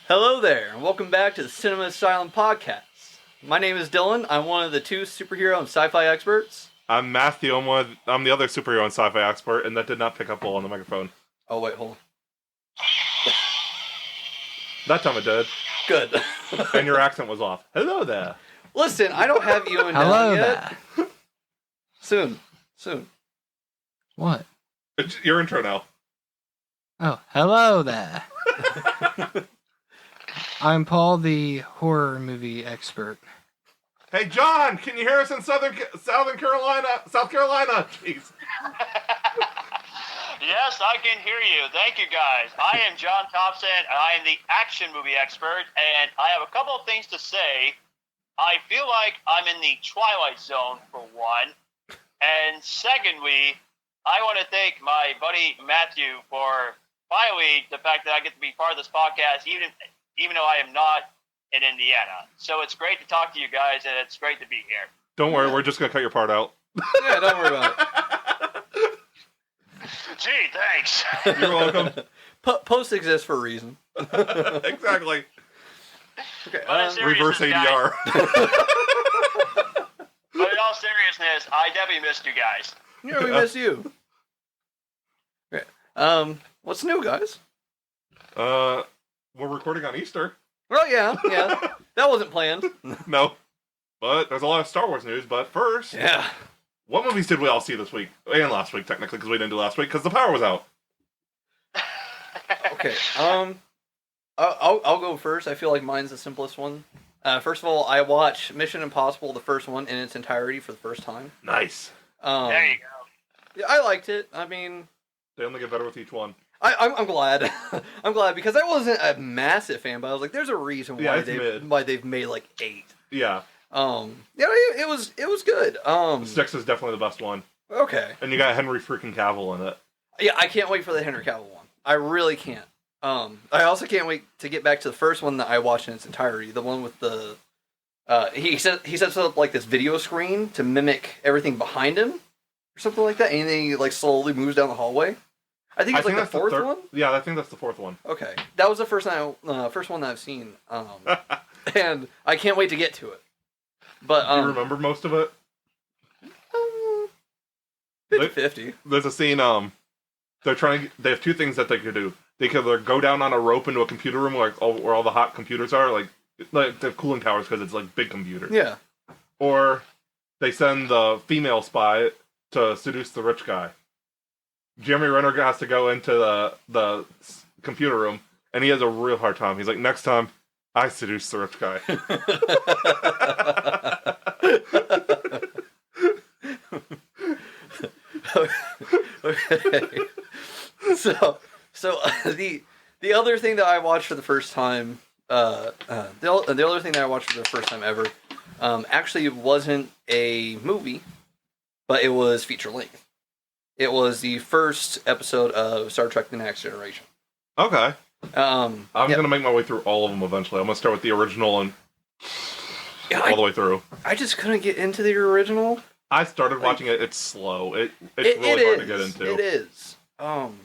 Hello there, and welcome back to the Cinema Asylum podcast. My name is Dylan. I'm one of the two superhero and sci-fi experts. I'm Matthew. I'm the other superhero and sci-fi expert, and that did not pick up well on the microphone. Oh, wait, hold on. That time it did. Good. And your accent was off. Hello there. Listen, I don't have you in Hello yet. there. Soon. What? It's your intro now. Oh, hello there. I'm Paul, the horror movie expert. Hey, John, can you hear us in South Carolina? Jeez. Yes, I can hear you. Thank you, guys. I am John Thompson, and I am the action movie expert, and I have a couple of things to say. I feel like I'm in the Twilight Zone, for one, and secondly, I want to thank my buddy Matthew for finally the fact that I get to be part of this podcast, even though I am not in Indiana. So it's great to talk to you guys, and it's great to be here. Don't worry, we're just going to cut your part out. Yeah, don't worry about it. Gee, thanks. You're welcome. Post exists for a reason. Exactly. Okay, But in Reverse seriousness, ADR. But in all seriousness, I definitely missed you guys. Yeah, we miss you. Okay, what's new, guys? We're recording on Easter. Well, yeah, that wasn't planned. No. But there's a lot of Star Wars news, but first... Yeah. What movies did we all see this week? And last week, technically, because we didn't do last week, because the power was out. Okay, I'll go first. I feel like mine's the simplest one. First of all, I watched Mission Impossible, the first one, in its entirety for the first time. Nice. There you go. Yeah, I liked it. I mean... They only get better with each one. I'm glad. I'm glad, because I wasn't a massive fan, but I was like, there's a reason why they've made like 8. Yeah. It was good. Six is definitely the best one. Okay. And you got Henry freaking Cavill in it. Yeah, I can't wait for the Henry Cavill one. I really can't. I also can't wait to get back to the first one that I watched in its entirety. The one with the he sets up like this video screen to mimic everything behind him or something like that, and then he like slowly moves down the hallway. I think it's like the fourth one. Yeah, I think that's the fourth one. Okay, that was the first one that I've seen, and I can't wait to get to it. But do you remember most of it? 50-50. There's a scene. They have two things that they could do. They could either go down on a rope into a computer room, where all the hot computers are, like the cooling towers, because it's like big computers. Yeah. Or they send the female spy to seduce the rich guy. Jeremy Renner has to go into the computer room, and he has a real hard time. He's like, next time, I seduce the rich guy. Okay. So the other thing that I watched for the first time, the other thing that I watched for the first time ever, actually wasn't a movie, but it was feature length. It was the first episode of Star Trek: The Next Generation. Okay. I'm gonna make my way through all of them eventually. I'm gonna start with the original and all the way through. I just couldn't get into the original. I started watching it. It's slow. It's really hard to get into. It is. I'm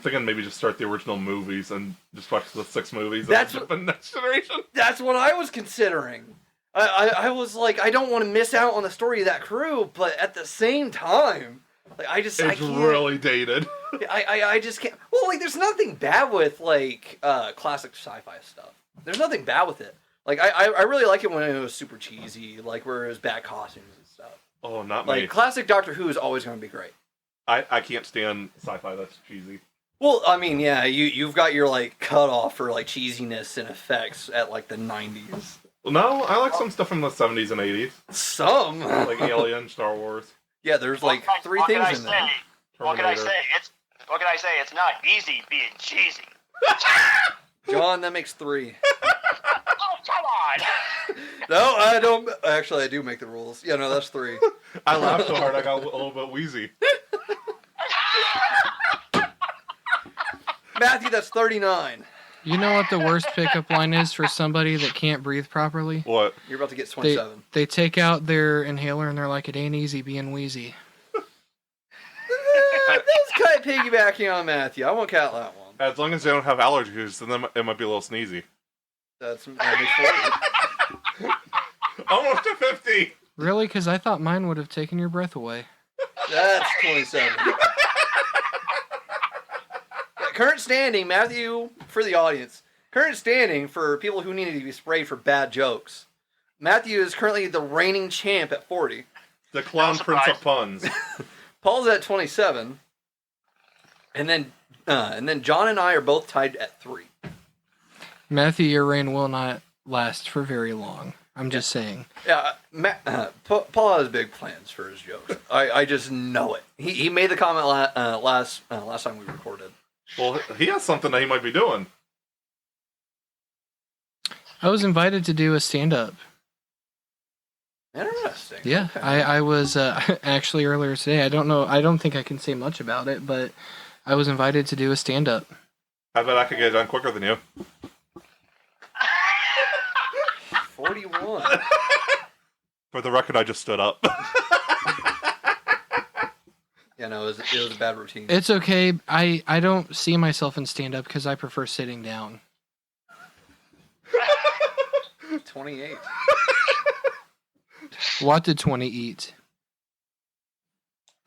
thinking maybe just start the original movies and just watch the 6 movies. That's the Next Generation. That's what I was considering. I was like, I don't want to miss out on the story of that crew, but at the same time, like I can't. Really dated. I just can't. Well, like, there's nothing bad with like classic sci-fi stuff. There's nothing bad with it. Like I really like it when it was super cheesy, like where it was bad costumes and stuff. Oh, not like me. Classic Doctor Who is always going to be great. I can't stand sci-fi that's cheesy. Well, I mean, yeah, you've got your like cutoff for like cheesiness and effects at like the 90s. No, I like some stuff from the 70s and 80s. Some like Alien, Star Wars. Yeah, there's like 3 things in there. What can I say? It's not easy being cheesy. John, that makes 3. Oh, come on! No, I don't. Actually, I do make the rules. Yeah, no, that's 3. I laughed so hard I got a little bit wheezy. Matthew, that's 39. You know what the worst pickup line is for somebody that can't breathe properly? What? You're about to get 27. They take out their inhaler and they're like, it ain't easy being wheezy. That's kind of piggybacking on Matthew. I won't count that one. As long as they don't have allergies, then it might be a little sneezy. That makes 40. Almost to 50. Really? Because I thought mine would have taken your breath away. That's 27. Current standing, Matthew, for the audience. Current standing for people who need to be sprayed for bad jokes. Matthew is currently the reigning champ at 40. The clown prince of puns. Paul's at 27. And then John and I are both tied at 3. Matthew, your reign will not last for very long. I'm just saying. Yeah, Paul has big plans for his jokes. I just know it. He made the comment last time we recorded. Well, he has something that he might be doing. I was invited to do a stand-up. Interesting. Yeah, Okay. I was actually earlier today. I don't think I can say much about it, but I was invited to do a stand-up. I bet I could get it done quicker than you. 41. For the record, I just stood up. Yeah, no, it was a bad routine. It's okay. I don't see myself in stand-up because I prefer sitting down. 28. What did 20 eat?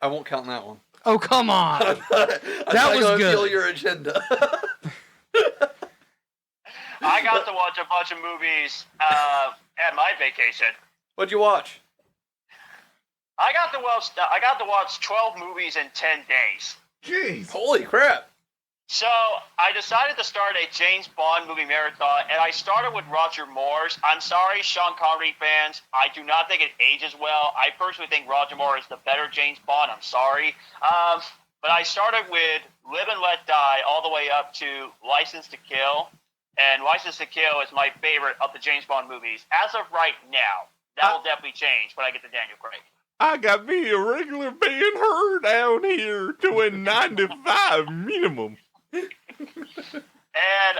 I won't count that one. Oh, come on! That was gonna good. Feel your agenda. I got to watch a bunch of movies at my vacation. What'd you watch? I got to watch 12 movies in 10 days. Jeez. Holy crap! So I decided to start a James Bond movie marathon, and I started with Roger Moore's. I'm sorry, Sean Connery fans. I do not think it ages well. I personally think Roger Moore is the better James Bond. I'm sorry. But I started with Live and Let Die all the way up to License to Kill. And License to Kill is my favorite of the James Bond movies. As of right now, that will definitely change when I get to Daniel Craig. I got me a regular being her down here doing 95 minimum. And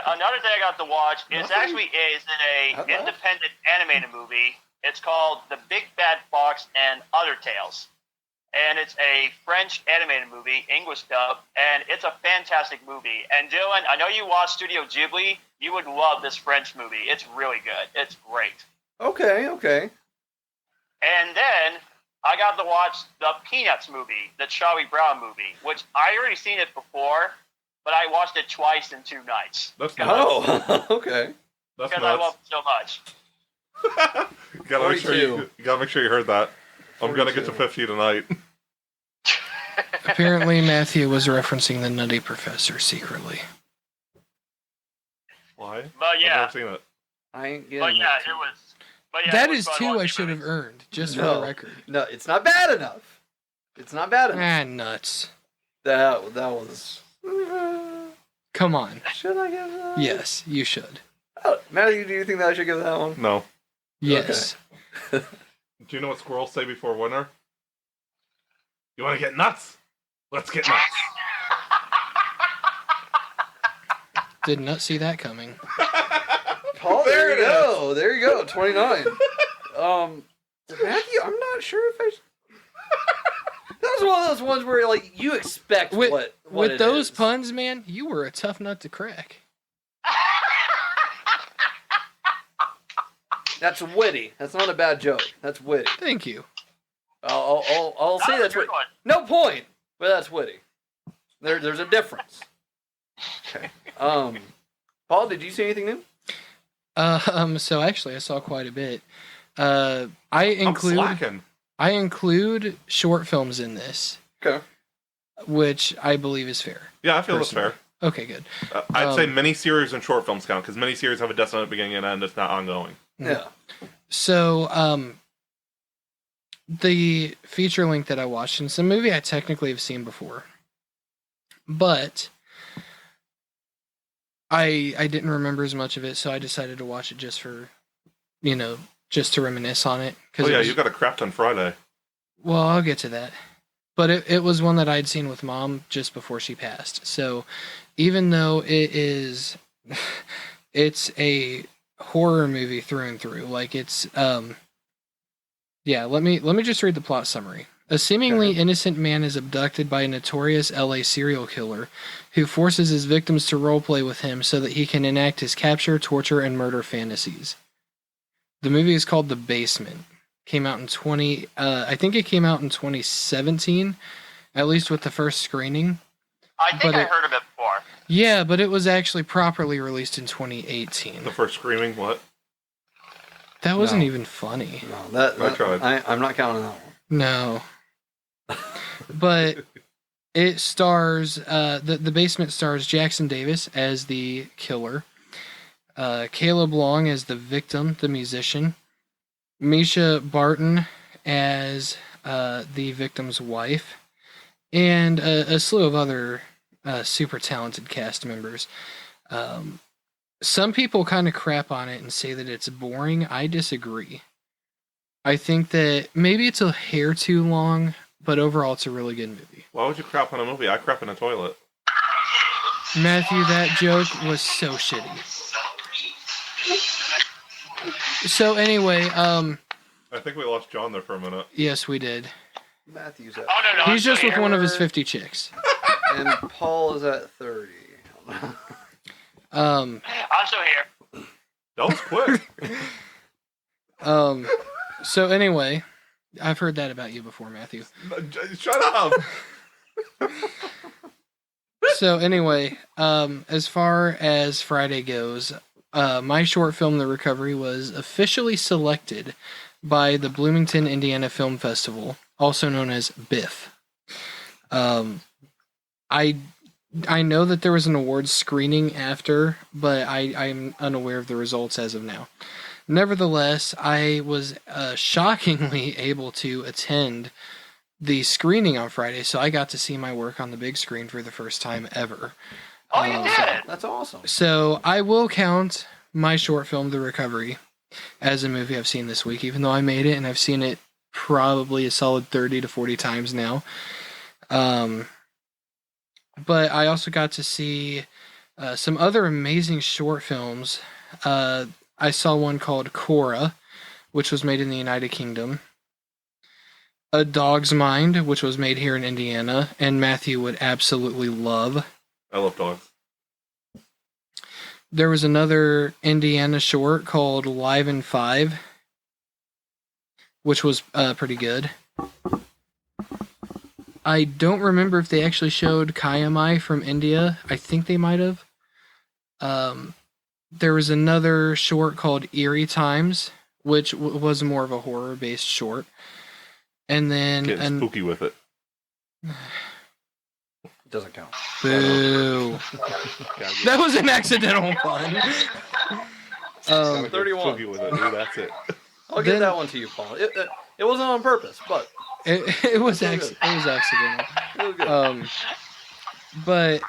another thing I got to watch is in an independent animated movie. It's called The Big Bad Fox and Other Tales. And it's a French animated movie, English dub, and it's a fantastic movie. And Dylan, I know you watch Studio Ghibli. You would love this French movie. It's really good. It's great. Okay. And then I got to watch the Peanuts movie, the Charlie Brown movie, which I already seen it before, but I watched it twice in 2 nights. That's nuts. Oh, okay. That's Because nuts. I love it so much. You gotta make sure you heard that. I'm gonna get to 50 tonight. Apparently, Matthew was referencing the Nutty Professor secretly. Why? But yeah, I've never seen it. I ain't getting but yeah, that. it was. But yeah, That it was is fun 2 I watching should have movies. earned, just for No. the record. No, it's not bad enough. It's not bad enough. Ah, nuts. That was. Come on. Should I give that? Yes, you should. Oh, Matthew, do you think that I should give that one? No. Yes. Do you know what squirrels say before winter? You want to get nuts? Let's get nuts. Did not see that coming. Paul, There there it you go. There you go. 29. Matthew, I'm not sure if I. That was one of those ones where like you expect what with it those is. puns, man, you were a tough nut to crack. That's witty. That's not a bad joke. That's witty. Thank you. I'll say that's a good witty. one. No point, but that's witty. There's a difference. Okay. Paul, did you see anything new? So actually, I saw quite a bit. I I'm slacking. include short films in this, Okay. which I believe is fair. Yeah, I feel that's fair. Okay, good. I'd say miniseries and short films count, because miniseries have a definite beginning and end. It's not ongoing. Yeah. So, the feature length that I watched, and it's a movie I technically have seen before, but I didn't remember as much of it, so I decided to watch it just for, just to reminisce on it. Oh yeah, you got a crap ton Friday. Well, I'll get to that. But it was one that I'd seen with Mom just before she passed. So even though it's a horror movie through and through, like it's yeah, let me just read the plot summary. A seemingly Okay. innocent man is abducted by a notorious LA serial killer who forces his victims to roleplay with him so that he can enact his capture, torture, and murder fantasies. The movie is called The Basement. Came out in I think it came out in 2017, at least with the first screening. I think But I it- heard of it before. Yeah, but it was actually properly released in 2018. The first screaming, what? That wasn't No. even funny. No, I tried. I'm not counting that one. No. But it stars the Basement stars Jackson Davis as the killer, Caleb Long as the victim, the musician, Misha Barton as the victim's wife, and a slew of other super talented cast members. Some people kind of crap on it and say that it's boring. I disagree. I think that maybe it's a hair too long, but overall it's a really good movie. Why would you crap on a movie? I crap in a toilet. Matthew, that joke was so shitty. So anyway, I think we lost John there for a minute. yes, we did. Matthew's at, Oh, no. He's just with one of his 50 chicks. and Paul is at 30. Um, I'm still here. That was quick. So anyway, I've heard that about you before, Matthew. Shut up. So anyway, as far as Friday goes, my short film, The Recovery, was officially selected by the Bloomington, Indiana Film Festival, also known as BIFF. I know that there was an awards screening after, but I'm unaware of the results as of now. Nevertheless, I was shockingly able to attend the screening on Friday, so I got to see my work on the big screen for the first time ever. Oh, you did? That's awesome. So I will count my short film, The Recovery, as a movie I've seen this week, even though I made it and I've seen it probably a solid 30 to 40 times now. But I also got to see some other amazing short films. I saw one called Cora, which was made in the United Kingdom. A Dog's Mind, which was made here in Indiana, and Matthew would absolutely love. I love dogs. There was another Indiana short called Live in 5, which was pretty good. I don't remember if they actually showed Kayamai from India. I think they might have. There was another short called Eerie Times, which was more of a horror-based short. And then... Getting spooky with it. Doesn't count. Boo. That was an accidental pun. Gotta get 31. spooky with it, dude. That's it. I'll Then- give that one to you, Paul. It wasn't on purpose, but It was So good. it was accidental. it was good. But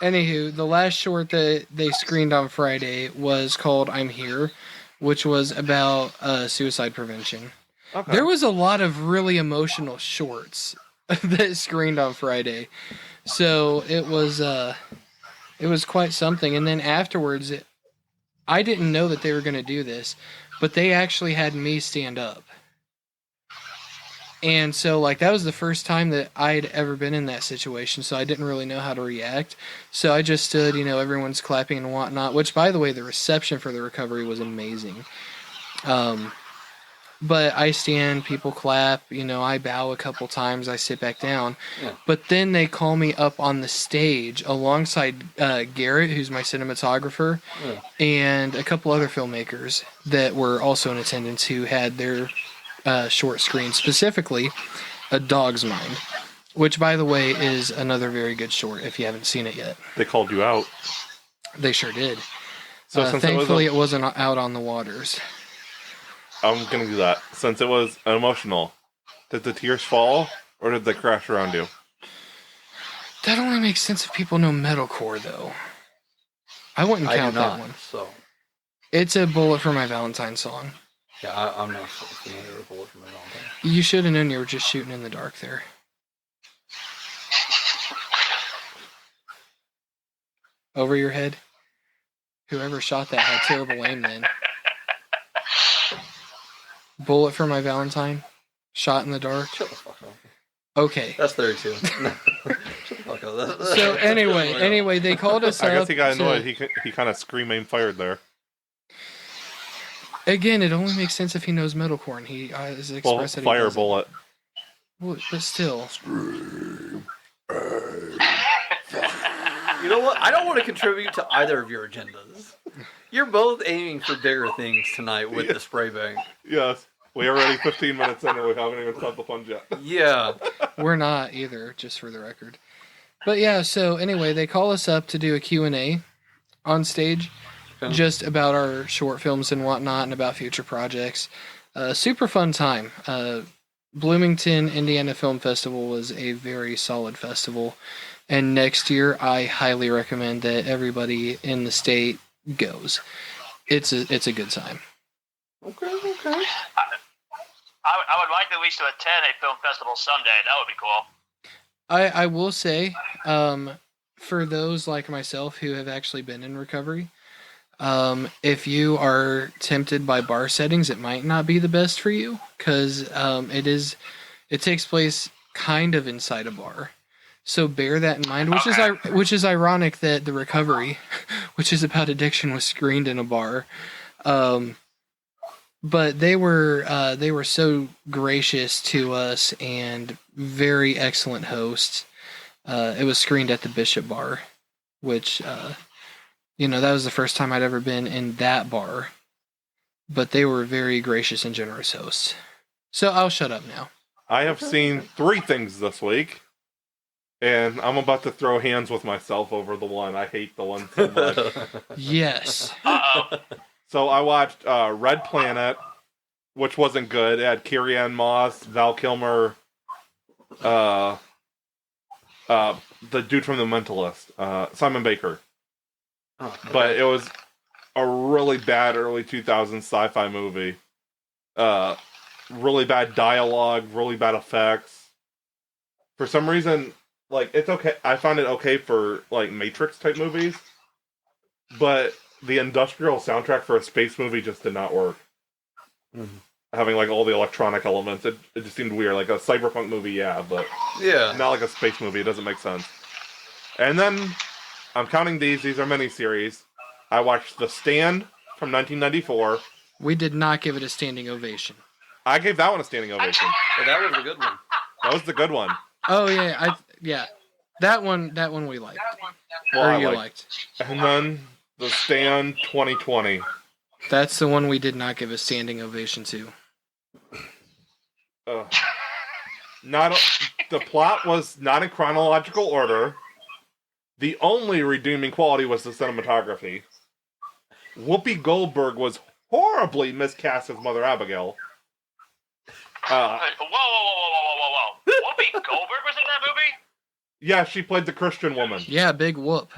anywho, the last short that they screened on Friday was called I'm Here, which was about suicide prevention. Okay. There was a lot of really emotional shorts that screened on Friday. So it was quite something. And then afterwards, I didn't know that they were going to do this, but they actually had me stand up. And so, like, that was the first time that I'd ever been in that situation, so I didn't really know how to react. So I just stood, everyone's clapping and whatnot, which, by the way, the reception for The Recovery was amazing. But I stand, people clap, I bow a couple times, I sit back down. Yeah. But then they call me up on the stage alongside Garrett, who's my cinematographer, Yeah. and a couple other filmmakers that were also in attendance who had their short screen, specifically A Dog's Mind, which, by the way, is another very good short if you haven't seen it yet. They called you out. They sure did. So since Thankfully, it it wasn't out on the waters. I'm gonna do that. Since it was emotional, did the tears fall or did they crash around you? That only makes sense if people know metalcore, though. I wouldn't I do count not. that one. So It's a Bullet for My Valentine song. yeah, I'm not familiar with Bullet from my Valentine. You should have known you were just shooting in the dark there. Over your head? Whoever shot that had terrible aim then. Bullet for My Valentine? Shot in the dark. Shut the fuck up. Okay. That's 32. Shut the fuck up. So anyway, they called us I up. guess he got annoyed. to- He kind of scream aim fired there. Again, it only makes sense if he knows metalcore and he is Well, expressed that he fire doesn't. bullet. Well, but still. You know what? I don't want to contribute to either of your agendas. You're both aiming for bigger things tonight with the spray bank. Yes. We're already 15 minutes in and we haven't even stopped the fun yet. Yeah. We're not either, just for the record. But yeah, so anyway, they call us up to do a Q&A on stage, Okay. just about our short films and whatnot and about future projects. Super fun time. Bloomington Indiana Film Festival was a very solid festival. And next year, I highly recommend that everybody in the state goes. It's a good time. Okay. I would like at least to attend a film festival someday. That would be cool. I will say, for those like myself who have actually been in recovery, if you are tempted by bar settings, it might not be the best for you because it takes place kind of inside a bar. So bear that in mind, which is ironic that the recovery, which is about addiction, was screened in a bar. But they were so gracious to us and very excellent hosts. It was screened at the Bishop Bar, which that was the first time I'd ever been in that bar. But they were very gracious and generous hosts. So I'll shut up now. I have seen 3 things this week. And I'm about to throw hands with myself over the one. I hate the one so much. Yes. Uh-oh. So I watched Red Planet, which wasn't good. It had Carrie-Anne Moss, Val Kilmer, the dude from The Mentalist, Simon Baker. But it was a really bad early 2000s sci-fi movie. Really bad dialogue, really bad effects. For some reason, like, it's okay. I found it okay for, like, Matrix type movies. But the industrial soundtrack for a space movie just did not work. Mm-hmm. Having, like, all the electronic elements, it just seemed weird. Like a cyberpunk movie, yeah, but Yeah. not like a space movie. It doesn't make sense. And then, I'm counting these. These are miniseries. I watched The Stand from 1994. We did not give it a standing ovation. I gave that one a standing ovation. But that was a good one. That was the good one. Oh yeah, that one we liked. Well, Or I you liked. And then The Stand 2020. That's the one we did not give a standing ovation to. The plot was not in chronological order. The only redeeming quality was the cinematography. Whoopi Goldberg was horribly miscast as Mother Abigail. Whoa. Whoopi Goldberg was in that movie? Yeah, she played the Christian woman. Yeah, big whoop.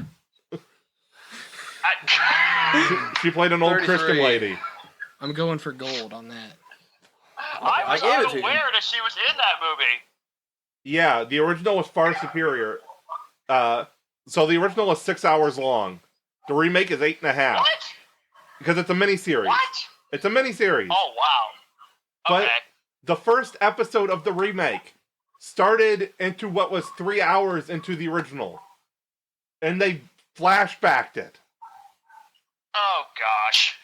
She played an old 33. Christian lady. I'm going for gold on that. I was I gave it to you. unaware that she was in that movie. Yeah, the original was far superior. So the original was 6 hours long. The remake is 8.5. What? Because it's a miniseries. What? It's a miniseries. Oh, wow. But Okay. the first episode of the remake started into what was 3 hours into the original. And they flashbacked it. Oh, gosh.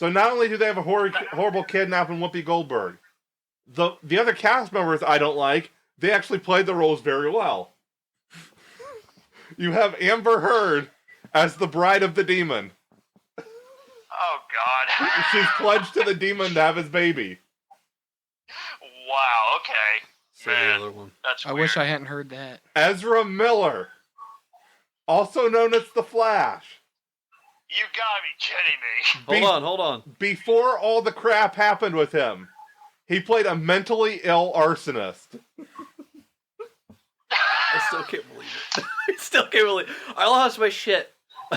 So not only do they have a horrible kidnapping Whoopi Goldberg, the other cast members I don't like, they actually played the roles very well. You have Amber Heard as the bride of the demon. Oh, God. She's pledged to the demon to have his baby. Wow, okay. So the Man, other one. that's I weird. wish I hadn't heard that. Ezra Miller, also known as The Flash. You gotta be kidding me. Hold on. Before all the crap happened with him, he played a mentally ill arsonist. I still can't believe it. I still can't believe it. I lost my shit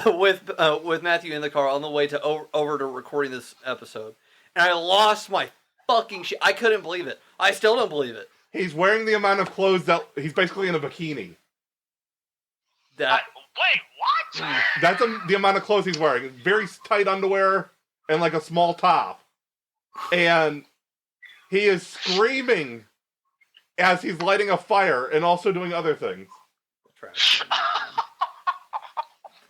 with Matthew in the car on the way to over to recording this episode, and I lost my fucking shit. I couldn't believe it. I still don't believe it. He's wearing the amount of clothes that he's basically in a bikini. That Wait, what? That's the amount of clothes he's wearing. Very tight underwear and like a small top. And He is screaming as he's lighting a fire and also doing other things. Trash can, man.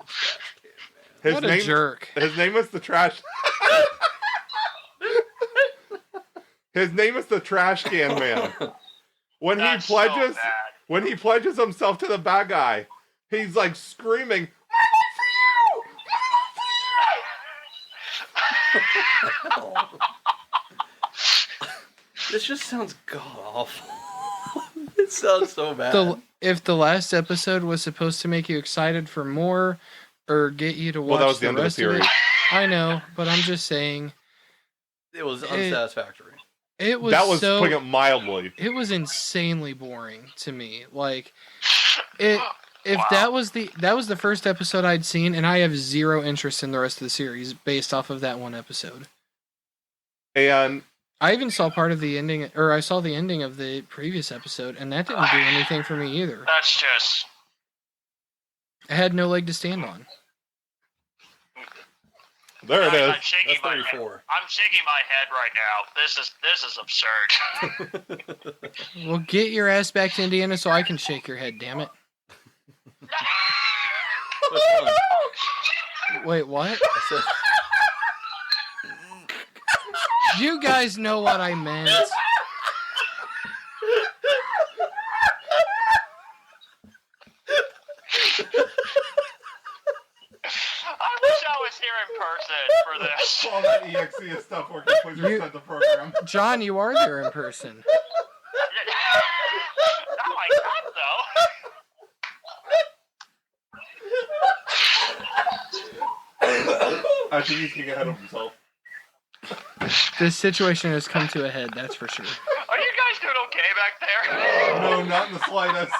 Trash can, man. What a jerk. His name is the Trash... His name is the Trash Can Man. When That's he pledges... so bad. When he pledges himself to the bad guy, he's like screaming, This just sounds god awful. It sounds so bad. If the last episode was supposed to make you excited for more or get you to watch well, that was the end of the rest of series. it, I know, but I'm just saying It was unsatisfactory. it was That was so putting it mildly. it was insanely boring to me. Like it if Wow. that was the first episode I'd seen, and I have zero interest in the rest of the series based off of that one episode. And I even saw part of the ending, or I saw the ending of the previous episode, and that didn't do anything for me either. That's just... I had no leg to stand on. there it is. I'm shaking That's my head. 34. I'm shaking my head right now. This is absurd. Well, get your ass back to Indiana so I can shake your head, damn it. Which one? Wait, what? I said, You guys know what I meant. I wish I was here in person for this. All that EXE is stuff working. Please You- reset the program. John, you are there in person. Not like that, though. I think he's getting ahead of himself. This situation has come to a head, that's for sure. Are you guys doing okay back there? No, not in the slightest.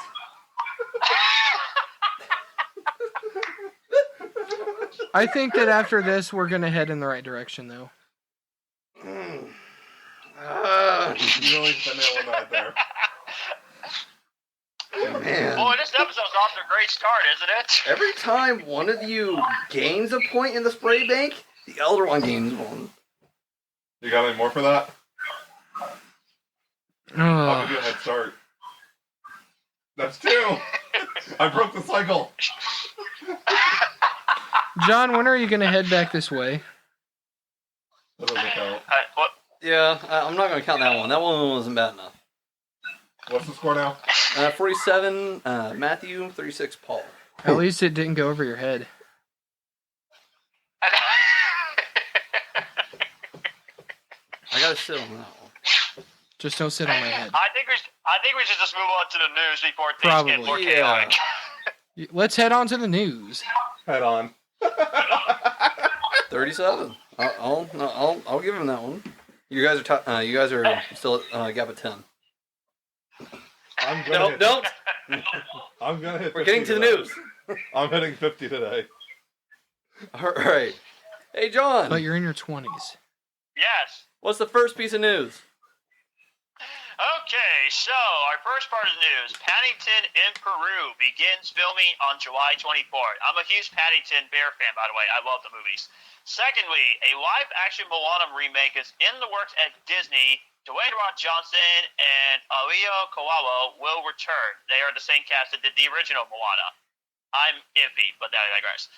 I think that after this, we're going to head in the right direction, though. You really hit the nail on the head there. man. Boy, this episode's off to a great start, isn't it? Every time one of you gains a point in the spray bank, the elder one gains one. You got any more for that? I'll give you a Oh, head start. That's 2. I broke the cycle. John, when are you going to head back this way? That doesn't count. What? Yeah, I'm not going to count that one. That one wasn't bad enough. What's the score now? 47, Matthew, 36, Paul. At least it didn't go over your head. I got to sit on that one. Just don't sit on my head. I think we should just move on to the news before things Probably. get more Yeah. chaotic. Let's head on to the news. Head on. 37. I'll give him that one. You guys are still at gap of 10. I'm gonna hit, Don't. I'm gonna hit. We're 50 getting to the today. news. I'm hitting 50 today. All right. Hey, John. But you're in your 20s. Yes. What's the first piece of news? Okay, so our first part of the news. Paddington in Peru begins filming on July 24th. I'm a huge Paddington Bear fan, by the way. I love the movies. Secondly, a live-action Moana remake is in the works at Disney. Dwayne Rock Johnson and Alio Kawalo will return. They are the same cast that did the original Moana. I'm iffy, but I digress.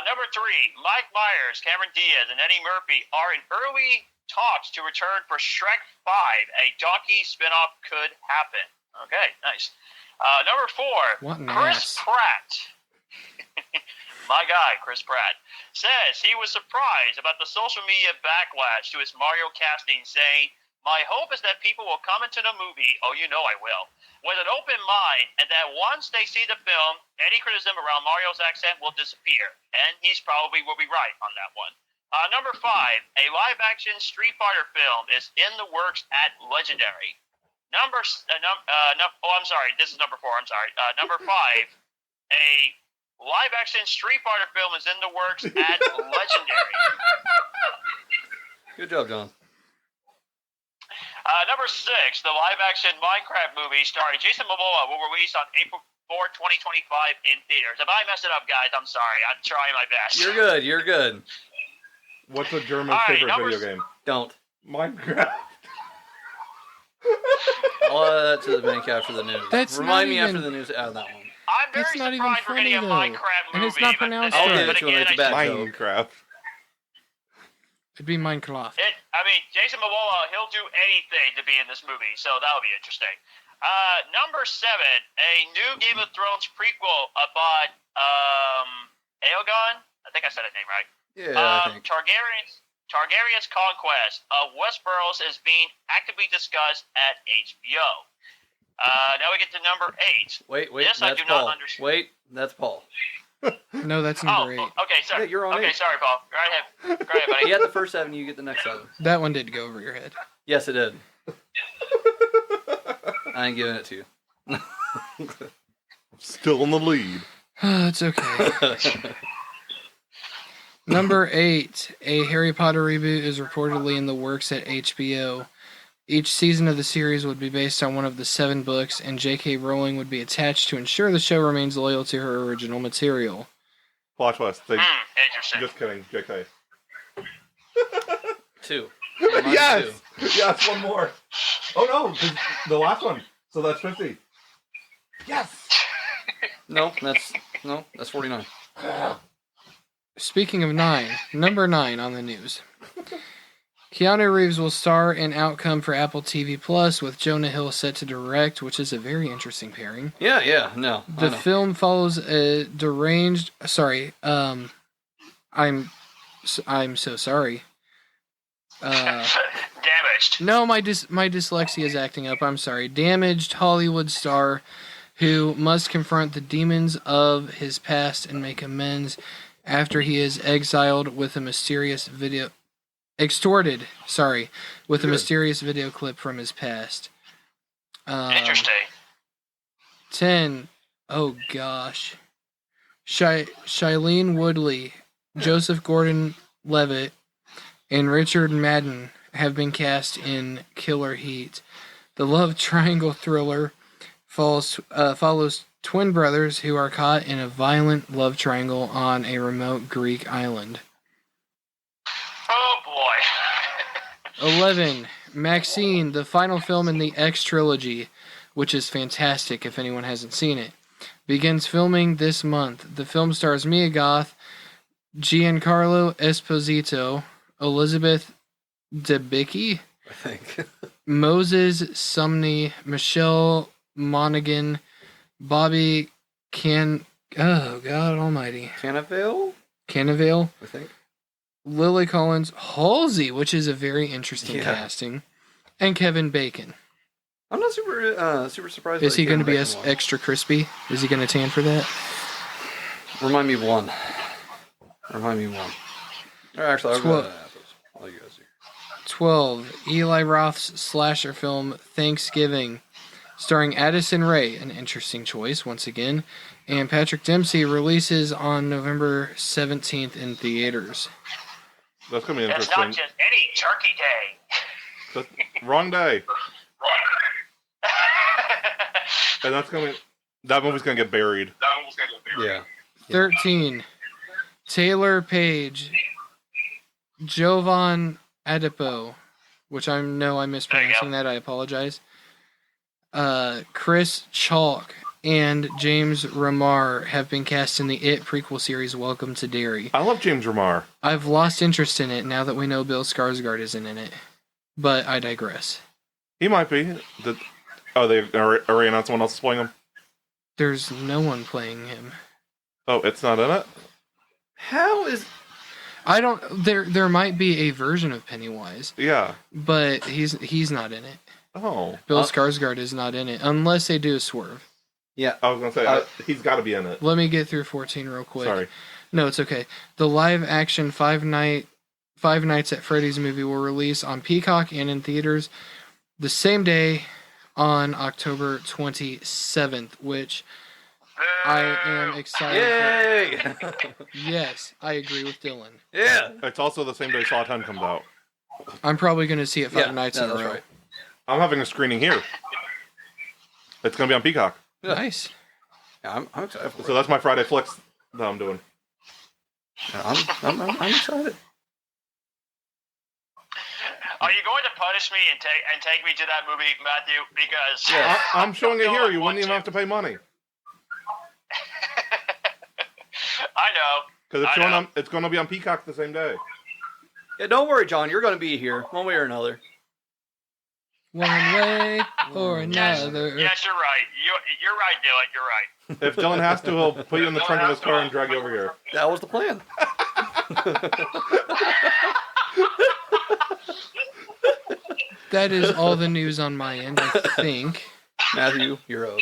Number 3, Mike Myers, Cameron Diaz, and Eddie Murphy are in early talks to return for Shrek 5. A donkey spinoff could happen. Okay, nice. Number 4, What an Chris ass. Pratt. My guy, Chris Pratt, says he was surprised about the social media backlash to his Mario casting, saying, "My hope is that people will come into the movie, oh, you know I will, with an open mind, and that once they see the film, any criticism around Mario's accent will disappear." And he's probably will be right on that one. Number 5, a live-action Street Fighter film is in the works at Legendary. I'm sorry, this is number 4. I'm sorry. Number 5, a live-action Street Fighter film is in the works at Legendary. Good job, John. Number 6, the live-action Minecraft movie starring Jason Momoa will release on April 4, 2025 in theaters. If I mess it up, guys, I'm sorry. I'm trying my best. You're good. You're good. What's a German's All right, favorite number video game? Don't. Minecraft. I'll add that to the bank after the news. That's Remind not me even- after the news to add that one. I'm very That's not even surprised we're getting a funny, though. Minecraft movie. And it's not but pronounced I'll right. give it to him. again, It's a bad joke. Minecraft. It'd be Minecraft. Jason Momoa, he'll do anything to be in this movie, so that'll be interesting. Number 7, a new Game of Thrones prequel about Aegon. I think I said his name right. Yeah, I think. Targaryen's conquest of Westeros is being actively discussed at HBO. Now we get to number 8. Wait, This I that's do not Paul. understand. Wait, that's Paul. No, that's Oh, number 8. okay, sorry. Yeah, you're on okay, 8. sorry, Paul. Go ahead. Go ahead, buddy. He had the first 7, you get the next 7. That one did go over your head. Yes, it did. I ain't giving it to you. Still in the lead. It's okay. Number 8, a Harry Potter reboot is reportedly in the works at HBO. Each season of the series would be based on one of the 7 books, and J.K. Rowling would be attached to ensure the show remains loyal to her original material. Plot twist. Interesting. Just kidding, JK. 2. Yes! Yes, one more. Oh no, 'cause the last one. So that's 50. Yes! No, that's 49. Speaking of 9, number 9 on the news. Keanu Reeves will star in Outcome for Apple TV Plus with Jonah Hill set to direct, which is a very interesting pairing. Yeah, no. I The know. film follows a deranged. Sorry, I'm so sorry. Damaged. No, my dyslexia is acting up. I'm sorry. Damaged Hollywood star who must confront the demons of his past and make amends after he is exiled with a mysterious video. Extorted, sorry, with a mysterious video clip from his past. Interesting. 10. Oh gosh. Shailene Woodley, Joseph Gordon-Levitt, and Richard Madden have been cast in Killer Heat. The love triangle thriller follows twin brothers who are caught in a violent love triangle on a remote Greek island. Oh boy. 11. Maxine, the final film in the X trilogy, which is fantastic if anyone hasn't seen it, begins filming this month. The film stars Mia Goth, Giancarlo Esposito, Elizabeth Debicki, I think. Moses Sumney, Michelle Monaghan, Bobby oh God Almighty, Cannavale, Cannavale, I think. Lily Collins, Halsey, which is a very interesting casting, and Kevin Bacon. I'm not super surprised. Is by he going to be Kevin Bacon one. extra crispy? Is he going to tan for that? Remind me of one. Or actually, I'll go to I'll let you guys do. 12. Eli Roth's slasher film Thanksgiving, starring Addison Rae, an interesting choice once again, and Patrick Dempsey, releases on November 17th in theaters. That's gonna be That's interesting. not just any turkey day. Wrong day. And that movie's gonna get buried. Yeah. 13. Taylor Page, Jovan Adipo, which I know I'm mispronouncing that. I apologize. Chris Chalk and James Remar have been cast in the It prequel series Welcome to Derry. I love James Remar. I've lost interest in it now that we know Bill Skarsgård isn't in it, but I digress. He might be. They already announced someone else is playing him? There's no one playing him. Oh, it's not in it? How is? I don't. There might be a version of Pennywise, Yeah. but he's not in it. Oh. Bill Skarsgård is not in it unless they do a swerve. Yeah. I was gonna say, he's got to be in it. Let me get through 14 real quick. Sorry. No, it's okay. The live action Five Nights at Freddy's movie will release on Peacock and in theaters the same day on October 27th, which I am excited for. Yay! Yes, I agree with Dylan. Yeah. It's also the same day Saw 10 comes out. I'm probably going to see it five nights in a that's row. right. I'm having a screening here. It's gonna be on Peacock. Yeah. Nice. Yeah, I'm excited for So it. that's my Friday flicks that I'm doing. Yeah, I'm excited. Oh Are you going to punish me and take me to that movie, Matthew? Because Yeah. I'm showing it here. You want wouldn't even have to pay money. I know. Because I know. it's going to be on Peacock the same day. Yeah, don't worry, John. You're going to be here one way or another. One way or another. Yes, you're right. You're right, Dylan. You're right. If Dylan has to, he'll put you in the trunk of his car and drag you over here. That was the plan. That is all the news on my end, I think. Matthew, you're up.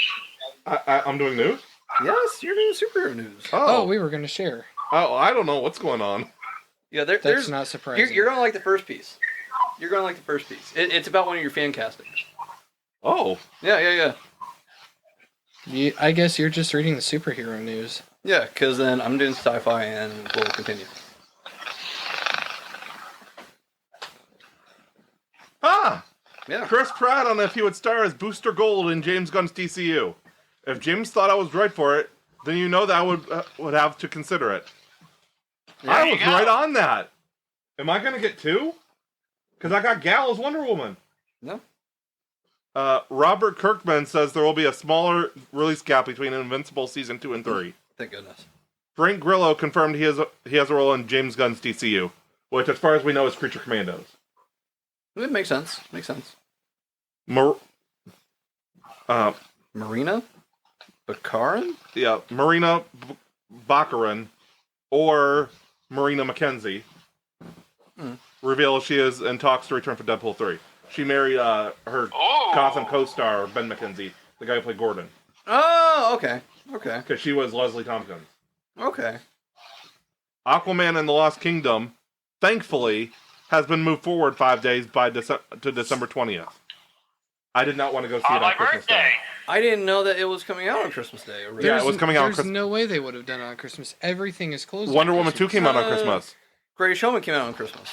I'm doing news? Yes, you're doing superhero news. Oh, we were going to share. Oh, I don't know what's going on. Yeah, That's there's not surprising. You're gonna like the first piece. You're gonna like the first piece. It's about one of your fan castings. Oh. Yeah. I guess you're just reading the superhero news. Yeah, because then I'm doing sci-fi and we'll continue. Ah! Yeah. Chris Pratt on if he would star as Booster Gold in James Gunn's DCU. If James thought I was right for it, then you know that I would have to consider it. I was right on that. Am I going to get 2? Because I got Gal as Wonder Woman. No. Robert Kirkman says there will be a smaller release gap between Invincible Season 2 and 3. Thank goodness. Frank Grillo confirmed he has a role in James Gunn's DCU, which, as far as we know, is Creature Commandos. It makes sense. Makes sense. Marina Baccarin? Yeah, Marina Baccarin or Marina McKenzie reveals she is in talks to return for Deadpool 3. She married her Gotham co-star, Ben McKenzie, the guy who played Gordon. Oh, okay. Okay. Because she was Leslie Tompkins. Okay. Aquaman and the Lost Kingdom, thankfully, has been moved forward 5 days to December 20th. I did not want to go see it on my Christmas birthday. Day. I didn't know that it was coming out on Christmas Day. Yeah, it was coming out on There's Christmas. no way they would have done it on Christmas. Everything is closed. Wonder on Woman 2 Christmas. came out on Christmas. Greatest Showman came out on Christmas.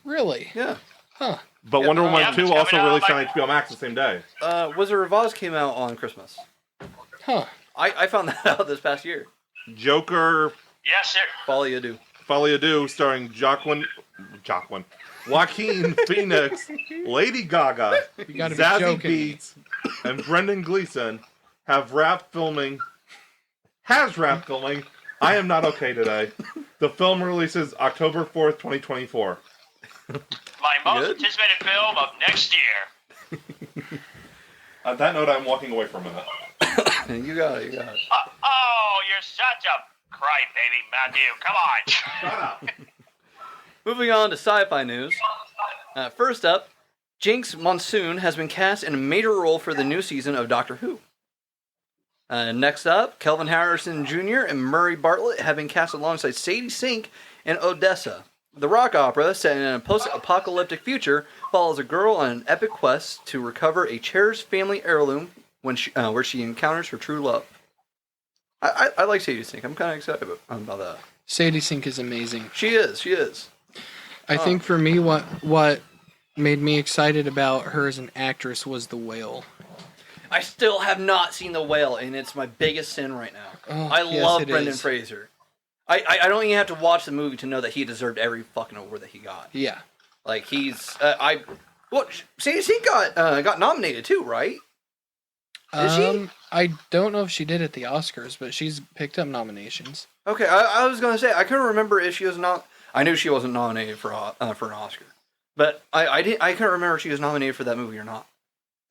Really? Yeah. Huh. But Yeah, Wonder Woman yeah, 2 it's also coming out released on like- HBO Max the same day. Wizard of Oz came out on Christmas. Huh. I found that out this past year. Joker Yes, sir. Folly Ado. Folly Ado, starring Joaquin Phoenix, Lady Gaga, You gotta be Zazie joking. Beetz, and Brendan Gleeson has wrapped filming. I am not okay today. The film releases October 4th, 2024. My most Good. anticipated film of next year. On that note, I'm walking away from it. You got it. Oh, you're such a crybaby, Matthew. Come on. Shut up. Moving on to sci-fi news. First up, Jinx Monsoon has been cast in a major role for the new season of Doctor Who. Next up, Kelvin Harrison Jr. and Murray Bartlett have been cast alongside Sadie Sink in Odessa. The rock opera, set in a post-apocalyptic future, follows a girl on an epic quest to recover a cherished family heirloom where she encounters her true love. I like Sadie Sink. I'm kind of excited about that. Sadie Sink is amazing. She is. I think for me, what made me excited about her as an actress was The Whale. I still have not seen The Whale, and it's my biggest sin right now. Oh, I yes, love it Brendan is. Fraser. I don't even have to watch the movie to know that he deserved every fucking award that he got. Yeah. Like he's Sadie Sink got nominated too, right? Did she? I don't know if she did at the Oscars, but she's picked up nominations. Okay, I was gonna say I couldn't remember if she was not. I knew she wasn't nominated for an Oscar, but I couldn't remember if she was nominated for that movie or not.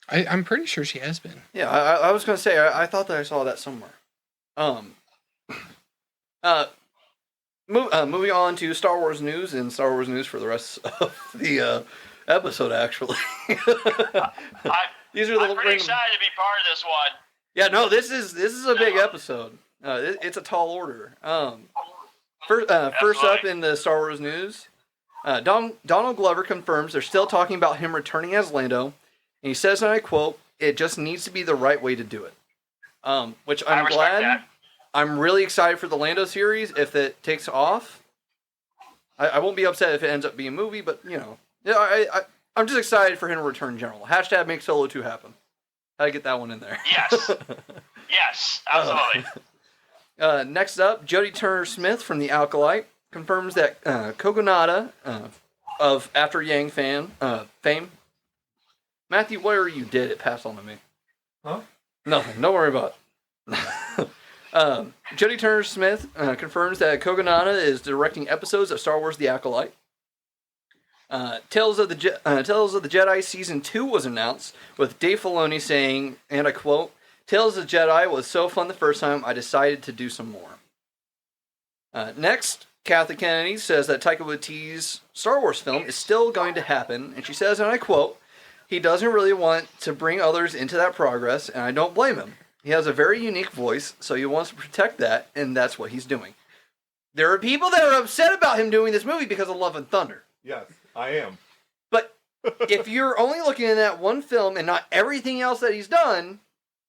I'm pretty sure she has been. Yeah, I was gonna say I thought that I saw that somewhere. Moving on to Star Wars news and Star Wars news for the rest of the episode. Actually, these are the I'm pretty excited to be part of this one. Yeah, no, this is a big episode. It's a tall order. First up in the Star Wars news, Donald Glover confirms they're still talking about him returning as Lando, and he says, and I quote, "It just needs to be the right way to do it." Which I I'm respect glad. that. I'm really excited for the Lando series if it takes off. I won't be upset if it ends up being a movie, but you know, yeah, I'm just excited for him to return in general. Hashtag make Solo 2 happen. Gotta get that one in there. Yes. Yes, absolutely. Next up, Jodie Turner-Smith from The Alkalite confirms that Kogonada, of After Yang fame. Matthew, whatever you did, it passed on to me. Huh? Nothing. Don't worry about it. Jodie Turner-Smith confirms that Kogonada is directing episodes of Star Wars: The Acolyte. Tales of the Jedi Season 2 was announced, with Dave Filoni saying, and I quote, "Tales of the Jedi was so fun the first time, I decided to do some more." Next, Kathy Kennedy says that Taika Waititi's Star Wars film is still going to happen, and she says, and I quote, "He doesn't really want to bring others into that progress, and I don't blame him. He has a very unique voice, so he wants to protect that, and that's what he's doing." There are people that are upset about him doing this movie because of Love and Thunder. Yes, I am. But if you're only looking at that one film and not everything else that he's done,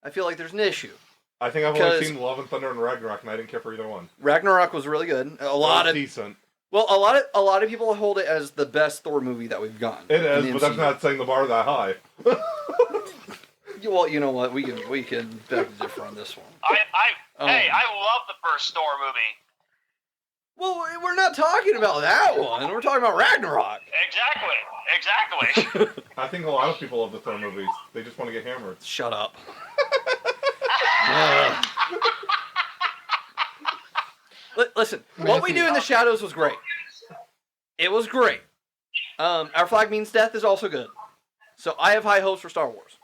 I feel like there's an issue. I think I've only seen Love and Thunder and Ragnarok, and I didn't care for either one. Ragnarok was really good. Decent. Well, a lot of people hold it as the best Thor movie that we've gotten. It is, but that's not setting the bar that high. Well, you know what? We can beg to differ on this one. Hey, I love the first Thor movie. Well, we're not talking about that one. We're talking about Ragnarok. Exactly. I think a lot of people love the Thor movies. They just want to get hammered. Shut up. Listen, what we do in the shadows was great. It was great. Our Flag Means Death is also good. So I have high hopes for Star Wars.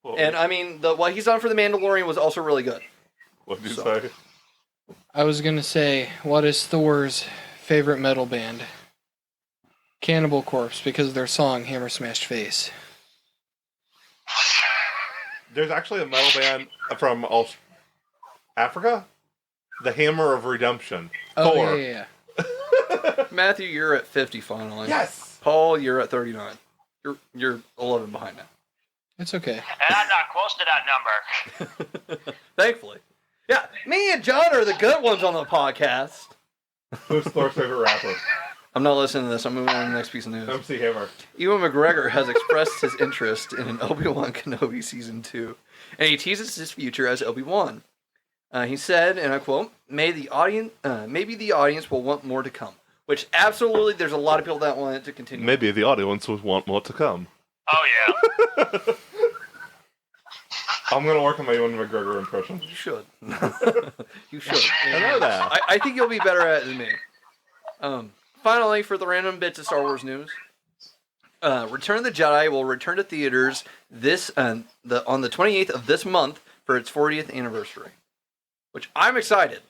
Well, And I mean, what he's done for The Mandalorian was also really good. What did you say? I was gonna say, what is Thor's favorite metal band? Cannibal Corpse, because of their song Hammer Smashed Face. There's actually a metal band from Africa? The Hammer of Redemption. Oh, Thor. yeah. Matthew, you're at 50 finally. Yes! Paul, you're at 39. You're 11 behind now. It's okay. And I'm not close to that number. Thankfully. Yeah, me and John are the good ones on the podcast. Who's Thor's favorite rapper? I'm not listening to this. I'm moving on to the next piece of news. MC Hammer. Ewan McGregor has expressed his interest in an Obi-Wan Kenobi Season 2, and he teases his future as Obi-Wan. He said, and I quote, maybe the audience will want more to come. Which, absolutely, there's a lot of people that want it to continue. Maybe the audience will want more to come. Oh yeah. I'm going to work on my Ewan McGregor impression. You should. You should. I know that. I think you'll be better at it than me. Finally, for the random bits of Star Wars news, Return of the Jedi will return to theaters on the 28th of this month for its 40th anniversary, which I'm excited.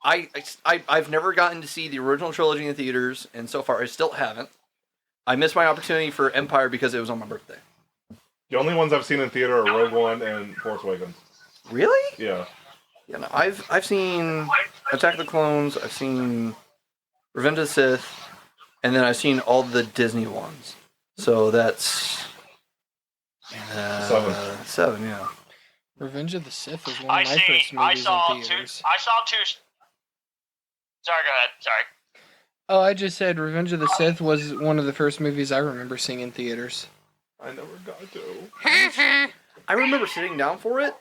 I've never gotten to see the original trilogy in theaters, and so far I still haven't. I missed my opportunity for Empire because it was on my birthday. The only ones I've seen in theater are Rogue One and Force Awakens. Really? Yeah. Yeah, no, I've seen Attack of the Clones. I've seen Revenge of the Sith, and then I've seen all the Disney ones. So that's 7, yeah. Revenge of the Sith was one I of my first I movies saw in two. theaters. I saw two. Sorry, go ahead. Sorry. Oh, I just said Revenge of the Sith was one of the first movies I remember seeing in theaters. I never got to. I remember sitting down for it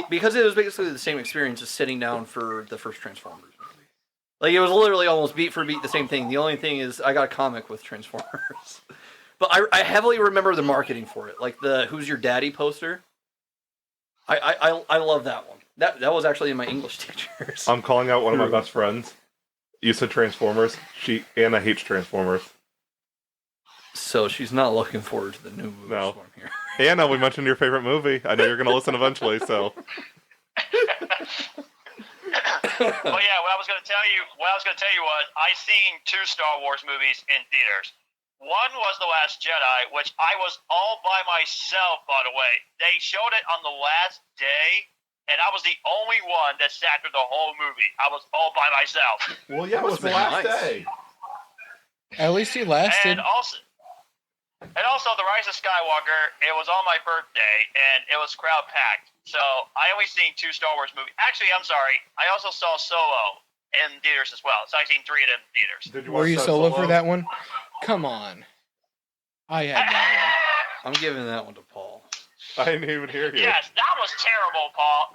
because it was basically the same experience as sitting down for the first Transformers movie. Like, it was literally almost beat for beat the same thing. The only thing is I got a comic with Transformers. But I heavily remember the marketing for it, like the "Who's Your Daddy" poster. I love that one. That was actually in my English teachers. I'm calling out one of my best friends. You said Transformers. Anna hates Transformers. So she's not looking forward to the new movie. No. I'm here. Anna, we mentioned your favorite movie. I know you're going to listen eventually, so. Well, yeah. What I was going to tell you was I seen 2 Star Wars movies in theaters. One was The Last Jedi, which I was all by myself, by the way. They showed it on the last day, and I was the only one that sat through the whole movie. I was all by myself. Well, yeah, it was the been last nice. day. At least he lasted. And also, The Rise of Skywalker, it was on my birthday, and it was crowd packed. So I only seen 2 Star Wars movies. Actually, I'm sorry. I also saw Solo in theaters as well. So I seen 3 of them in theaters. Did you Were watch you that solo for that one? Come on. I had that I'm giving that one to Paul. I didn't even hear you. Yes, that was terrible, Paul.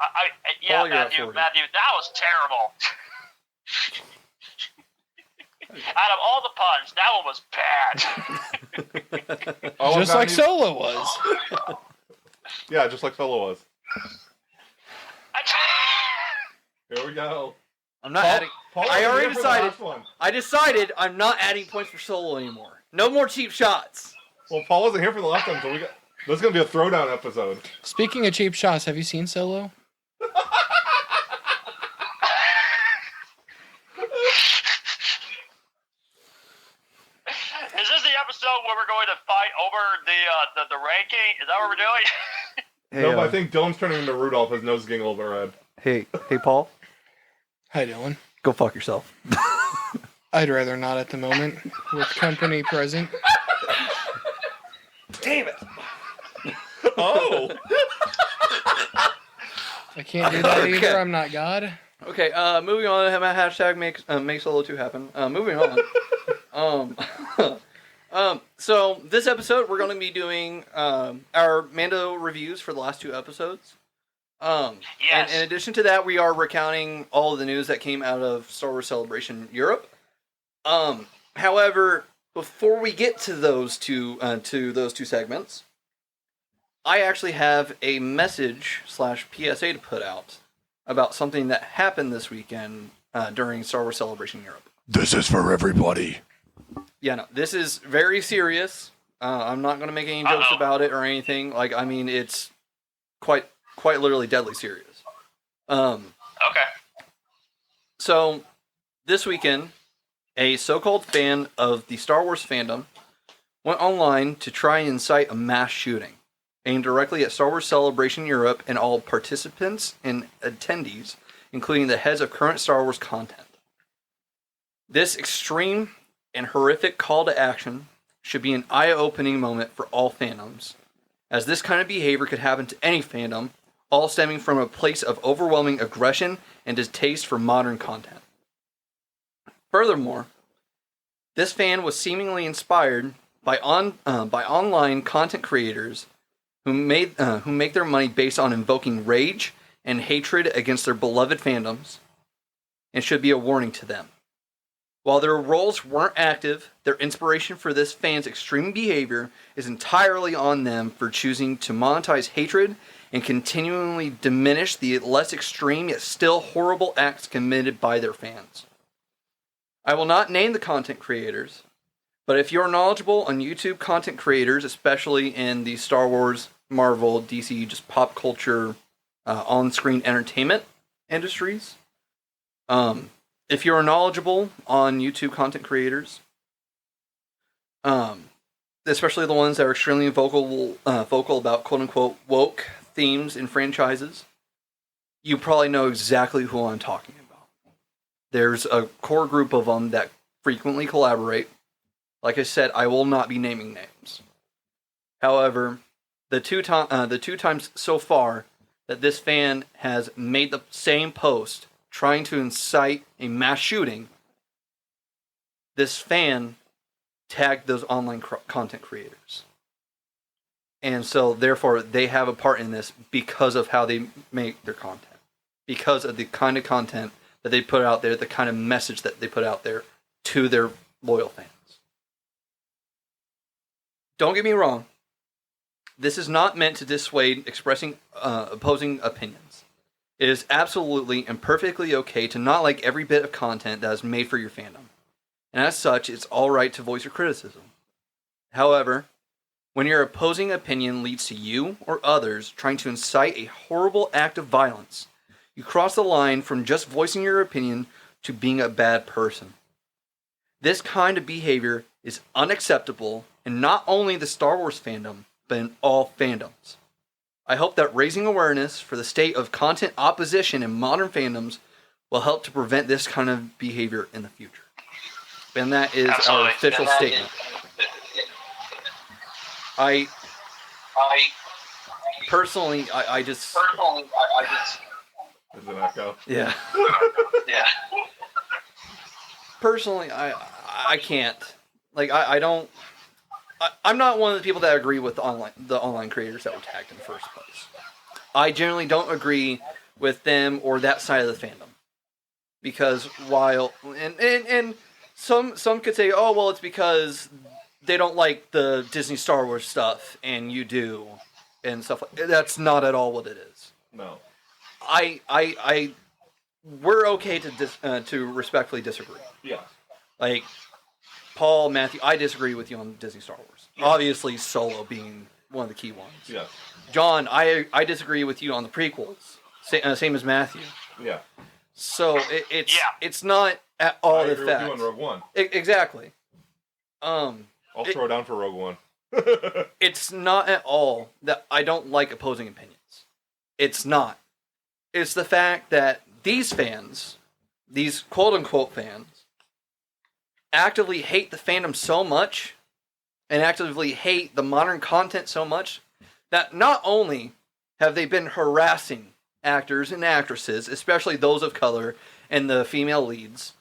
Yeah, Paul, you're at Matthew, 40. that was terrible. Out of all the puns, that one was bad. All Just I've like got Solo was. Yeah, just like Solo was. Here we go. I'm not adding. Paul I wasn't already here for the decided. last one. I decided I'm not adding points for Solo anymore. No more cheap shots. Well, Paul wasn't here for the last time, so this is gonna be a throwdown episode. Speaking of cheap shots, have you seen Solo? Is this the episode where we're going to fight over the ranking? Is that what we're doing? Hey, No, but I think Dylan's turning into Rudolph. His nose is getting a little bit red. hey, Paul, Hi, Dylan. go fuck yourself. I'd rather not at the moment, with company present. Damn it. Oh! I can't do that Okay. either. I'm not God. Okay, moving on. Have a hashtag make Solo 2 happen. Moving on. So this episode we're going to be doing our Mando reviews for the last 2 episodes. Yes. And in addition to that, we are recounting all of the news that came out of Star Wars Celebration Europe. However, before we get to those two segments, I actually have a message / PSA to put out about something that happened this weekend during Star Wars Celebration Europe. This is for everybody. Yeah, no, this is very serious. I'm not going to make any jokes about it or anything. Like, I mean, it's quite literally deadly serious. Okay. So, this weekend, a so-called fan of the Star Wars fandom went online to try and incite a mass shooting aimed directly at Star Wars Celebration Europe and all participants and attendees, including the heads of current Star Wars content. This extreme and horrific call to action should be an eye-opening moment for all fandoms, as this kind of behavior could happen to any fandom, all stemming from a place of overwhelming aggression and distaste for modern content. Furthermore, this fan was seemingly inspired by online content creators who make their money based on invoking rage and hatred against their beloved fandoms, and should be a warning to them. While their roles weren't active, their inspiration for this fan's extreme behavior is entirely on them for choosing to monetize hatred and continually diminish the less extreme yet still horrible acts committed by their fans. I will not name the content creators, but if you're knowledgeable on YouTube content creators, especially in the Star Wars, Marvel, DC, just pop culture, on-screen entertainment industries, if you're knowledgeable on YouTube content creators, especially the ones that are extremely vocal about quote-unquote woke themes in franchises, you probably know exactly who I'm talking about. There's a core group of them that frequently collaborate. Like I said, I will not be naming names. However, the two times so far that this fan has made the same post trying to incite a mass shooting, this fan tagged those online content creators. And so, therefore, they have a part in this because of how they make their content. Because of the kind of content that they put out there, the kind of message that they put out there to their loyal fans. Don't get me wrong. This is not meant to dissuade expressing opposing opinions. It is absolutely and perfectly okay to not like every bit of content that is made for your fandom. And as such, it's alright to voice your criticism. However, when your opposing opinion leads to you or others trying to incite a horrible act of violence, you cross the line from just voicing your opinion to being a bad person. This kind of behavior is unacceptable in not only the Star Wars fandom, but in all fandoms. I hope that raising awareness for the state of content opposition in modern fandoms will help to prevent this kind of behavior in the future. And that is our official statement. I personally, I just... There's an echo. Yeah. Yeah. Personally, I can't. Like, I don't... I'm not one of the people that agree with the online creators that were tagged in the first place. I generally don't agree with them or that side of the fandom. Because while... And Some could say, oh well, it's because they don't like the Disney Star Wars stuff, and you do, and stuff like that's not at all what it is. No. We're okay to respectfully disagree. Yeah. Like Paul, Matthew, I disagree with you on Disney Star Wars. Yeah. Obviously, Solo being one of the key ones. Yeah. John, I disagree with you on the prequels. Same as Matthew. Yeah. So it's not at all I the agree with fact. you on Rogue One. Exactly. I'll throw down for Rogue One. It's not at all that I don't like opposing opinions. It's not. It's the fact that these fans, these quote-unquote fans, actively hate the fandom so much and actively hate the modern content so much that not only have they been harassing actors and actresses, especially those of color and the female leads,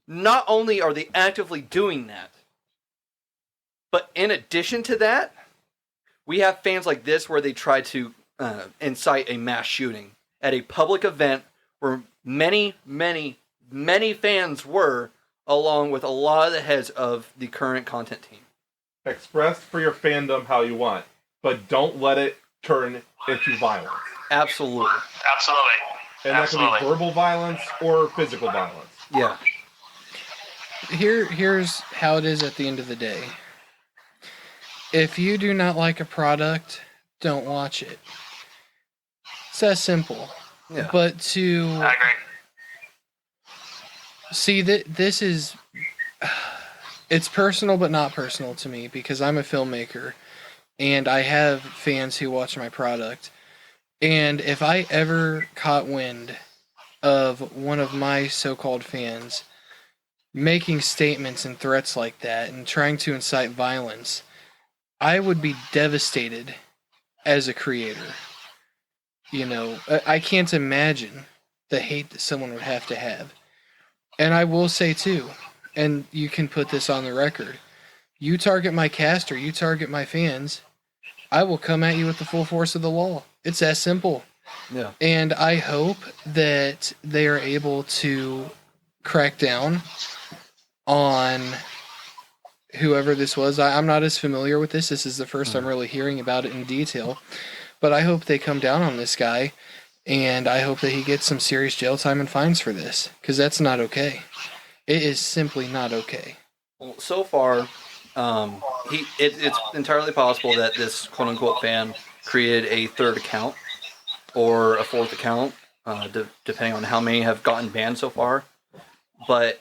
not only are they actively doing that, but in addition to that, we have fans like this where they try to incite a mass shooting at a public event where many, many, many fans were, along with a lot of the heads of the current content team. Express for your fandom how you want, but don't let it turn into violence. Absolutely. Absolutely. And that can be verbal violence or physical violence. Yeah. Here's how it is at the end of the day. If you do not like a product, don't watch it. It's that simple. Yeah. But to I agree. see that this is, it's personal but not personal to me because I'm a filmmaker and I have fans who watch my product. And if I ever caught wind of one of my so-called fans making statements and threats like that and trying to incite violence, I would be devastated as a creator. You know, I can't imagine the hate that someone would have to have. And I will say too, and you can put this on the record, you target my cast or you target my fans, I will come at you with the full force of the law. It's that simple. Yeah. And I hope that they are able to crack down on whoever this was. I'm not as familiar with this. This is the first I'm really hearing about it in detail. But I hope they come down on this guy, and I hope that he gets some serious jail time and fines for this, because that's not okay. It is simply not okay. Well, so far, it's entirely possible that this quote-unquote fan created a third account or a fourth account, depending on how many have gotten banned so far. But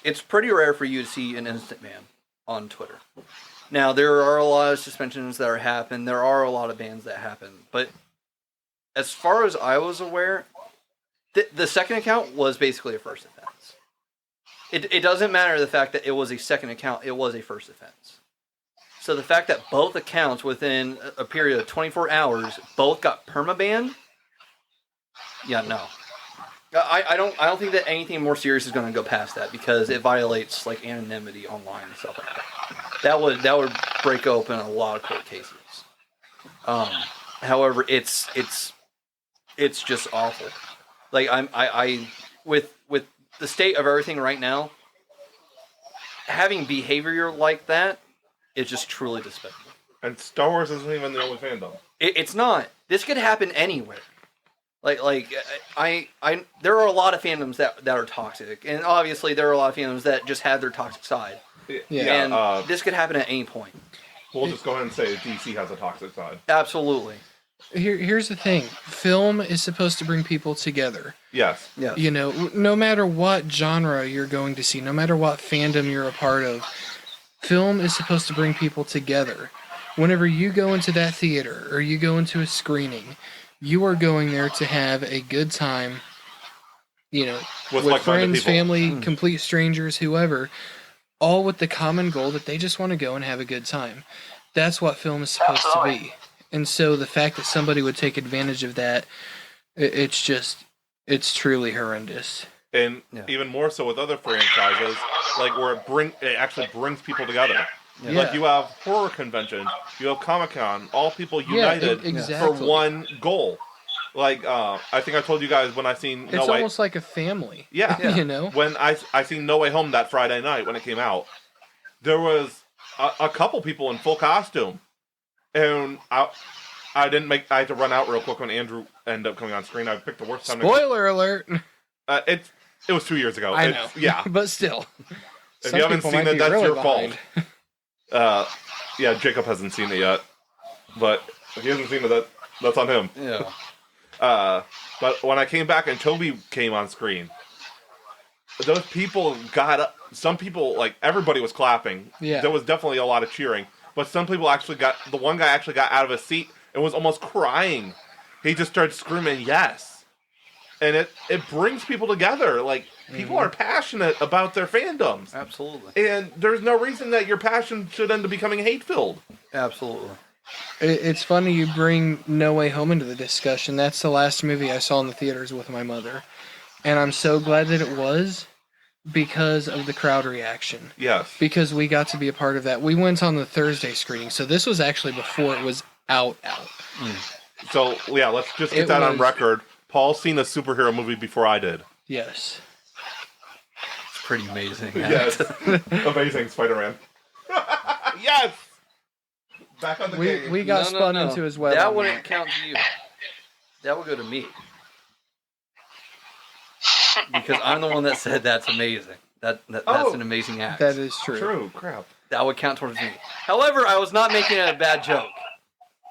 it's pretty rare for you to see an instant ban on Twitter. Now, there are a lot of suspensions that are happening. There are a lot of bans that happen. But as far as I was aware, the second account was basically a first offense. It doesn't matter the fact that it was a second account. It was a first offense. So the fact that both accounts within a period of 24 hours both got permabanned, yeah, no. I don't think that anything more serious is going to go past that because it violates like anonymity online and stuff like that. That would break open a lot of court cases. However, it's just awful. Like I with the state of everything right now, having behavior like that is just truly despicable. And Star Wars isn't even the only fandom. It's not. This could happen anywhere. Like there are a lot of fandoms that are toxic, and obviously there are a lot of fandoms that just have their toxic side. Yeah. And this could happen at any point. We'll just go ahead and say DC has a toxic side. Absolutely. Here's the thing. Film is supposed to bring people together. Yes. Yeah. You know, no matter what genre you're going to see, no matter what fandom you're a part of, film is supposed to bring people together. Whenever you go into that theater or you go into a screening, you are going there to have a good time, you know, with like-minded friends, people. family, complete strangers, whoever, all with the common goal that they just want to go and have a good time. That's what film is supposed to be. And so the fact that somebody would take advantage of that, it's truly horrendous. And Yeah. even more so with other franchises, like where it actually brings people together. Yeah. Like you have horror conventions, you have Comic-Con, all people united exactly. for one goal. Like, I think I told you guys when I seen It's almost like a family. Yeah. You know? When I seen No Way Home that Friday night when it came out, there was a couple people in full costume, and I had to run out real quick when Andrew ended up coming on screen. I picked the worst time. Spoiler alert. It was 2 years ago. I know. Yeah. But still. If Some you haven't people seen might it, be that's really your behind. fault. Yeah, Jacob hasn't seen it yet, but if he hasn't seen it, that's on him. Yeah. But when I came back and Toby came on screen, those people got up. Some people, like, everybody was clapping. Yeah. There was definitely a lot of cheering. But some people the one guy actually got out of his seat and was almost crying. He just started screaming, yes. And it brings people together. Like, people are passionate about their fandoms. Absolutely. And there's no reason that your passion should end up becoming hate-filled. Absolutely. It's funny you bring No Way Home into the discussion. That's the last movie I saw in the theaters with my mother. And I'm so glad that it was because of the crowd reaction. Yes. Because we got to be a part of that. We went on the Thursday screening, so this was actually before it was out. So, yeah, let's just get that on record. Paul's seen a superhero movie before I did. Yes. It's pretty amazing. Yes. Amazing Spider-Man. Yes! Back on the game. We got spun into his web. That wouldn't count to you. That would go to me. Because I'm the one that said that's amazing. That's an amazing act. That is true. True. Crap. That would count towards me. However, I was not making it a bad joke.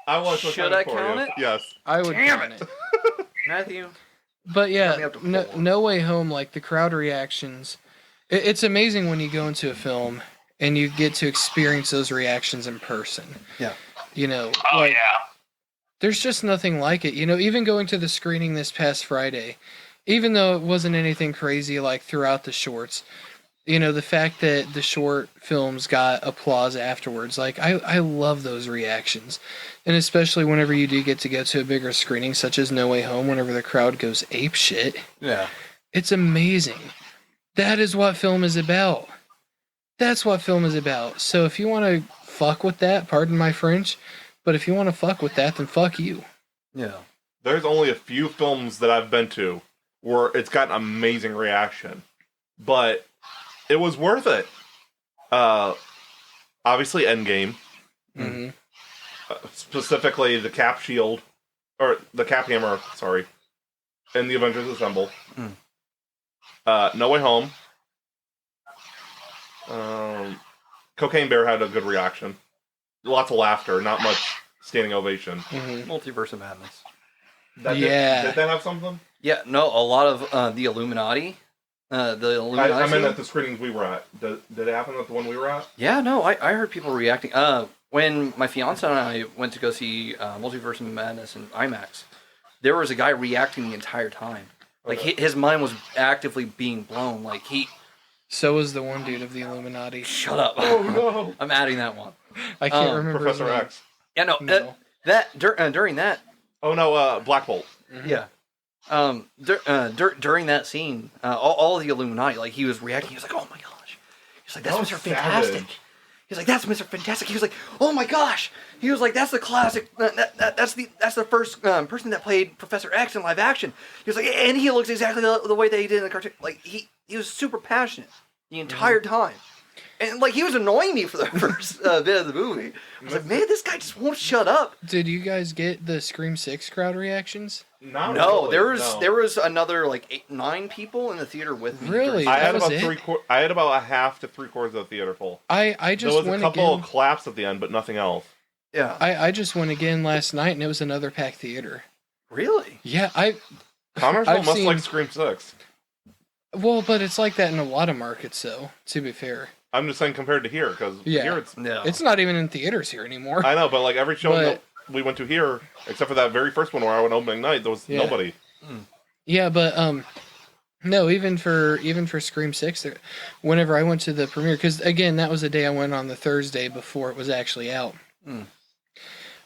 I was. Should I count it? Yes. I would count it. Matthew. But yeah, Coming up to no, four. No Way Home, like the crowd reactions, it's amazing when you go into a film and you get to experience those reactions in person. Yeah. You know, Oh, like, yeah. there's just nothing like it. You know, even going to the screening this past Friday, even though it wasn't anything crazy like throughout the shorts, you know, the fact that the short films got applause afterwards, like, I love those reactions. And especially whenever you do get to go to a bigger screening, such as No Way Home, whenever the crowd goes ape shit, Yeah. it's amazing. That is what film is about. That's what film is about. So if you want to fuck with that, pardon my French, but if you want to fuck with that, then fuck you. Yeah. There's only a few films that I've been to where it's got an amazing reaction. But it was worth it. Obviously, Endgame. Mm-hmm. Specifically, the Cap Shield. Or the Cap Hammer, sorry. And the Avengers Assemble. No Way Home. Cocaine Bear had a good reaction. Lots of laughter, not much standing ovation. Mm-hmm. Multiverse of Madness. Yeah. Did that have something? Yeah, no, a lot of the Illuminati. The Illuminati. I meant scene. at the screenings we were at. Did it happen at the one we were at? Yeah, no, I heard people reacting. When my fiance and I went to go see Multiverse of Madness in IMAX, there was a guy reacting the entire time. Like, his mind was actively being blown. Like, So was the one dude of the Illuminati. Shut up. Oh, no. I'm adding that one. I can't remember his Professor name. X. Yeah, no, No. during that, Oh, no, Black Bolt. Mhm. yeah. During that scene, all the Illuminati, like, he was reacting. He was like, "Oh my gosh!" He's like, "That's Oh, Mr. Fantastic." savage. He's like, "That's Mr. Fantastic." He was like, "Oh my gosh!" He was like, "That's the classic. That's the first person that played Professor X in live action." He was like, "And he looks exactly the way that he did in the cartoon." Like, he was super passionate the entire time. And, like, he was annoying me for the first bit of the movie. I was like, man, this guy just won't shut up. Did you guys get the Scream 6 crowd reactions? Not No, really, there was another, like, 9 people in the theater with me. Really? I That had was about it? I had about a half to 3/4 of the theater full. I just There was a went couple again. of claps at the end, but nothing else. Yeah. I just went again last night, and it was another packed theater. Really? Yeah, Connorsville I've must seen- like Scream 6. well, but it's like that in a lot of markets, though, to be fair. I'm just saying compared to here, because Yeah. here it's... No. It's not even in theaters here anymore. I know, but like every show But- that we went to here, except for that very first one where I went opening night, there was Yeah. nobody. Yeah, but no, even for Scream 6, whenever I went to the premiere, because again, that was the day I went on the Thursday before it was actually out.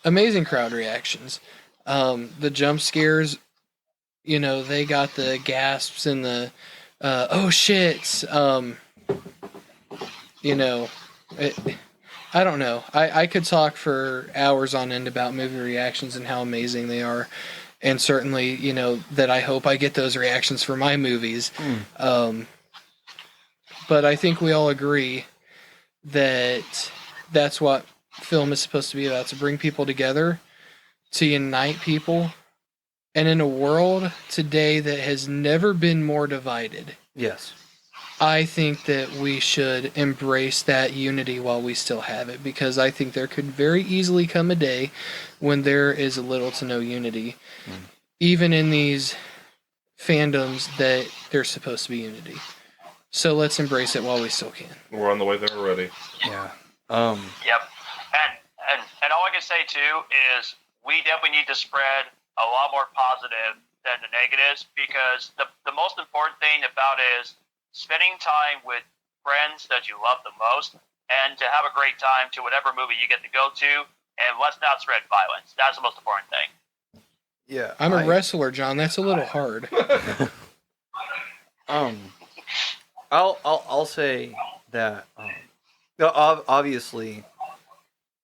Amazing crowd reactions. The jump scares, you know, they got the gasps and the oh shit. You know, I don't know. I could talk for hours on end about movie reactions and how amazing they are. and certainly, that I hope I get those reactions for my movies. But I think we all agree that that's what film is supposed to be about, to bring people together, to unite people. And in a world today that has never been more divided, Yes. I think that we should embrace that unity while we still have it, because I think there could very easily come a day when there is little to no unity, even in these fandoms that there's supposed to be unity. So let's embrace it while we still can. We're on the way there already. Yeah. Yep. And all I can say too is we definitely need to spread a lot more positive than the negatives, because the most important thing about it is spending time with friends that you love the most, and to have a great time to whatever movie you get to go to, and let's not spread violence. That's the most important thing. Yeah. I'm a wrestler, John. That's a little hard. I'll say that obviously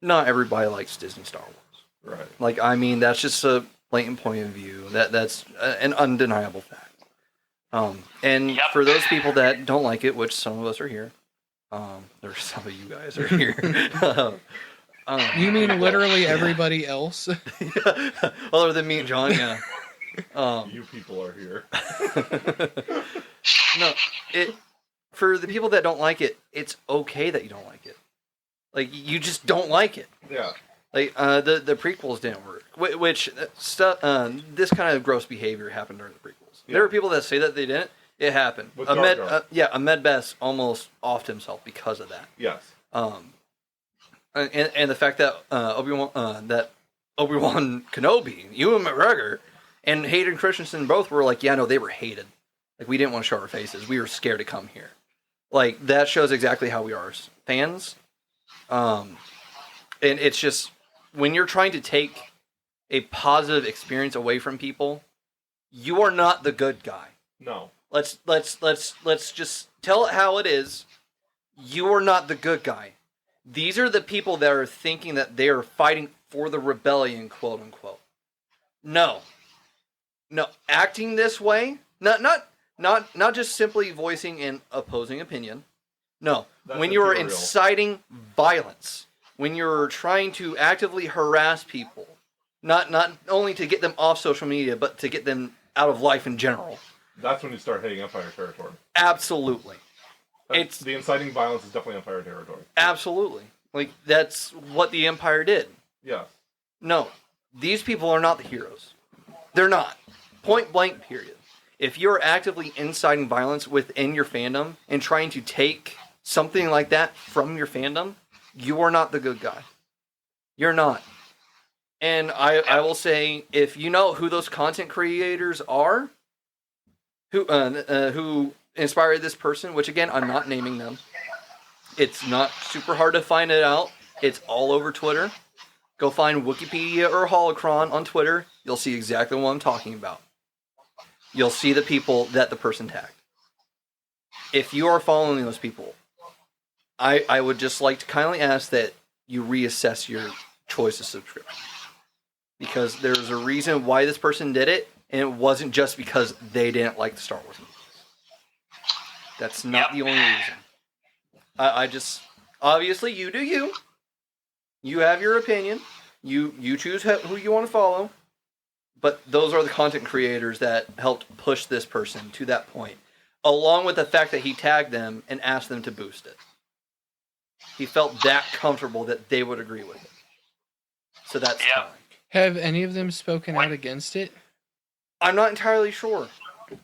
not everybody likes Disney Star Wars. Right. Like, I mean, that's just a blatant point of view. That's an undeniable fact. And for those people that don't like it, which some of us are here, there's some of you guys are here. You mean literally everybody else? Other than me and John, yeah. You people are here. No, for the people that don't like it, it's okay that you don't like it. Like, you just don't like it. Yeah. Like, the prequels didn't work, which stuff. This kind of gross behavior happened during the prequels. Yeah. There are people that say that they didn't. It happened. With Jar Jar. Ahmed Best almost offed himself because of that. Yes. And the fact that Obi-Wan Kenobi, Ewan McGregor, and Hayden Christensen both were like, yeah, no, they were hated. Like, we didn't want to show our faces. We were scared to come here. Like, that shows exactly how we are as fans. And it's just, when you're trying to take a positive experience away from people, you are not the good guy. No. Let's just tell it how it is. You are not the good guy. These are the people that are thinking that they are fighting for the rebellion, quote unquote. No. Acting this way, not just simply voicing an opposing opinion. No. That's when you are imperial. inciting violence, when you're trying to actively harass people, not only to get them off social media, but to get them out of life in general. That's when you start hitting Empire territory. Absolutely. It's the inciting violence is definitely Empire territory. Absolutely. Like, that's what the Empire did. Yes. No, these people are not the heroes. They're not. Point blank, period. If you're actively inciting violence within your fandom and trying to take something like that from your fandom, you are not the good guy. You're not. And I will say, if you know who those content creators are, who inspired this person, which again, I'm not naming them. It's not super hard to find it out. It's all over Twitter. Go find Wikipedia or Holocron on Twitter. You'll see exactly what I'm talking about. You'll see the people that the person tagged. If you are following those people, I would just like to kindly ask that you reassess your choice of subscription. Because there's a reason why this person did it, and it wasn't just because they didn't like the Star Wars movies. That's not the only reason. I just, obviously, you do you. You have your opinion. You choose who you want to follow. But those are the content creators that helped push this person to that point. Along with the fact that he tagged them and asked them to boost it. He felt that comfortable that they would agree with it. So that's fine. Have any of them spoken out against it? I'm not entirely sure.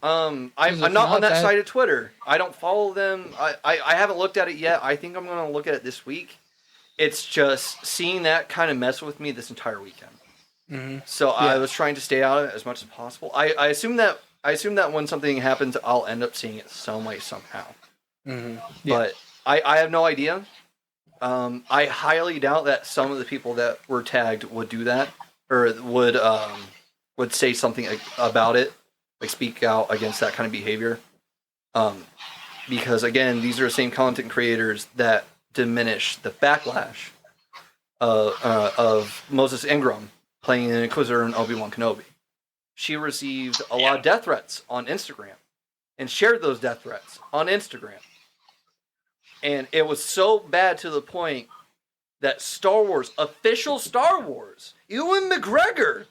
I'm not on that side of Twitter. I don't follow them. I haven't looked at it yet. I think I'm going to look at it this week. It's just seeing that kind of mess with me this entire weekend. Mm-hmm. So I was trying to stay out of it as much as possible. I assume that when something happens, I'll end up seeing it some way, somehow. Mm-hmm. But I have no idea. I highly doubt that some of the people that were tagged would do that, or would say something about it, like speak out against that kind of behavior. Because again, these are the same content creators that diminish the backlash of Moses Ingram playing an Inquisitor in Obi-Wan Kenobi. she received a lot of death threats on Instagram and shared those death threats on Instagram. And it was so bad to the point that Star Wars, official Star Wars, Ewan McGregor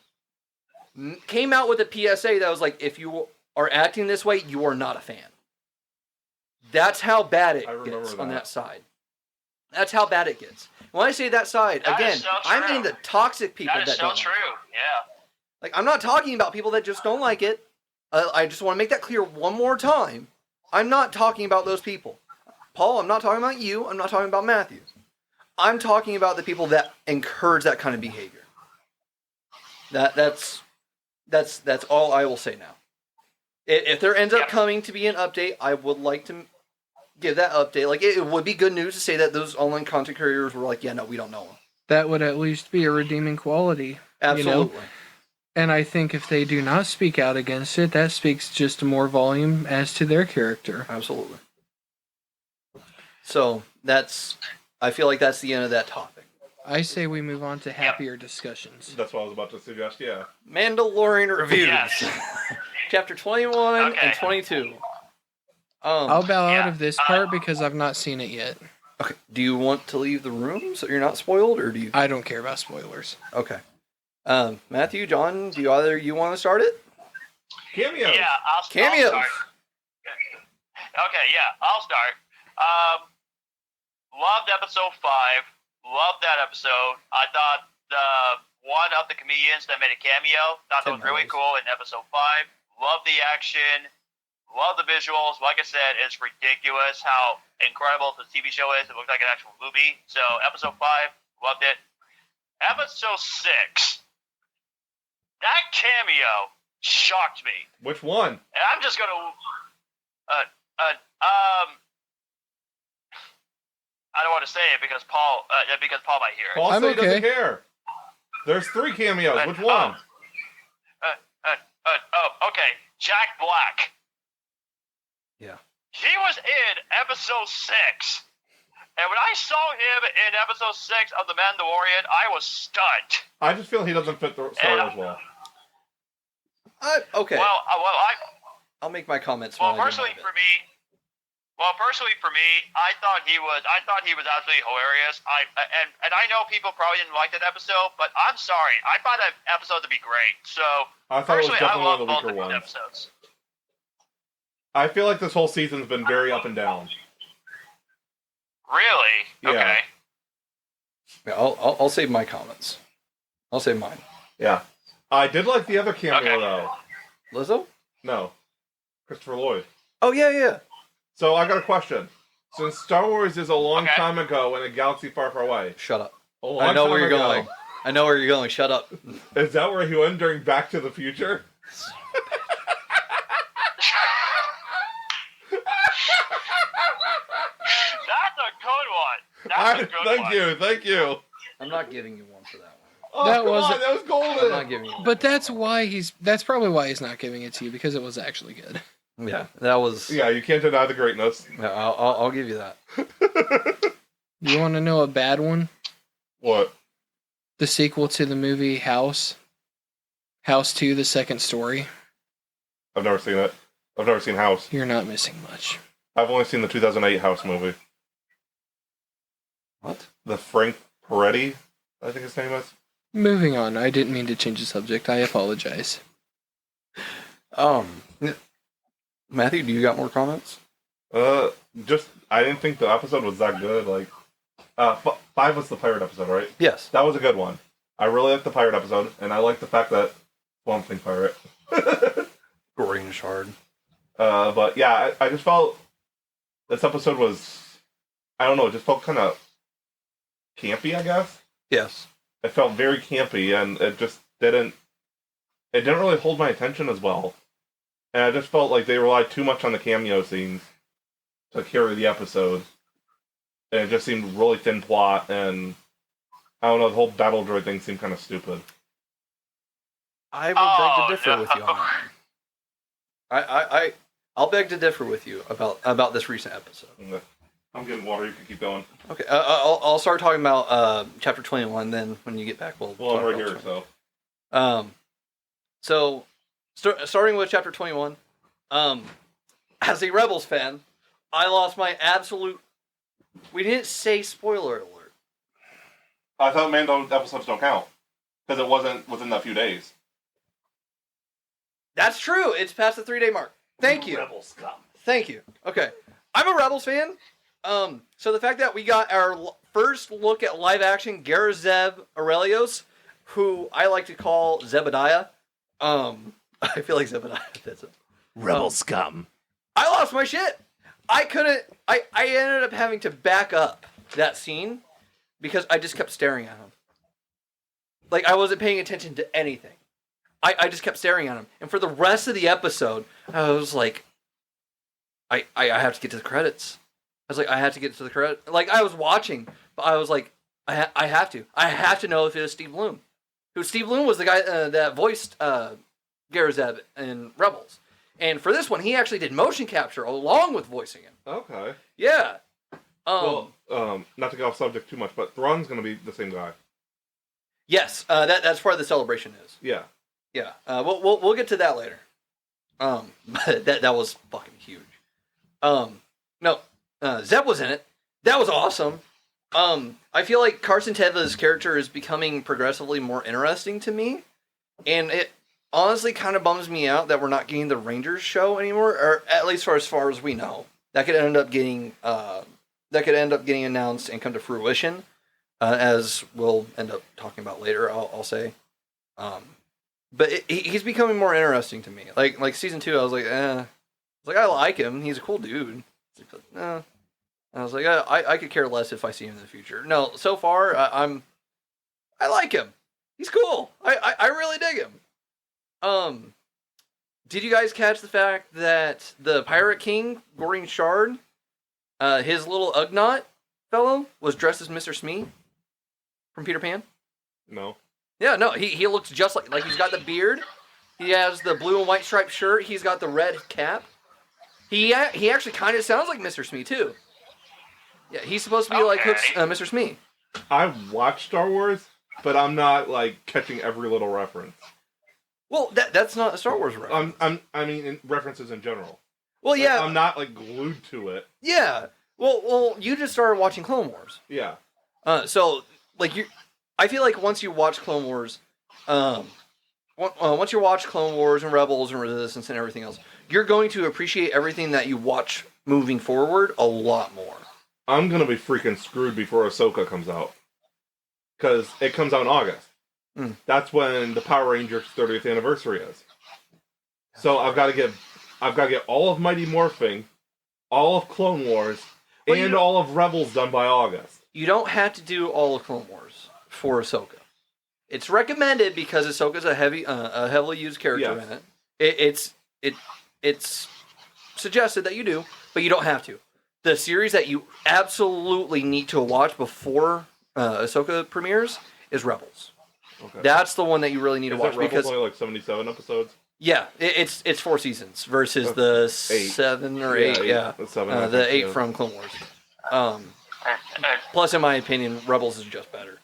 came out with a PSA that was like, if you are acting this way, you are not a fan. That's how bad it gets on that side. That's how bad it gets. When I say that side, That again, is so I mean the toxic people That is so don't true. like it. Yeah. Like, I'm not talking about people that just don't like it. I just want to make that clear one more time. I'm not talking about those people. Paul, I'm not talking about you. I'm not talking about Matthew. I'm talking about the people that encourage that kind of behavior. That's all I will say now. If there ends up coming to be an update, I would like to give that update. Like, it would be good news to say that those online content creators were like, yeah, no, we don't know them. That would at least be a redeeming quality. Absolutely. You know? And I think if they do not speak out against it, that speaks just more volume as to their character. Absolutely. So, I feel like that's the end of that topic. I say we move on to happier discussions. That's what I was about to suggest, yeah. Mandalorian reviews. Yes. Chapter 21 Okay. and 22. I'll bow out of this part because I've not seen it yet. Okay. Do you want to leave the room so you're not spoiled, or do you? I don't care about spoilers. Okay. Matthew, John, do either you want to start it? Cameos. Yeah, I'll Cameos. start. Okay, yeah, I'll start. Loved episode 5. Loved that episode. I thought one of the comedians that made a cameo thought that was really cool in episode 5. Loved the action. Love the visuals. Like I said, it's ridiculous how incredible the TV show is. It looks like an actual movie. So episode 5, loved it. Episode 6, that cameo shocked me. Which one? And I'm just gonna, I don't want to say it because Paul might hear it. Paul I'm said he doesn't okay. care. There's 3 cameos. Which one? Okay, Jack Black. Yeah. He was in episode 6. And when I saw him in episode 6 of The Mandalorian, I was stunned. I just feel he doesn't fit the Star Wars well. Okay. Well, I'll make my comments. well, when I get personally my bit. for me, I thought he was absolutely hilarious. And I know people probably didn't like that episode, but I'm sorry, I found that episode to be great. So I thought it was personally, I definitely one love of the both weaker of these ones. episodes. I feel like this whole season's been very up and down. Really? Yeah. Okay. Yeah, I'll save my comments. I'll save mine. Yeah. I did like the other cameo, Okay. though. Lizzo? No. Christopher Lloyd. Oh yeah. So I got a question. Since Star Wars is a long Okay. time ago in a galaxy far, far away, Shut up. a long I know time where you're ago, going. I know where you're going. Shut up. Is that where he went during Back to the Future? That's a good one. That's a good one. Thank you. I'm not giving you one for that one. Oh, That come was- on, that was I'm golden. not giving you one. But that's probably why he's not giving it to you, because it was actually good. Yeah, that was. Yeah, you can't deny the greatness. Yeah, I'll give you that. You want to know a bad one? What? The sequel to the movie House. House 2, The Second Story. I've never seen it. I've never seen House. You're not missing much. I've only seen the 2008 House movie. What? The Frank Peretti, I think his name is. Moving on. I didn't mean to change the subject. I apologize. Matthew, do you got more comments? Just I didn't think the episode was that good. Like, 5 was the pirate episode, right? Yes. That was a good one. I really liked the pirate episode, and I liked the fact that Swamp Thing pirate. Green Shard. But yeah, I just felt this episode was, I don't know, it just felt kind of campy, I guess. Yes. It felt very campy, and it just didn't really hold my attention as well. And I just felt like they relied too much on the cameo scenes to carry the episode. And it just seemed really thin plot, and I don't know, the whole battle droid thing seemed kind of stupid. I would beg to differ with you on that. I'll beg to differ with you about this recent episode. I'm getting water, you can keep going. Okay, I'll start talking about chapter 21. Then when you get back, we'll Well, I'm talk right about here, 20. so. So starting with chapter 21. As a Rebels fan, I lost my absolute. We didn't say spoiler alert. I thought Mando episodes don't count because it wasn't within that few days. That's true. It's past the 3-day mark. Thank you. Rebel scum. Thank you. Okay. I'm a Rebels fan. So the fact that we got our first look at live action Garazeb Aurelios, who I like to call Zebediah. I feel like Zebediah fits it. Rebel scum. I lost my shit. I couldn't. I ended up having to back up that scene because I just kept staring at him. Like I wasn't paying attention to anything. I just kept staring at him, and for the rest of the episode, I was like, I have to get to the credits. I was like, I have to get to the credit. Like I was watching, but I was like, I have to. I have to know if it was Steve Bloom. Steve Bloom was the guy that voiced Garazeb in Rebels. And for this one, he actually did motion capture along with voicing him. Okay. Yeah. Not to go off subject too much, but Thrawn's going to be the same guy. Yes, that's part of the celebration is. Yeah. Yeah. We'll get to that later. But that was fucking huge. No, Zeb was in it. That was awesome. I feel like Carson Teva's character is becoming progressively more interesting to me, and it honestly kind of bums me out that we're not getting the Rangers show anymore, or at least for as far as we know. That could end up getting announced and come to fruition, as we'll end up talking about later. I'll say, but he's becoming more interesting to me. Like season 2, I was like, I like him. He's a cool dude. I was like, I could care less if I see him in the future. No, so far I like him. He's cool. I really dig him. Did you guys catch the fact that the Pirate King, Goring Shard, his little Ugnaught fellow, was dressed as Mr. Smee from Peter Pan? No. Yeah, no, he looks just like he's got the beard. He has the blue and white striped shirt. He's got the red cap. He actually kind of sounds like Mr. Smee too. Yeah, he's supposed to be like Hook's Mr. Smee. I watch Star Wars, but I'm not like catching every little reference. Well, that's not a Star Wars reference. I mean, in references in general. Well, yeah. I'm not like glued to it. Yeah. Well, you just started watching Clone Wars. Yeah. So like I feel like once you watch Clone Wars, once you watch Clone Wars and Rebels and Resistance and everything else, you're going to appreciate everything that you watch moving forward a lot more. I'm gonna be freaking screwed before Ahsoka comes out, because it comes out in August. That's when the Power Rangers 30th anniversary is. So I've got to get all of Mighty Morphing, all of Clone Wars, and all of Rebels done by August. You don't have to do all of Clone Wars for Ahsoka. It's recommended because Ahsoka's a heavily used character in it. It's suggested that you do, but you don't have to. The series that you absolutely need to watch before Ahsoka premieres is Rebels. Okay. That's the one that you really need to watch because only like 77 episodes. Yeah, it's 4 seasons versus the 7 or 8. Yeah, the 8 from Clone Wars. Plus, in my opinion, Rebels is just better.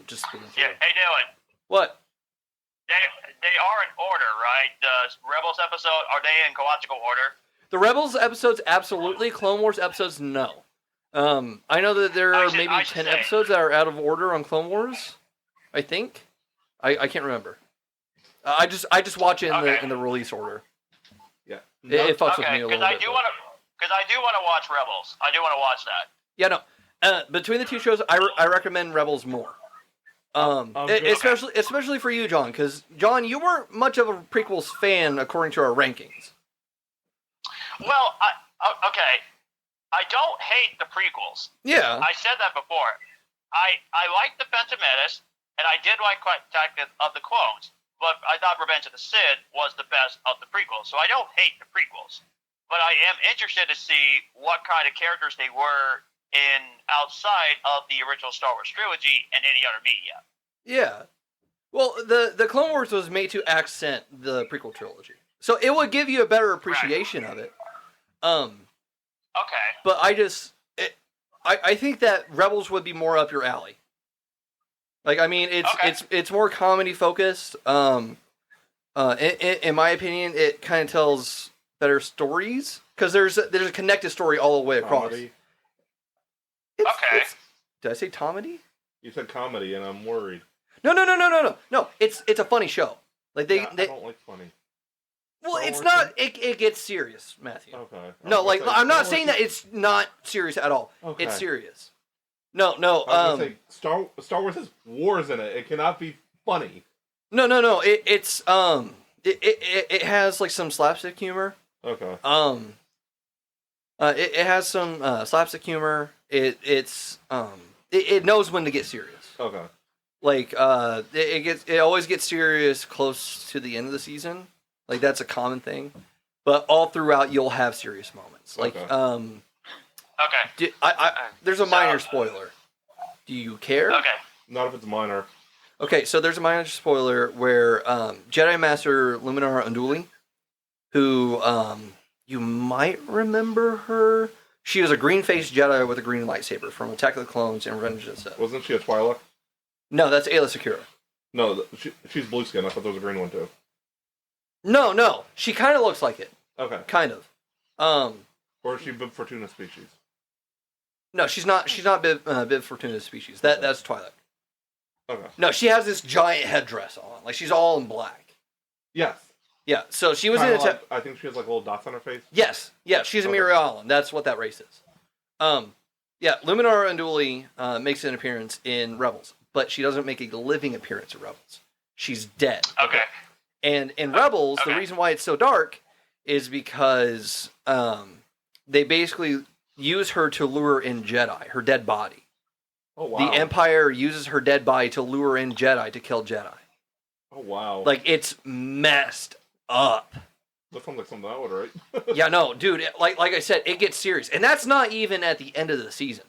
Just hey Dyllan. What? They are in order, right? The Rebels episode, are they in chronological order? The Rebels episodes, absolutely. Clone Wars episodes, no. I know that there are maybe 10 episodes that are out of order on Clone Wars. I think. I can't remember. I just watch it in the release order. Yeah. It fucks with me a little bit. Because I do want to watch Rebels. I do want to watch that. Yeah, no. Between the two shows, I recommend Rebels more. Especially for you, John, because John, you weren't much of a prequels fan according to our rankings. Well, I don't hate the prequels. Yeah. I said that before. I like the Phantom Menace, and I did like Attack of the Clones, but I thought Revenge of the Sith was the best of the prequels, so I don't hate the prequels. But I am interested to see what kind of characters they were in outside of the original Star Wars trilogy and any other media. Yeah. Well, the Clone Wars was made to accent the prequel trilogy, so it would give you a better appreciation of it. Okay. But I think that Rebels would be more up your alley. Like, I mean, it's more comedy focused. In my opinion, it kind of tells better stories because there's a connected story all the way across. Comedy. Okay. Did I say comedy? You said comedy, and I'm worried. No. It's a funny show. Like I don't like funny. Well, Star it's Wars not. It gets serious, Matthew. Okay. No, like I'm not Star saying Wars that it's not serious at all. Okay. It's serious. No. I was gonna say Star Wars has wars in it. It cannot be funny. No. It has like some slapstick humor. Okay. It has some slapstick humor. It knows when to get serious. Okay. Like it always gets serious close to the end of the season. Like that's a common thing. But all throughout you'll have serious moments. Like Okay. Okay. there's a minor spoiler. Do you care? Okay. Not if it's minor. Okay, so there's a minor spoiler where Jedi Master Luminara Unduli, who you might remember her. She was a green-faced Jedi with a green lightsaber from Attack of the Clones and Revenge of the Sith. Wasn't she a Twi'lek? No, that's Ayla Secura. No, she's blue skin. I thought there was a green one too. No, she kind of looks like it. Okay. Kind of. Or is she Bib Fortuna species? No, she's not. She's not Bib Fortuna's species. That's Twilight. Okay. No, she has this giant headdress on. Like she's all in black. Yes. Yeah. So she was Kinda in Attack. like, I think she has like little dots on her face. Yes. Yeah. She's a Okay. Mirialan. That's what that race is. Yeah. Luminara Unduli makes an appearance in Rebels, but she doesn't make a living appearance in Rebels. She's dead. Okay. And in Rebels, the Okay. reason why it's so dark is because they basically use her to lure in Jedi, her dead body. Oh wow. The Empire uses her dead body to lure in Jedi to kill Jedi. Oh wow. Like, it's messed up. That sounds like something I would write. Yeah, no, dude, like I said, it gets serious. And that's not even at the end of the season.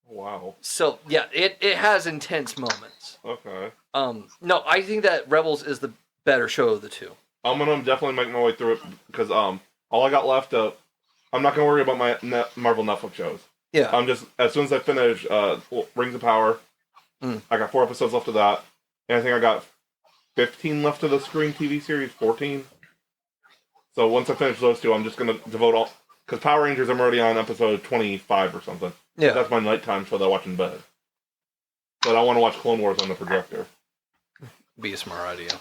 Wow. So, yeah, it has intense moments. Okay. No, I think that Rebels is the better show of the two. I'm gonna definitely make my way through it because all I got left I'm not gonna worry about my Marvel Netflix shows. Yeah. I'm just as soon as I finish Rings of Power, I got 4 episodes left of that, and I think I got 15 left of the Screen TV series, 14. So once I finish those two, I'm just gonna devote all because Power Rangers I'm already on episode 25 or something. Yeah. That's my nighttime show that I watch in bed. But I want to watch Clone Wars on the projector. Be a smart idea.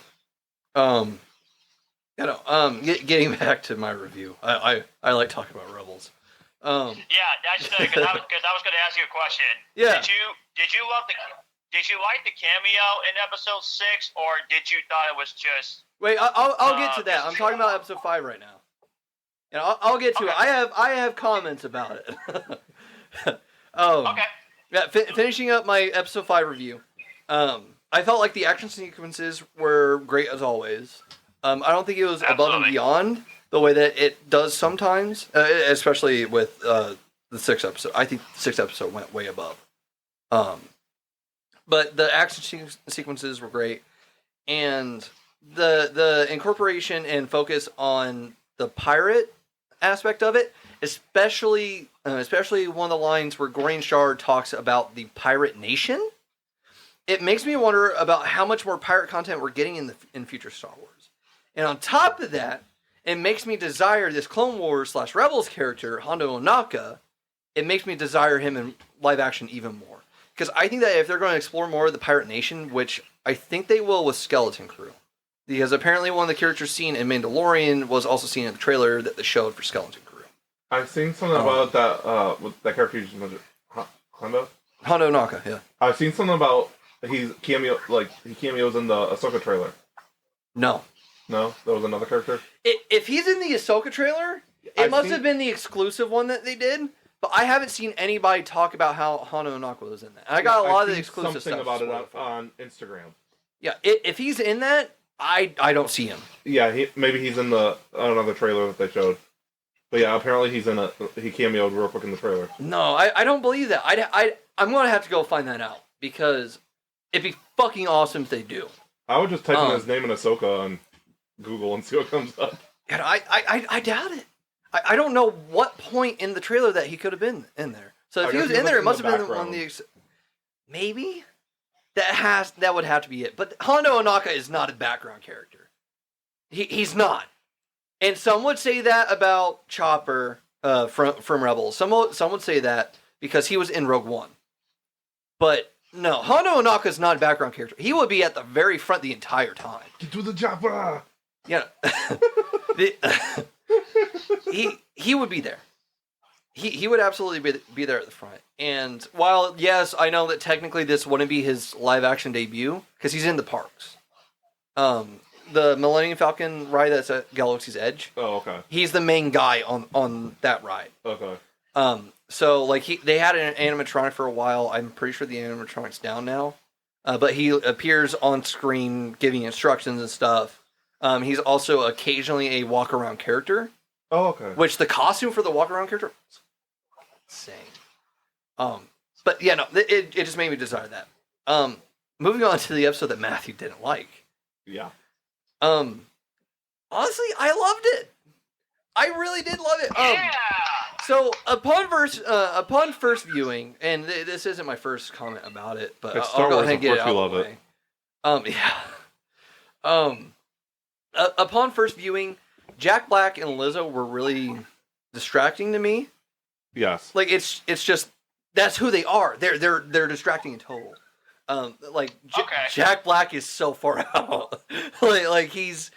Getting back to my review, I like talking about Rebels. Yeah, that's because I was going to ask you a question. Yeah. Did you like the cameo in episode 6, or did you thought it was just? Wait, I'll get to that. I'm talking about episode 5 right now, and I'll get to it. I have comments about it. Okay. Yeah, finishing up my episode 5 review. I felt like the action sequences were great as always. I don't think it was above and beyond the way that it does sometimes, especially with the 6th episode. I think the 6th episode went way above. But the action sequences were great, and the incorporation and focus on the pirate aspect of it, especially one of the lines where Gorian Shard talks about the pirate nation. It makes me wonder about how much more pirate content we're getting in future Star Wars. And on top of that, it makes me desire this Clone Wars / Rebels character, Hondo Ohnaka. It makes me desire him in live action even more. Because I think that if they're going to explore more of the pirate nation, which I think they will with Skeleton Crew. Because apparently one of the characters seen in Mandalorian was also seen in the trailer that they showed for Skeleton Crew. I've seen something about that, with that character you just mentioned. Hondo Ohnaka, yeah. I've seen something about he cameos in the Ahsoka trailer. No, that was another character. If he's in the Ahsoka trailer, it must have been the exclusive one that they did. But I haven't seen anybody talk about how Hondo Ohnaka was in that. And I got a lot of the exclusive something stuff. about it on Instagram. Yeah, if he's in that, I don't see him. Yeah, maybe he's in another trailer that they showed. But yeah, apparently he cameoed real quick in the trailer. No, I don't believe that. I'm going to have to go find that out. Because it'd be fucking awesome if they do. I would just type in his name in Ahsoka on Google and see what comes up. God, I doubt it. I don't know what point in the trailer that he could have been in there. So if he was in there, it must have been on the... Maybe? That would have to be it. But Hondo Ohnaka is not a background character. He's not. And some would say that about Chopper from Rebels. Some would say that because he was in Rogue One. But no, Hondo Ohnaka's not a background character. He would be at the very front the entire time. Get to the chopper. Yeah. He would be there. He would absolutely be there at the front. And while, yes, I know that technically this wouldn't be his live-action debut, because he's in the parks. The Millennium Falcon ride that's at Galaxy's Edge, Oh, okay. he's the main guy on that ride. Okay. So, like, they had an animatronic for a while. I'm pretty sure the animatronic's down now. But he appears on screen giving instructions and stuff. He's also occasionally a walk-around character. Oh, okay. Which the costume for the walk-around character is insane. But yeah, no, it just made me desire that. Moving on to the episode that Matthew didn't like. Yeah. Honestly, I loved it. I really did love it. Yeah. So upon first viewing, and this isn't my first comment about it, but It's I'll Star go Wars, ahead and of get it course out you of the way. Yeah. Upon first viewing, Jack Black and Lizzo were really distracting to me. Yes. Like it's just that's who they are. They're distracting in total. Jack Black is so far out. like he's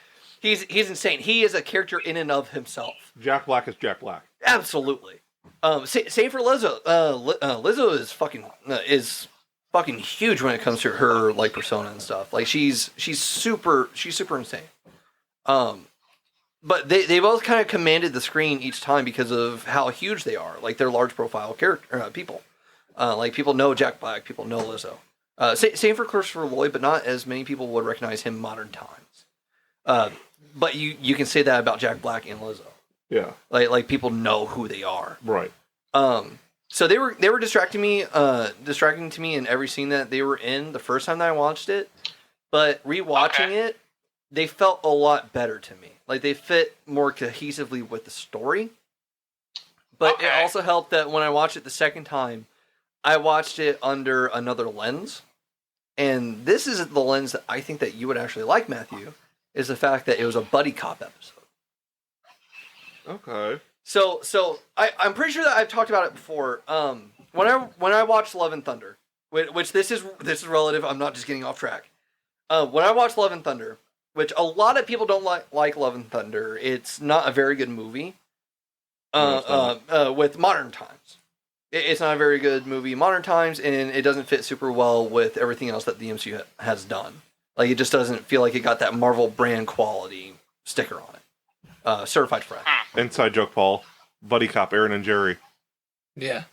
insane. He is a character in and of himself. Jack Black is Jack Black. Absolutely. Same for Lizzo. Lizzo is fucking huge when it comes to her like persona and stuff. Like she's super insane. But they both kind of commanded the screen each time because of how huge they are. Like they're large profile character people. Like people know Jack Black, people know Lizzo. Same for Christopher Lloyd, but not as many people would recognize him modern times. But you can say that about Jack Black and Lizzo. Yeah. Like people know who they are. Right. So they were distracting to me in every scene that they were in the first time that I watched it. But rewatching it, they felt a lot better to me. Like they fit more cohesively with the story. But it also helped that when I watched it the second time, I watched it under another lens. And this is the lens that I think that you would actually like, Matthew, is the fact that it was a buddy cop episode. Okay. So I'm pretty sure that I've talked about it before. When I watched Love and Thunder, which this is relative, I'm not just getting off track. When I watched Love and Thunder, which a lot of people don't like Love and Thunder, it's not a very good movie. With modern times, it's not a very good movie modern times, and it doesn't fit super well with everything else that the MCU has done. Like it just doesn't feel like it got that Marvel brand quality sticker on it. Certified friend. Inside joke, Paul. Buddy cop, Aaron and Jerry. Yeah.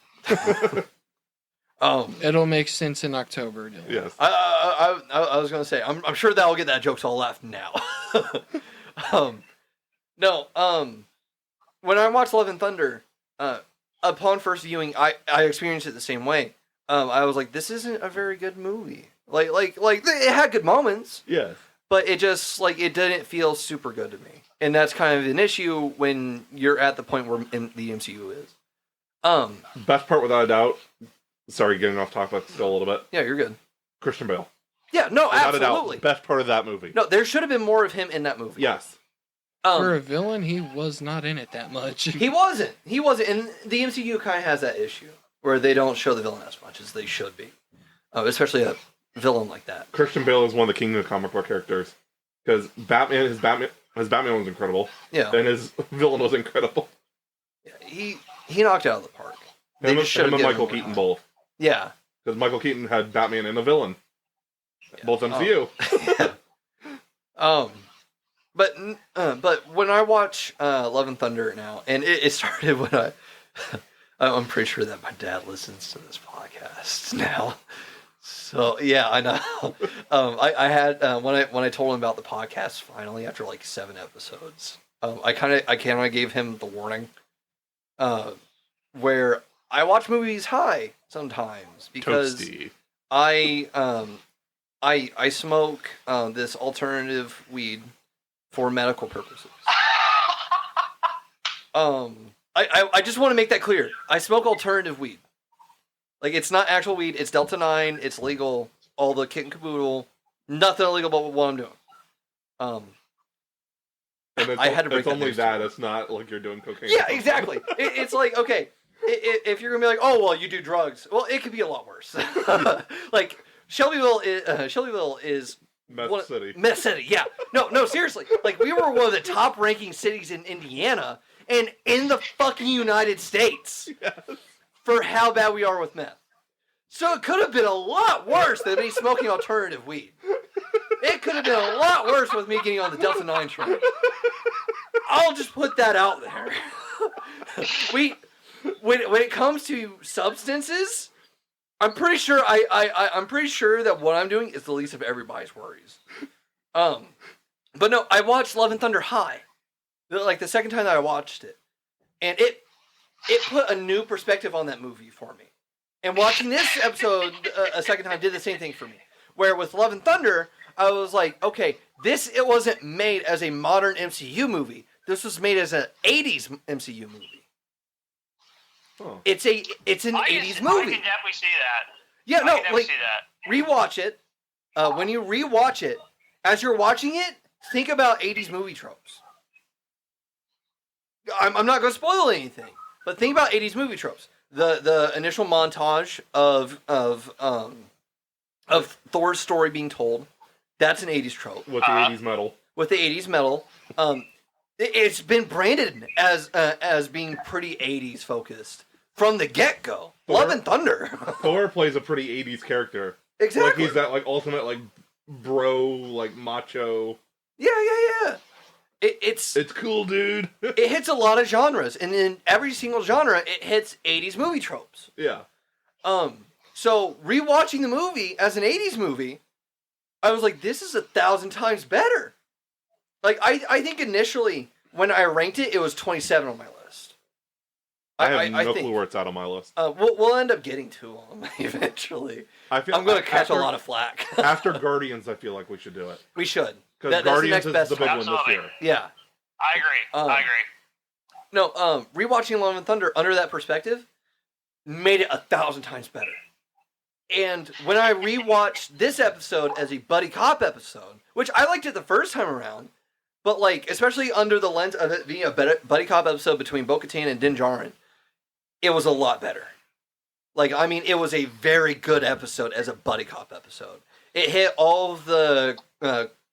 Oh, It'll make sense in October. Dylan. Yes. I was gonna say I'm sure that will get that joke, so I'll laugh now. When I watched Love and Thunder, upon first viewing, I experienced it the same way. I was like, this isn't a very good movie. Like it had good moments. Yes. But it just it didn't feel super good to me, and that's kind of an issue when you're at the point where the MCU is. Best part, without a doubt. Sorry, getting off topic, but still a little bit. Yeah, you're good. Christian Bale. Yeah, no, Without absolutely. a doubt, best part of that movie. No, there should have been more of him in that movie. Yes. For a villain, he was not in it that much. He wasn't, and the MCU kind of has that issue where they don't show the villain as much as they should be, especially a villain like that. Christian Bale is one of the king of comic book characters because his Batman was incredible. Yeah, and his villain was incredible. Yeah, he knocked it out of the park. Him and Michael Keaton both. Yeah, because Michael Keaton had Batman and a villain, both MCU. But when I watch Love and Thunder now, and it started when I'm pretty sure that my dad listens to this podcast now. So yeah, I know. I had when I told him about the podcast finally after like 7 episodes, I kind of gave him the warning, where I watch movies high sometimes because Toasty. I smoke this alternative weed for medical purposes. I just want to make that clear. I smoke alternative weed. Like, it's not actual weed. It's Delta 9. It's legal. All the kit and caboodle. Nothing illegal about what I'm doing. And it's, I had to break it's that only news that. to you. It's not like you're doing cocaine. Yeah, exactly. It's like, okay, if you're gonna be like, oh well, you do drugs, well, it could be a lot worse. Like Shelbyville is Meth City. Meth City, yeah. No, seriously. Like we were one of the top ranking cities in Indiana and in the fucking United States for how bad we are with meth. So it could have been a lot worse than me smoking alternative weed. It could have been a lot worse with me getting on the Delta 9 train. I'll just put that out there. When it comes to substances, I'm pretty sure I'm pretty sure that what I'm doing is the least of everybody's worries. But no, I watched Love and Thunder High, like the second time that I watched it, and it put a new perspective on that movie for me. And watching this episode a second time did the same thing for me. Where with Love and Thunder, I was like, okay, it wasn't made as a modern MCU movie. This was made as an 80s MCU movie. Oh. It's an 80s movie. I can definitely see that. Yeah, I no, can definitely like see that. rewatch it. When you rewatch it, as you're watching it, think about 80s movie tropes. I'm not going to spoil anything, but think about 80s movie tropes. The initial montage of Thor's story being told, that's an 80s trope. With the 80s metal. With the 80s metal, it's been branded as being pretty 80s focused from the get-go. Love and Thunder. Thor plays a pretty 80s character. Exactly. Like he's that like ultimate like bro, like macho. Yeah. It's cool, dude. it hits a lot of genres, and in every single genre, it hits 80s movie tropes. Yeah. So rewatching the movie as an 80s movie, I was like, this is 1,000 times better. Like, I think initially, when I ranked it, it was 27 on my list. I have no clue where it's at on my list. We'll end up getting to them eventually. I'm going to catch a lot of flack. After Guardians, I feel like we should do it. We should. Because Guardians is the big one Absolutely. this year. Yeah. I agree. No, rewatching Love and Thunder under that perspective made it 1,000 times better. And when I rewatched this episode as a buddy cop episode, which I liked it the first time around, but like especially under the lens of it being a buddy cop episode between Bo-Katan and Din Djarin, it was a lot better. Like, I mean, it was a very good episode as a buddy cop episode. It hit all of the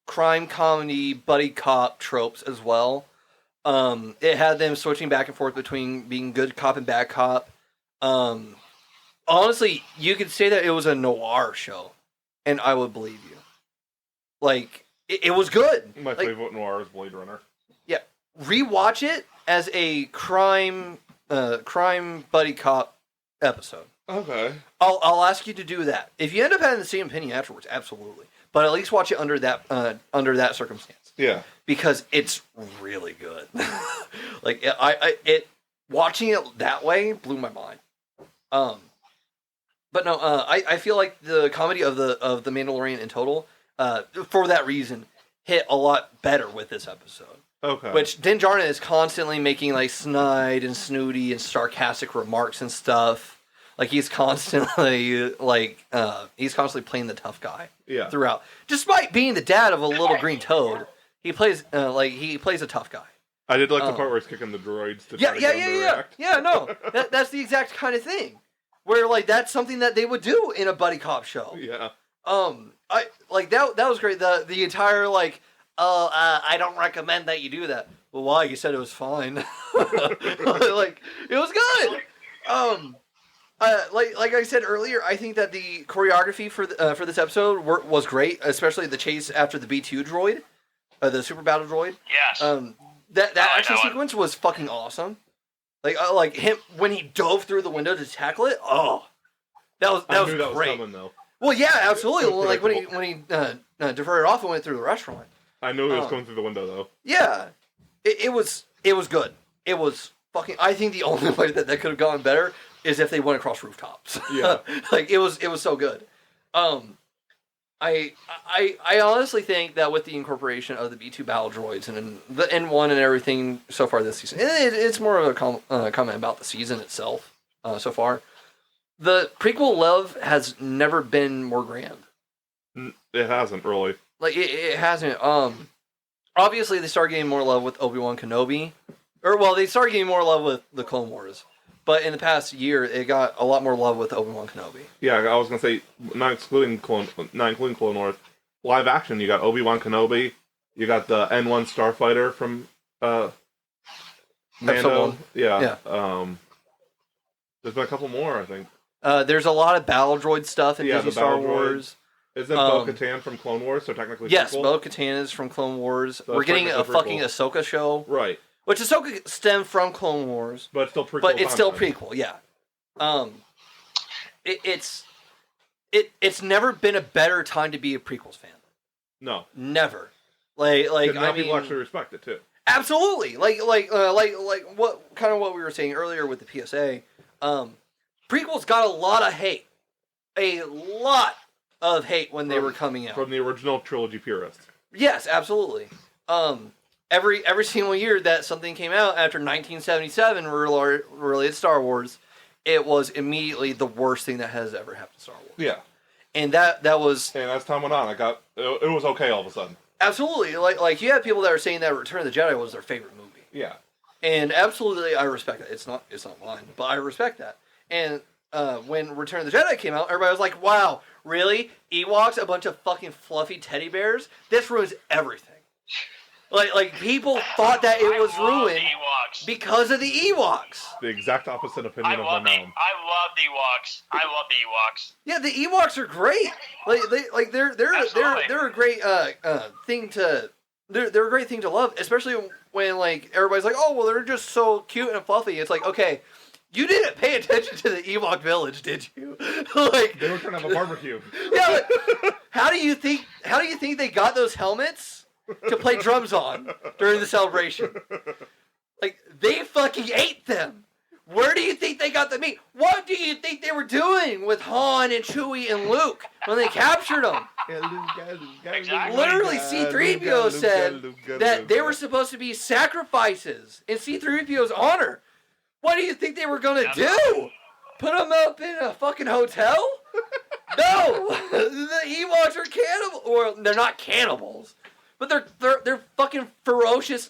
crime comedy buddy cop tropes as well. It had them switching back and forth between being good cop and bad cop. Honestly, you could say that it was a noir show, and I would believe you. Like, it was good. My favorite noir is Blade Runner. Yeah, rewatch it as a crime buddy cop episode. Okay. I'll ask you to do that. If you end up having the same opinion afterwards, absolutely. But at least watch it under that circumstance. Yeah. Because it's really good. Like it watching it that way blew my mind. But no, I feel like the comedy of the Mandalorian in total, for that reason, hit a lot better with this episode. Okay. Which Din Djarin is constantly making like snide and snooty and sarcastic remarks and stuff. Like he's constantly playing the tough guy throughout. Despite being the dad of a little green toad, he plays a tough guy. I did like the part where he's kicking the droids to try to get them to react. Yeah, no. That's the exact kind of thing. Where like that's something that they would do in a buddy cop show. Yeah. I like that was great. The entire like I don't recommend that you do that. Well, why? You said it was fine. Like it was good. Like I said earlier, I think that the choreography for this episode was great, especially the chase after the B2 droid, the super battle droid. Yes. That action sequence was fucking awesome. Like him when he dove through the window to tackle it. Oh, that was that great. was coming, though. Well, yeah, absolutely. Like when he diverted off and went through the restaurant. I knew he was going through the window though. Yeah, it was good. It was fucking. I think the only way that could have gone better is if they went across rooftops. Yeah, like it was so good. I honestly think that with the incorporation of the B2 battle droids and the N1 and everything so far this season, it's more of a comment about the season itself so far. The prequel love has never been more grand. It hasn't really. Like it hasn't. obviously they started getting more love with Obi-Wan Kenobi, they started getting more love with the Clone Wars. But in the past year, it got a lot more love with Obi-Wan Kenobi. Yeah, I was gonna say not including Clone Wars, live action. You got Obi-Wan Kenobi. You got the N1 Starfighter from Mando. Yeah. There's been a couple more, I think. There's a lot of battle droid stuff in Disney the Star battle Wars. Isn't Bo-Katan from Clone Wars? So technically, yes, prequel? Bo-Katan is from Clone Wars. So we're getting a prequel. fucking Ahsoka show, Right? which Ahsoka stemmed from Clone Wars, But it's still prequel. but it's still content. prequel. Yeah. It's never been a better time to be a prequels fan. No. Never. Like Now I mean, people actually respect it too. absolutely. Like what kind of what we were saying earlier with the PSA. Prequels got a lot of hate. A lot of hate when they were coming out. From the original trilogy purists. Yes, absolutely. Every single year that something came out after 1977 related to Star Wars, it was immediately the worst thing that has ever happened to Star Wars. Yeah. And that was And as time went on, it was okay all of a sudden. absolutely like you had people that are saying that Return of the Jedi was their favorite movie. Yeah. And absolutely I respect that. It's not mine, but I respect that. And when Return of the Jedi came out, everybody was like, "Wow, really? Ewoks, a bunch of fucking fluffy teddy bears? This ruins everything." Like people thought that it was ruined Ewoks. because of the Ewoks. The exact opposite opinion of my mom. I love the Ewoks. I love the Ewoks. Yeah, the Ewoks are great. They're a great thing to they're a great thing to love, especially when like everybody's like, "Oh, well, they're just so cute and fluffy." It's like, okay, you didn't pay attention to the Ewok village, did you? Like They were trying to have a barbecue. yeah, like, how do you think they got those helmets to play drums on during the celebration? Like they fucking ate them. Where do you think they got the meat? What do you think they were doing with Han and Chewie and Luke when they captured them? Exactly. Literally, C-3PO said that they were supposed to be sacrifices in C-3PO's honor. What do you think they were gonna do? Put them up in a fucking hotel? No, the Ewoks are cannibals. Or they're not cannibals, but they're fucking ferocious.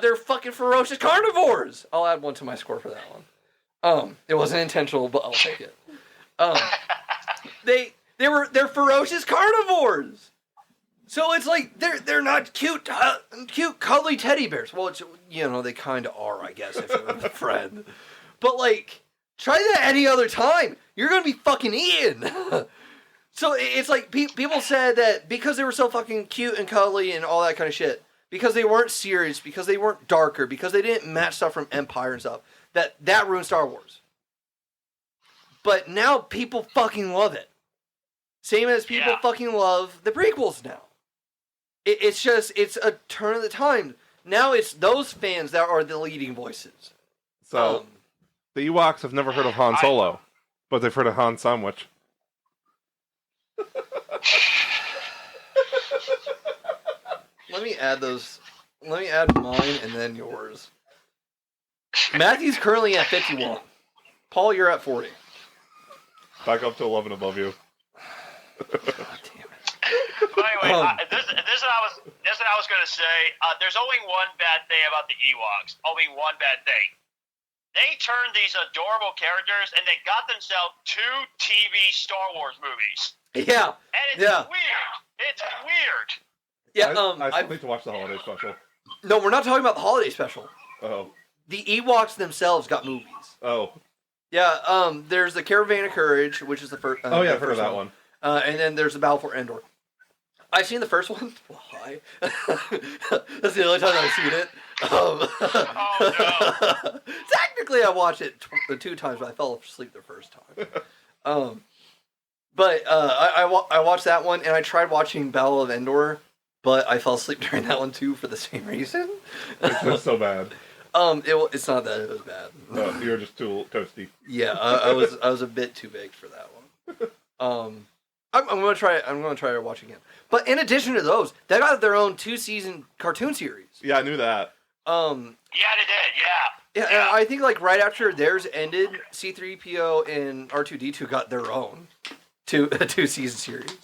They're fucking ferocious carnivores. I'll add one to my score for that one. It wasn't intentional, but I'll take it. They're ferocious carnivores. So it's like they're not cute, cuddly teddy bears. Well, it's, they kind of are, I guess, if you're a friend. But like, try that any other time. You're gonna be fucking eaten. So it's like people said that because they were so fucking cute and cuddly and all that kind of shit, because they weren't serious, because they weren't darker, because they didn't match stuff from Empire and stuff, that ruined Star Wars. But now people fucking love it. Same as people fucking love the prequels now. It's a turn of the time. Now it's those fans that are the leading voices. So, the Ewoks have never heard of Han Solo, but they've heard of Han Sandwich. Let me add mine and then yours. Matthew's currently at 51. Paul, you're at 40. Back up to 11 above you. God damn it. But anyway, this is what I was going to say. There's only one bad thing about the Ewoks. Only one bad thing. They turned these adorable characters and they got themselves 2 TV Star Wars movies. Yeah. And it's weird. It's weird. Yeah. I still need to watch the holiday special. No, we're not talking about the holiday special. Oh. The Ewoks themselves got movies. Oh. Yeah. There's the Caravan of Courage, which is the first. Oh yeah, I've heard of that one. And then there's the Battle for Endor. I've seen the first one. Why? That's the only time I've seen it. Oh, no. Technically, I watched it 2 times, but I fell asleep the first time. But I watched that one, and I tried watching Battle of Endor, but I fell asleep during that one too for the same reason. It's just so bad. It's not that it was bad. No, you were just too toasty. Yeah, I was a bit too baked for that one. I'm gonna try to watch again. But in addition to those, they got their own 2-season cartoon series. Yeah, I knew that. Yeah, they did. Yeah, and I think like right after theirs ended, C-3PO and R2-D2 got their own 2-season series.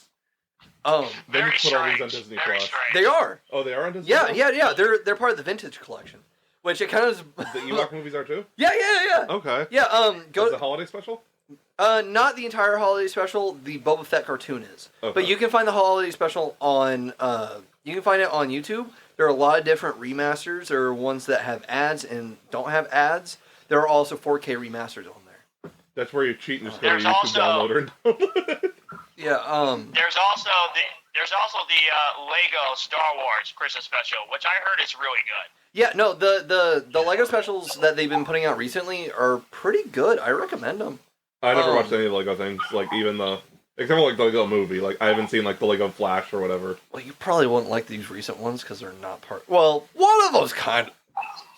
Then Very you put all these on strange. Disney Very Plus. strange. They are. Oh, they are on Disney Yeah, Plus? yeah. They're part of the vintage collection, which it kind of. The Ewok movies are too? Yeah. Okay. Yeah. Is the holiday special? Not the entire holiday special. The Boba Fett cartoon is, Okay. but you can find the holiday special on. You can find it on YouTube. There are a lot of different remasters. There are ones that have ads and don't have ads. There are also 4K remasters on there. That's where you cheat and just go to There's YouTube also- downloader and download it. Yeah. There's also the Lego Star Wars Christmas special, which I heard is really good. Yeah. No. The Lego specials that they've been putting out recently are pretty good. I recommend them. I never watched any of the Lego things, like even the except for like the Lego movie. Like I haven't seen like the Lego Flash or whatever. Well, you probably wouldn't like these recent ones because they're not part. Well, one of those kind of.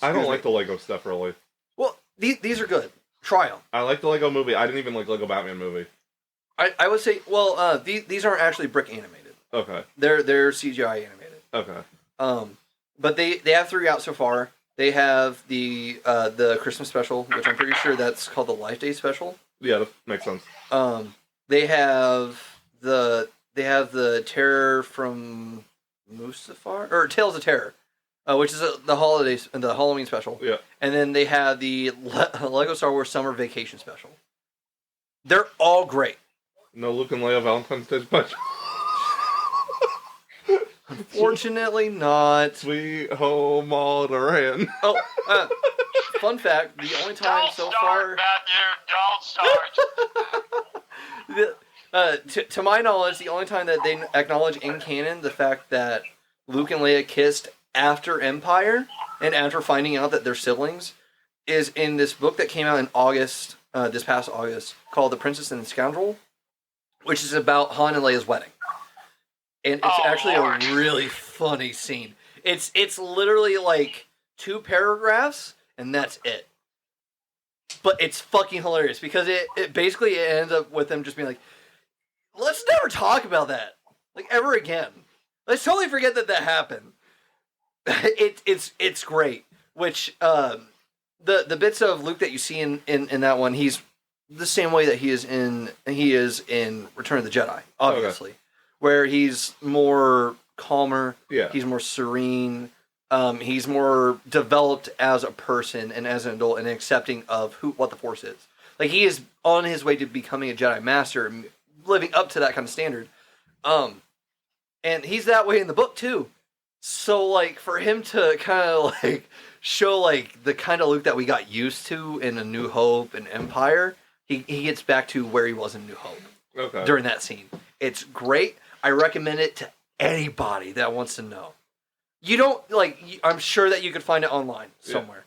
I don't Excuse like the Lego stuff really. Well, these are good. Try them. I like the Lego movie. I didn't even like Lego Batman movie. I would say. Well, these aren't actually brick animated. Okay. They're CGI animated. Okay. But they have 3 out so far. They have the Christmas special, which I'm pretty sure that's called the Life Day special. Yeah, that makes sense. They have the Terror from Mustafar or Tales of Terror, which is the Halloween special. Yeah. And then they have the Lego Star Wars Summer Vacation special. They're all great. No Luke and Leia Valentine's Day special. Fortunately, not. Sweet home Alderaan. Oh, fun fact: the only time Don't so start, Matthew. Don't start. to my knowledge, the only time that they acknowledge in canon the fact that Luke and Leia kissed after Empire and after finding out that they're siblings is in this book that came out in August, this past August, called The Princess and the Scoundrel, which is about Han and Leia's wedding. And it's actually Lord. a really funny scene. It's literally like 2 paragraphs, and that's it. But it's fucking hilarious because it basically ends up with them just being like, let's never talk about that, like, ever again. Let's totally forget that happened. It's great. Which the bits of Luke that you see in that one, he's the same way that he is in Return of the Jedi, obviously. Okay. Where he's more calmer, Yeah. He's more serene, he's more developed as a person and as an adult and accepting of what the Force is. Like, he is on his way to becoming a Jedi Master, living up to that kind of standard. And he's that way in the book too. So, like, for him to kind of like show like the kind of Luke that we got used to in A New Hope and Empire, he gets back to where he was in New Hope. Okay. During that scene. It's great. I recommend it to anybody that wants to know. You don't, like, I'm sure that you could find it online somewhere.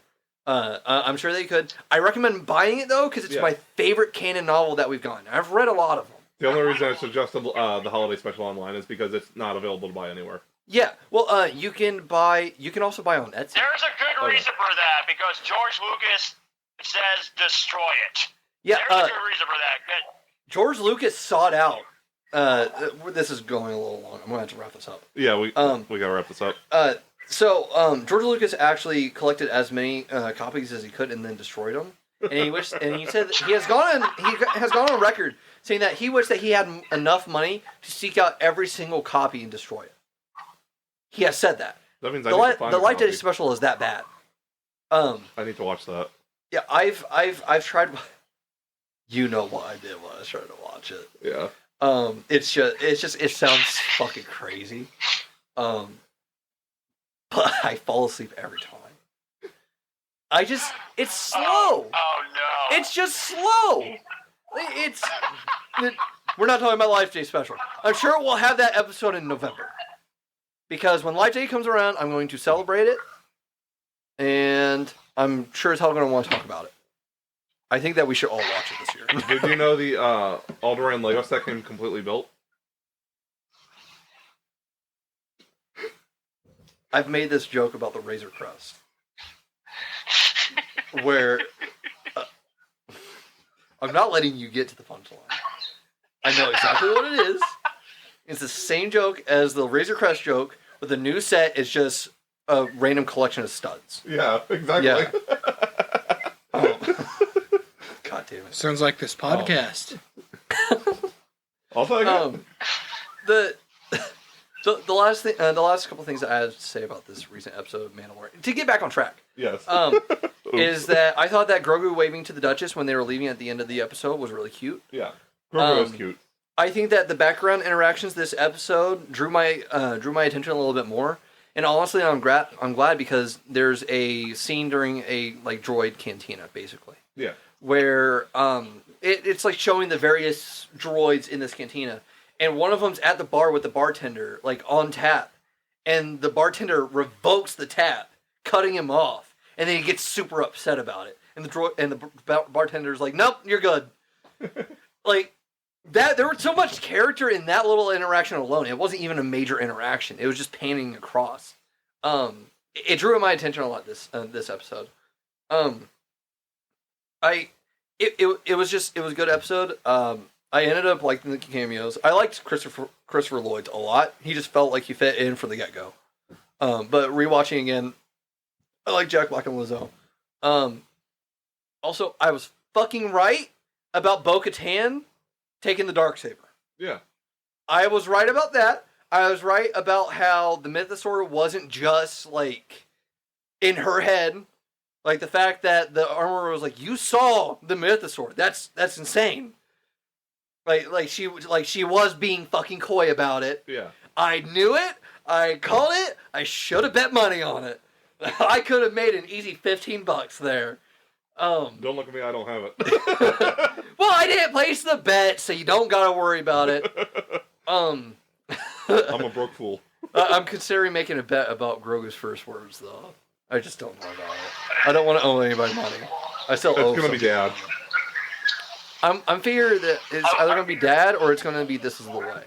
Yeah. I'm sure that you could. I recommend buying it, though, because it's my favorite canon novel that we've gotten. I've read a lot of them. The only reason I suggested the holiday special online is because it's not available to buy anywhere. Yeah, well, you can also buy on Etsy. There's a good reason for that, because George Lucas says destroy it. Yeah, there's a good reason for that. Good. George Lucas sought out. This is going a little long. I'm gonna have to wrap this up. Yeah, we gotta wrap this up. So George Lucas actually collected as many copies as he could and then destroyed them. And he said that he has gone on record saying that he wished that he had enough money to seek out every single copy and destroy it. He has said that. That means the Light Day special is that bad. I need to watch that. Yeah, I've tried. You know what I did when I was trying to watch it. Yeah. It sounds fucking crazy. But I fall asleep every time. It's slow. Oh no. It's just slow. We're not talking about Life Day special. I'm sure we'll have that episode in November. Because when Life Day comes around, I'm going to celebrate it. And I'm sure as hell going to want to talk about it. I think that we should all watch it this year. Did you know the Alderaan Lego set came completely built? I've made this joke about the Razor Crest. Where I'm not letting you get to the punchline. I know exactly what it is. It's the same joke as the Razor Crest joke, but the new set is just a random collection of studs. Yeah, exactly. Yeah. God damn it. Sounds like this podcast. I'll tell you. So the last couple things that I have to say about this recent episode of Mandalorian, to get back on track, Yes. is that I thought that Grogu waving to the Duchess when they were leaving at the end of the episode was really cute. Yeah. Grogu is cute. I think that the background interactions this episode drew my attention a little bit more. And honestly, I'm glad because there's a scene during a droid cantina, basically. Yeah. Where it's like showing the various droids in this cantina, and one of them's at the bar with the bartender, on tap, and the bartender revokes the tap, cutting him off, and then he gets super upset about it, and the bartender's like, "Nope, you're good." That there was so much character in that little interaction alone. It wasn't even a major interaction. It was just panning across. It drew my attention a lot this episode. It was a good episode. I ended up liking the cameos. I liked Christopher Lloyd a lot. He just felt like he fit in for the get-go. But rewatching again, I like Jack Black and Lizzo. Also, I was fucking right about Bo-Katan taking the Darksaber. Yeah. I was right about that. I was right about how the Mythosaur wasn't just, in her head. The fact that the armorer was like, "You saw the Mythosaur. That's insane." She was being fucking coy about it. Yeah. I knew it. I called it. I should have bet money on it. I could have made an easy $15 there. Don't look at me. I don't have it. Well, I didn't place the bet, so you don't gotta worry about it. I'm a broke fool. I'm considering making a bet about Grogu's first words, though. I just don't know about it. I don't want to owe anybody money. I still owe. It's gonna be Dad. I'm figuring that it's either gonna be Dad or it's gonna be This Is the Way.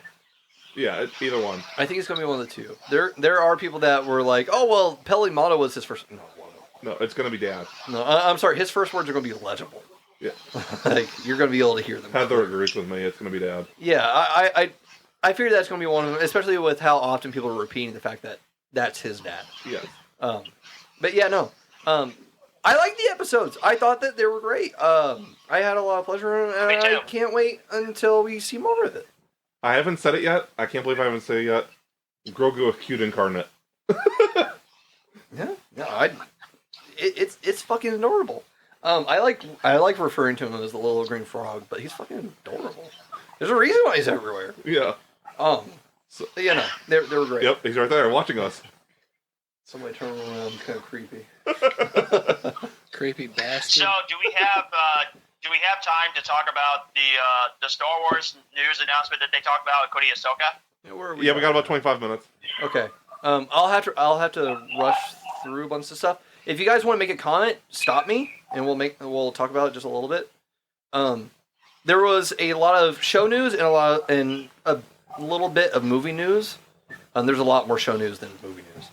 Yeah, it's either one. I think it's gonna be one of the two. There are people that were like, "Oh well, Pelimato was his first." No, it's gonna be Dad. No, I'm sorry. His first words are gonna be legible. Yeah. You're gonna be able to hear them. Heather agrees with me. It's gonna be Dad. Yeah, I figure that's gonna be one of them, especially with how often people are repeating the fact that that's his dad. Yes. But yeah, no. I like the episodes. I thought that they were great. I had a lot of pleasure in it, and I can't wait until we see more of it. I haven't said it yet. I can't believe I haven't said it yet. Grogu a cute incarnate. Yeah, it's fucking adorable. I like referring to him as the little green frog, but he's fucking adorable. There's a reason why he's everywhere. Yeah. So, they were great. Yep, he's right there watching us. Somebody turn around, kind of creepy. Creepy bastard. So, do we have time to talk about the Star Wars news announcement that they talked about at Cody Ahsoka? Yeah, where are We got about 25 minutes. Okay. I'll have to rush through a bunch of stuff. If you guys want to make a comment, stop me, and we'll talk about it just a little bit. There was a lot of show news and a little bit of movie news. There's a lot more show news than movie news.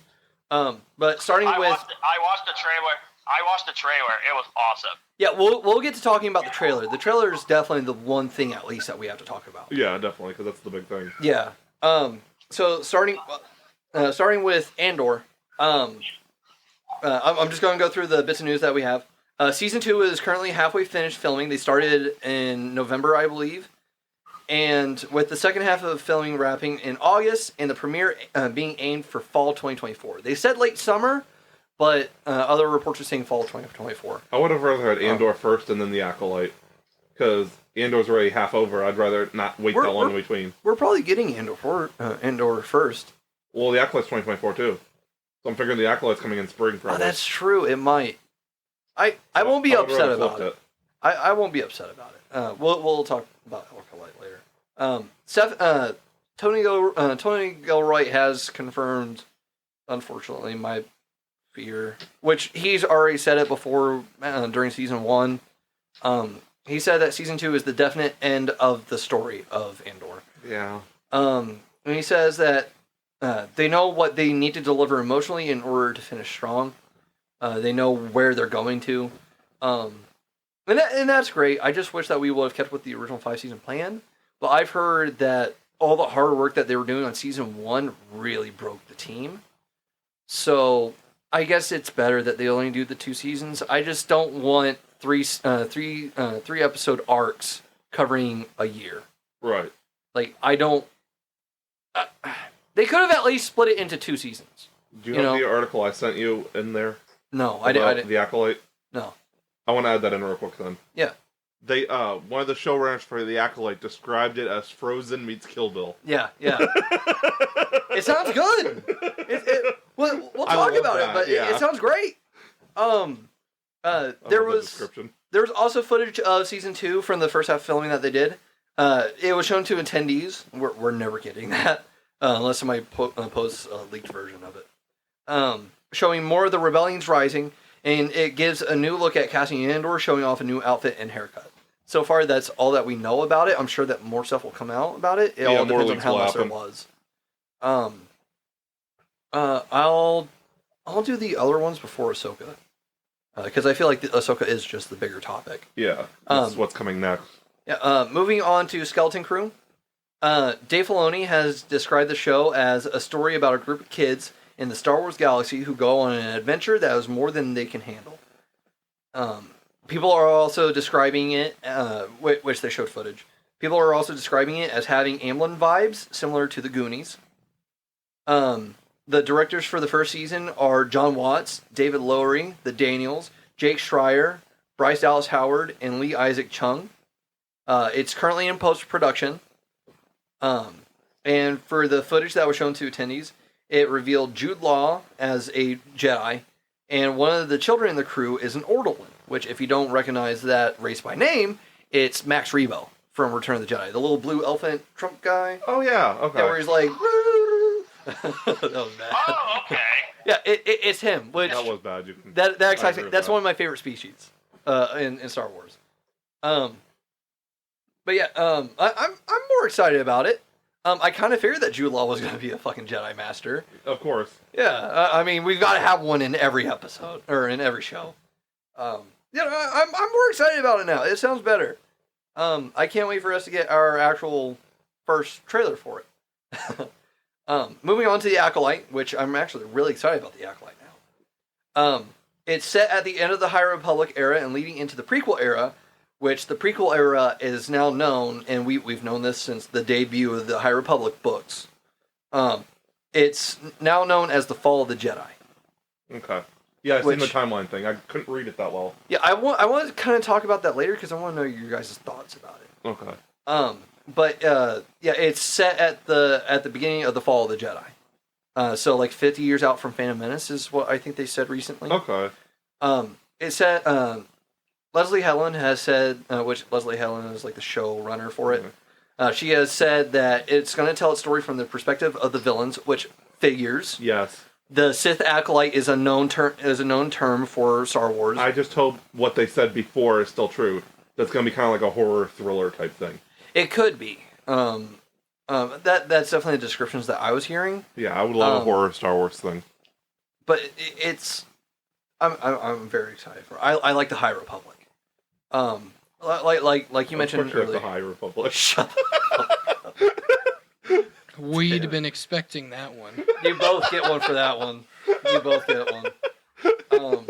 But starting I with, watched the trailer. It was awesome. yeah, we'll get to talking about the trailer. The trailer is definitely the one thing at least that we have to talk about. Yeah, definitely, because that's the big thing. Yeah. So starting with Andor. I'm just going to go through the bits of news that we have. Season 2 is currently halfway finished filming. They started in November, I believe. And with the second half of filming wrapping in August and the premiere being aimed for fall 2024. They said late summer, but other reports are saying fall 2024. I would have rather had Andor first and then The Acolyte. Because Andor's already half over. I'd rather not wait that long in between. We're probably getting Andor first. Well, The Acolyte's 2024 too. So I'm figuring The Acolyte's coming in spring probably. Oh, that's true. It might. I won't be upset about it. I won't be upset about it. We'll talk about Acolyte later. Tony Gilroy has confirmed, unfortunately, my fear, which he's already said it before during season 1. He said that season 2 is the definite end of the story of Andor. Yeah. And he says that they know what they need to deliver emotionally in order to finish strong. They know where they're going to. And that's great. I just wish that we would have kept with the original 5-season plan. But I've heard that all the hard work that they were doing on season 1 really broke the team. So I guess it's better that they only do the 2 seasons. I just don't want three episode arcs covering a year. Right. I don't. They could have at least split it into 2 seasons. Do you have the article I sent you in there? No, I didn't. The Acolyte? No. I want to add that in real quick then. Yeah. They one of the showrunners for the Acolyte described it as Frozen meets Kill Bill. Yeah. It sounds good. We'll talk about it, but it sounds great. There was also footage of season 2 from the first half filming that they did. It was shown to attendees. We're never getting that unless somebody posts a leaked version of it. Showing more of the rebellions rising, and it gives a new look at Cassian Andor, showing off a new outfit and haircut. So far, that's all that we know about it. I'm sure that more stuff will come out about it. It all depends on how much there was. I'll do the other ones before Ahsoka, because I feel like Ahsoka is just the bigger topic. Yeah, that's what's coming next. Yeah. Moving on to Skeleton Crew. Dave Filoni has described the show as a story about a group of kids in the Star Wars galaxy who go on an adventure that is more than they can handle. People are also describing it, which they showed footage. People are also describing it as having Amblin vibes, similar to the Goonies. The directors for the first season are John Watts, David Lowery, the Daniels, Jake Schreier, Bryce Dallas Howard, and Lee Isaac Chung. It's currently in post-production. And for the footage that was shown to attendees, it revealed Jude Law as a Jedi, and one of the children in the crew is an Ortolan, which, if you don't recognize that race by name, it's Max Rebo from Return of the Jedi, the little blue elephant Trump guy. Oh, yeah, okay. Yeah, where he's like... That was bad. Oh, okay. Yeah, it's him. Which that was bad. That excites me. That's one of my favorite species in Star Wars. But yeah, I'm more excited about it. I kind of figured that Jude Law was going to be a fucking Jedi Master. Of course. Yeah, I mean, we've got to have one in every episode, or in every show. I'm more excited about it now. It sounds better. I can't wait for us to get our actual first trailer for it. Moving on to The Acolyte, which I'm actually really excited about The Acolyte now. It's set at the end of the High Republic era and leading into the prequel era, which the prequel era is now known, and we've known this since the debut of the High Republic books. It's now known as the Fall of the Jedi. Okay. Yeah, I've seen the timeline thing. I couldn't read it that well. Yeah, I want to kind of talk about that later because I want to know your guys' thoughts about it. Okay. But it's set at the beginning of the Fall of the Jedi. So like 50 years out from Phantom Menace is what I think they said recently. Okay. It said Leslie Helen has said, which Leslie Helen is like the showrunner for it. Mm-hmm. She has said that it's going to tell its story from the perspective of the villains, which figures. Yes. The Sith Acolyte is a known term for Star Wars. I just hope what they said before is still true. That's going to be kind of like a horror thriller type thing. It could be. That's definitely the descriptions that I was hearing. Yeah, I would love a horror Star Wars thing. But it's, I'm very excited for it. I like the High Republic. Like you mentioned earlier. The High Republic. Shut up. We'd been expecting that one. You both get one for that one. You both get one.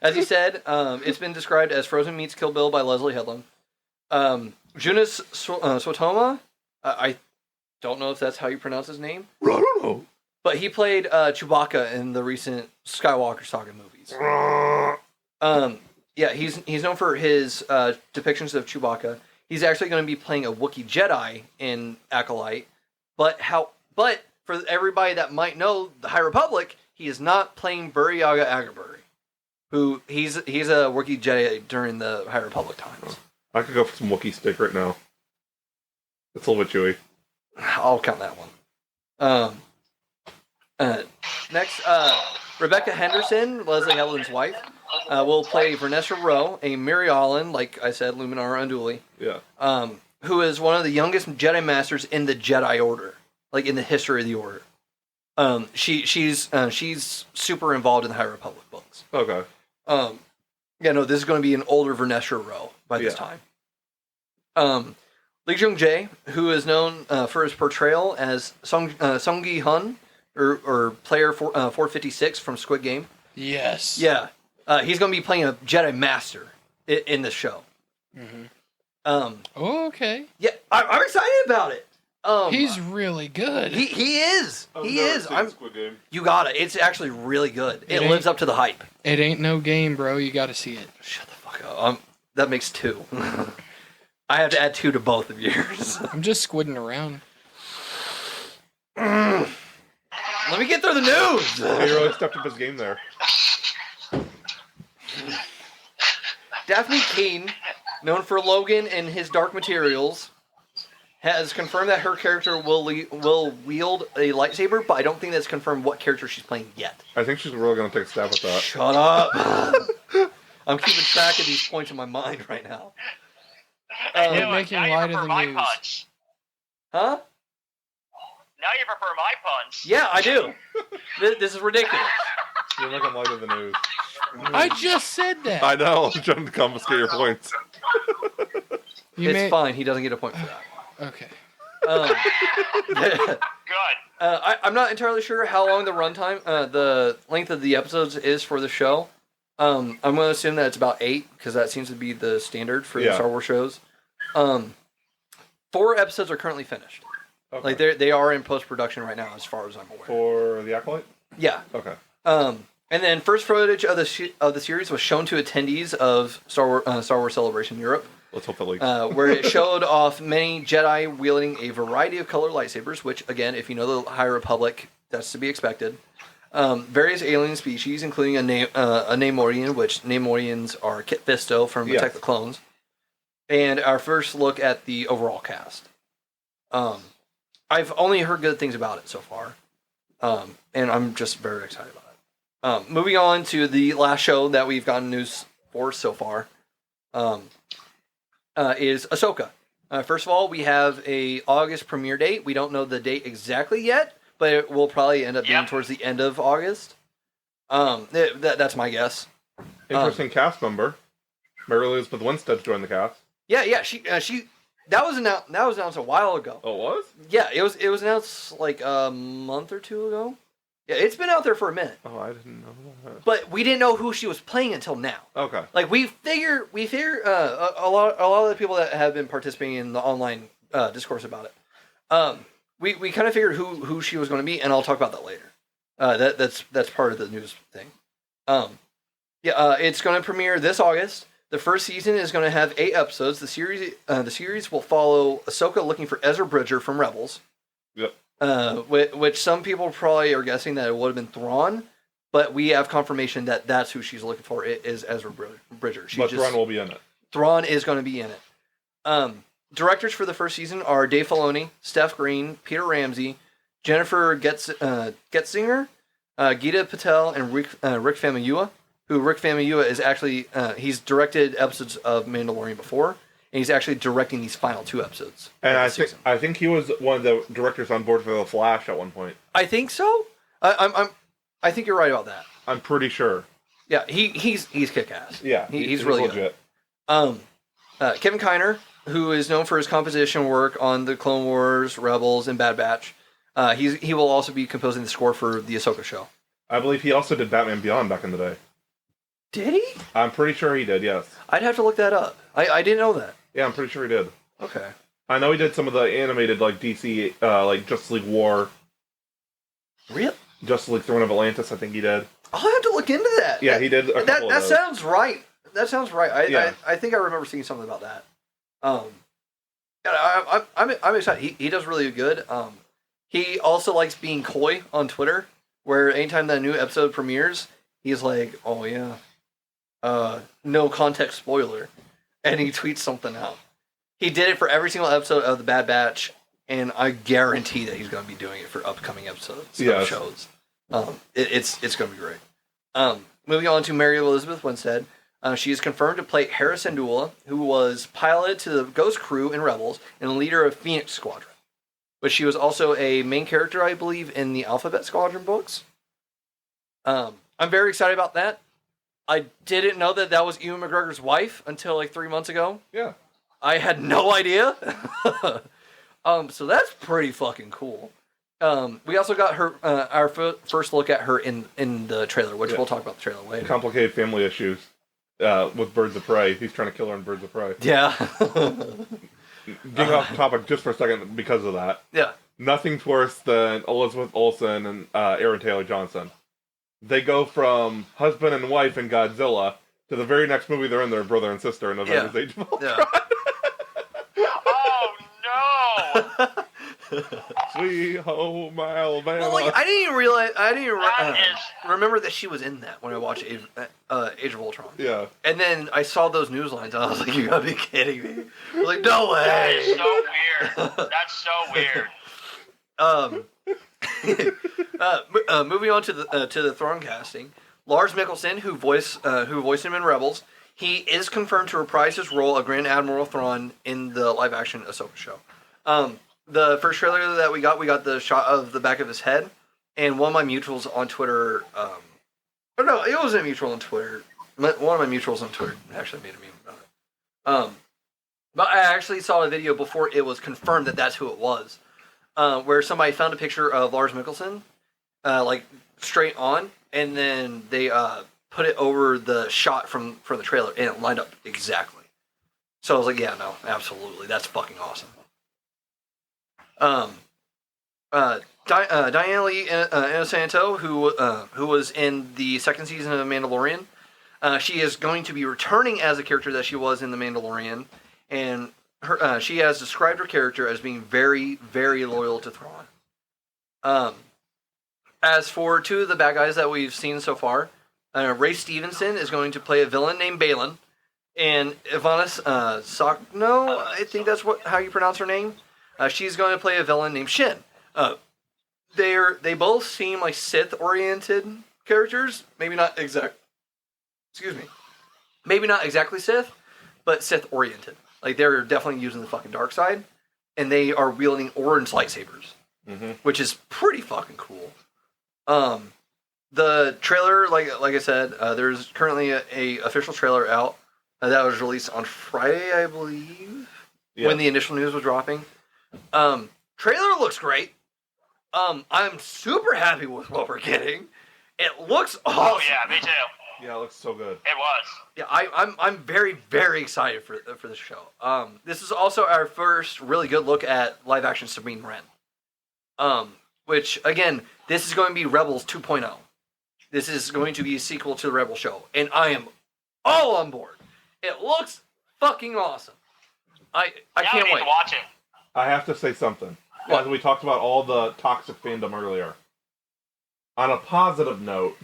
As you said, it's been described as Frozen meets Kill Bill by Leslie Headland. Jonas Swatoma, I don't know if that's how you pronounce his name. I don't know. But he played Chewbacca in the recent Skywalker Saga movies. Yeah, he's known for his depictions of Chewbacca. He's actually going to be playing a Wookiee Jedi in Acolyte. But for everybody that might know the High Republic, he is not playing Burryaga Agaberry, who he's a Wookiee Jedi during the High Republic times. I could go for some Wookiee steak right now. It's a little bit chewy. I'll count that one. Next, Rebecca Henderson, Leslie Headland's wife, will play Vanessa Rowe, a Mary Allen, like I said, Luminara Unduli. Yeah. Who is one of the youngest Jedi Masters in the Jedi Order, like in the history of the Order. She's super involved in the High Republic books. Okay. This is going to be an older Vanessa Rowe by this time. Lee Jung Jae, who is known for his portrayal as Sung Gi Hun, or player 456 from Squid Game. Yes. Yeah. He's going to be playing a Jedi Master in this show. Mm-hmm. Okay. Yeah, I'm excited about it. He's really good. He is. He is. Squid Game. You got it. It's actually really good. It ain't- lives up to the hype. It ain't no game, bro. You got to see it. Shut the fuck up. That makes 2. I have to add 2 to both of yours. I'm just squidding around. Let me get through the news. He really stepped up his game there. Daphne Keane, known for Logan and his Dark Materials, has confirmed that her character will wield a lightsaber, but I don't think that's confirmed what character she's playing yet. I think she's really going to take a stab at that. Shut up. I'm keeping track of these points in my mind right now. You're making now you light of prefer the my news. puns. Huh? Now you prefer my puns. Yeah, I do. This is ridiculous. You're making light of the news. I just said that. I know. I'm trying to confiscate your points. It's fine. He doesn't get a point for that. Okay. Good. I'm not entirely sure how long the runtime, the length of the episodes is for the show. I'm going to assume that it's about 8, because that seems to be the standard for the Star Wars shows. 4 episodes are currently finished. Okay. Like they are in post-production right now, as far as I'm aware. For the Acolyte? Yeah. Okay. And then first footage of the series was shown to attendees of Star Wars Celebration Europe. Let's hope that leaks. Where it showed off many Jedi wielding a variety of color lightsabers, which, again, if you know the High Republic, that's to be expected. Various alien species, including a Namorian, which Namorians are Kit Fisto from Attack the Clones. And our first look at the overall cast. I've only heard good things about it so far. And I'm just very excited about it. Moving on to the last show that we've gotten news for so far. Is Ahsoka. First of all, we have a August premiere date. We don't know the date exactly yet, but it will probably end up being towards the end of August. That's my guess. Interesting cast member. Mary Elizabeth Winstead joined the cast. Yeah. She that was announced a while ago. Oh, it was? Yeah, it was announced like a month or 2 ago. Yeah, it's been out there for a minute. Oh, I didn't know that. But we didn't know who she was playing until now. Okay. Like we figure a lot of the people that have been participating in the online discourse about it. We kind of figured who she was going to be, and I'll talk about that later. That's part of the news thing. It's going to premiere this August. The first season is going to have 8 episodes. The series will follow Ahsoka looking for Ezra Bridger from Rebels. Yep. Which some people probably are guessing that it would have been Thrawn, but we have confirmation that that's who she's looking for. It is Ezra Bridger. Thrawn will be in it. Thrawn is going to be in it. Directors for the first season are Dave Filoni, Steph Green, Peter Ramsey, Jennifer Getzinger, Gita Patel, and Rick Famuyiwa. Who Rick Famuyiwa is actually he's directed episodes of Mandalorian before, and he's actually directing these final 2 episodes. And I think he was one of the directors on board for The Flash at one point. I think so. I think you're right about that. I'm pretty sure. Yeah, he's kick ass. Yeah, he's really legit. Good. Kevin Kiner, who is known for his composition work on the Clone Wars, Rebels, and Bad Batch, he will also be composing the score for the Ahsoka show. I believe he also did Batman Beyond back in the day. Did he? I'm pretty sure he did. Yes. I'd have to look that up. I didn't know that. Yeah, I'm pretty sure he did. Okay. I know he did some of the animated like DC like Justice League War. Really? Justice League Throne of Atlantis, I think he did. I'll have to look into that. Yeah, he did. That sounds right. That sounds right. I think I remember seeing something about that. I'm excited. He does really good. He also likes being coy on Twitter, where anytime that new episode premieres, he's like, "Oh yeah, no context spoiler," and he tweets something out. He did it for every single episode of the Bad Batch, and I guarantee that he's going to be doing it for upcoming episodes of shows. It's going to be great. Moving on to Mary Elizabeth Winstead. She is confirmed to play Hera Syndulla, who was pilot to the Ghost crew in Rebels and leader of Phoenix Squadron. But she was also a main character, I believe, in the Alphabet Squadron books. I'm very excited about that. I didn't know that was Ewan McGregor's wife until like 3 months ago. Yeah. I had no idea. So that's pretty fucking cool. We also got her our first look at her in the trailer, which we'll talk about the trailer later. Complicated family issues with Birds of Prey. He's trying to kill her in Birds of Prey. Yeah. getting off topic just for a second because of that. Yeah. Nothing's worse than Elizabeth Olsen and Aaron Taylor Johnson. They go from husband and wife in Godzilla to the very next movie they're in, their brother and sister in Avengers Age of Ultron. Oh no! Sweet home Alabama. Well, like, I didn't even realize. I didn't even That is- remember that she was in that when I watched Age of Ultron. Yeah. And then I saw those news lines, and I was like, "You gotta be kidding me!" I was like, "No That is way!" so weird. That's so weird. Moving on to the Thrawn casting, Lars Mikkelsen, who voiced him in Rebels, he is confirmed to reprise his role of Grand Admiral Thrawn in the live-action Ahsoka show. The first trailer that we got the shot of the back of his head, and one of my mutuals on Twitter, or no, it wasn't a mutual on Twitter. One of my mutuals on Twitter actually made a meme about it. But I actually saw a video before it was confirmed that that's who it was, where somebody found a picture of Lars Mikkelsen, like straight on, and then they put it over the shot from the trailer, and it lined up exactly. So I was like, yeah, no, absolutely, that's fucking awesome. Diane Lee Inosanto, who was in the second season of Mandalorian, she is going to be returning as a character that she was in the Mandalorian, and she has described her character as being very, very loyal to Thrawn. As for two of the bad guys that we've seen so far, Ray Stevenson is going to play a villain named Balin, and Ivana Sakno, I think that's how you pronounce her name. She's going to play a villain named Shin. They both seem like Sith-oriented characters. Maybe not exactly Sith, but Sith-oriented. Like, they're definitely using the fucking dark side, and they are wielding orange lightsabers, which is pretty fucking cool. The trailer, like I said, there's currently a official trailer out that was released on Friday, I believe, when the initial news was dropping. Trailer looks great. I'm super happy with what we're getting. It looks awesome. Oh yeah, me too. Yeah, it looks so good. It was. Yeah, I'm very, very excited for this show. This is also our first really good look at live action Sabine Wren. Which again, this is going to be Rebels 2.0. This is going to be a sequel to the Rebel show, and I am all on board. It looks fucking awesome. I can't We need wait. to watch it. I have to say something. What? As we talked about all the toxic fandom earlier. On a positive note,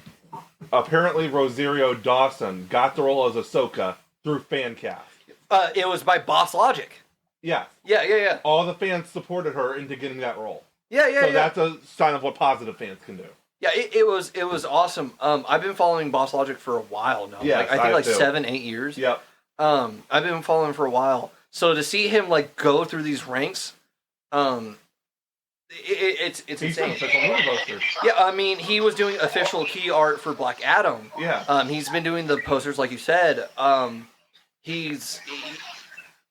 apparently Rosario Dawson got the role as Ahsoka through fan cast. It was by Boss Logic. Yeah. Yeah. All the fans supported her into getting that role. Yeah. So that's a sign of what positive fans can do. Yeah, it was awesome. I've been following Boss Logic for a while now. Yes, I think I too. 7-8 years. Yep. I've been following him for a while. So to see him like go through these ranks, it's He's done insane. official movie posters. Yeah, I mean he was doing official key art for Black Adam. Yeah. He's been doing the posters like you said. He's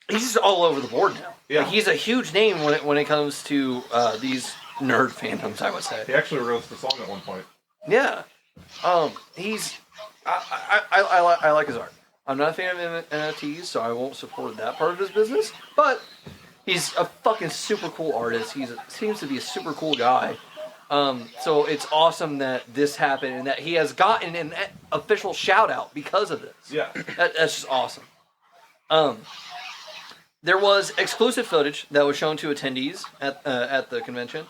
just all over the board now. Yeah. Like, he's a huge name when it comes to these nerd fandoms, I would say. He actually released a song at one point. Yeah. He's I like his art. I'm not a fan of NFTs, so I won't support that part of his business. But he's a fucking super cool artist. He seems to be a super cool guy. So it's awesome that this happened and that he has gotten an official shout out because of this. Yeah. That's just awesome. There was exclusive footage that was shown to attendees at the convention,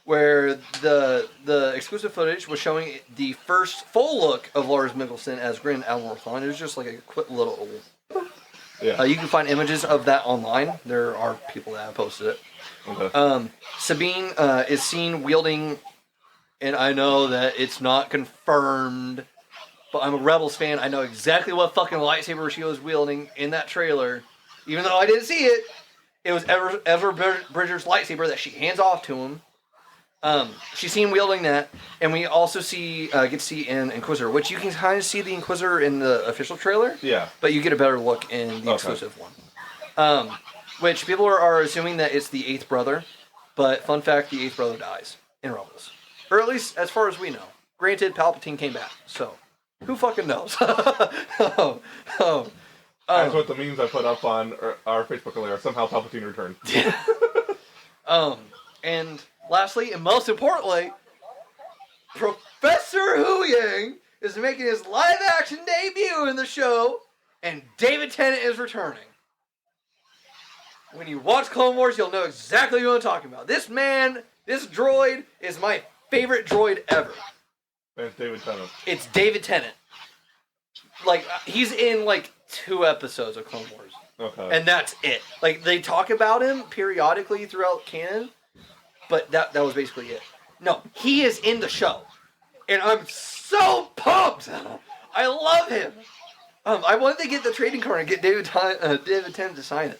where the exclusive footage was showing the first full look of Lars Mikkelsen as Grand Admiral Thrawn. It was just like a quick little. Yeah. You can find images of that online. There are people that have posted it. Okay. Sabine is seen wielding, and I know that it's not confirmed, but I'm a Rebels fan. I know exactly what fucking lightsaber she was wielding in that trailer. Even though I didn't see it, it was Ezra Bridger's lightsaber that she hands off to him. She's seen wielding that, and we also get to see an Inquisitor, which you can kind of see the Inquisitor in the official trailer. Yeah. But you get a better look in the exclusive one. Which people are assuming that it's the 8th brother, but fun fact, the 8th brother dies in Rebels. Or at least as far as we know. Granted, Palpatine came back, so who fucking knows? That's what the memes I put up on our Facebook earlier. Somehow Palpatine returned. And lastly, and most importantly, Professor Hu Yang is making his live-action debut in the show, and David Tennant is returning. When you watch Clone Wars, you'll know exactly what I'm talking about. This droid is my favorite droid ever. And it's David Tennant. It's David Tennant. Like, he's in, 2 episodes of Clone Wars. Okay. And that's it. Like, they talk about him periodically throughout canon, but that was basically it. No, he is in the show. And I'm so pumped! I love him! I wanted to get the trading card and get David Tennant to sign it.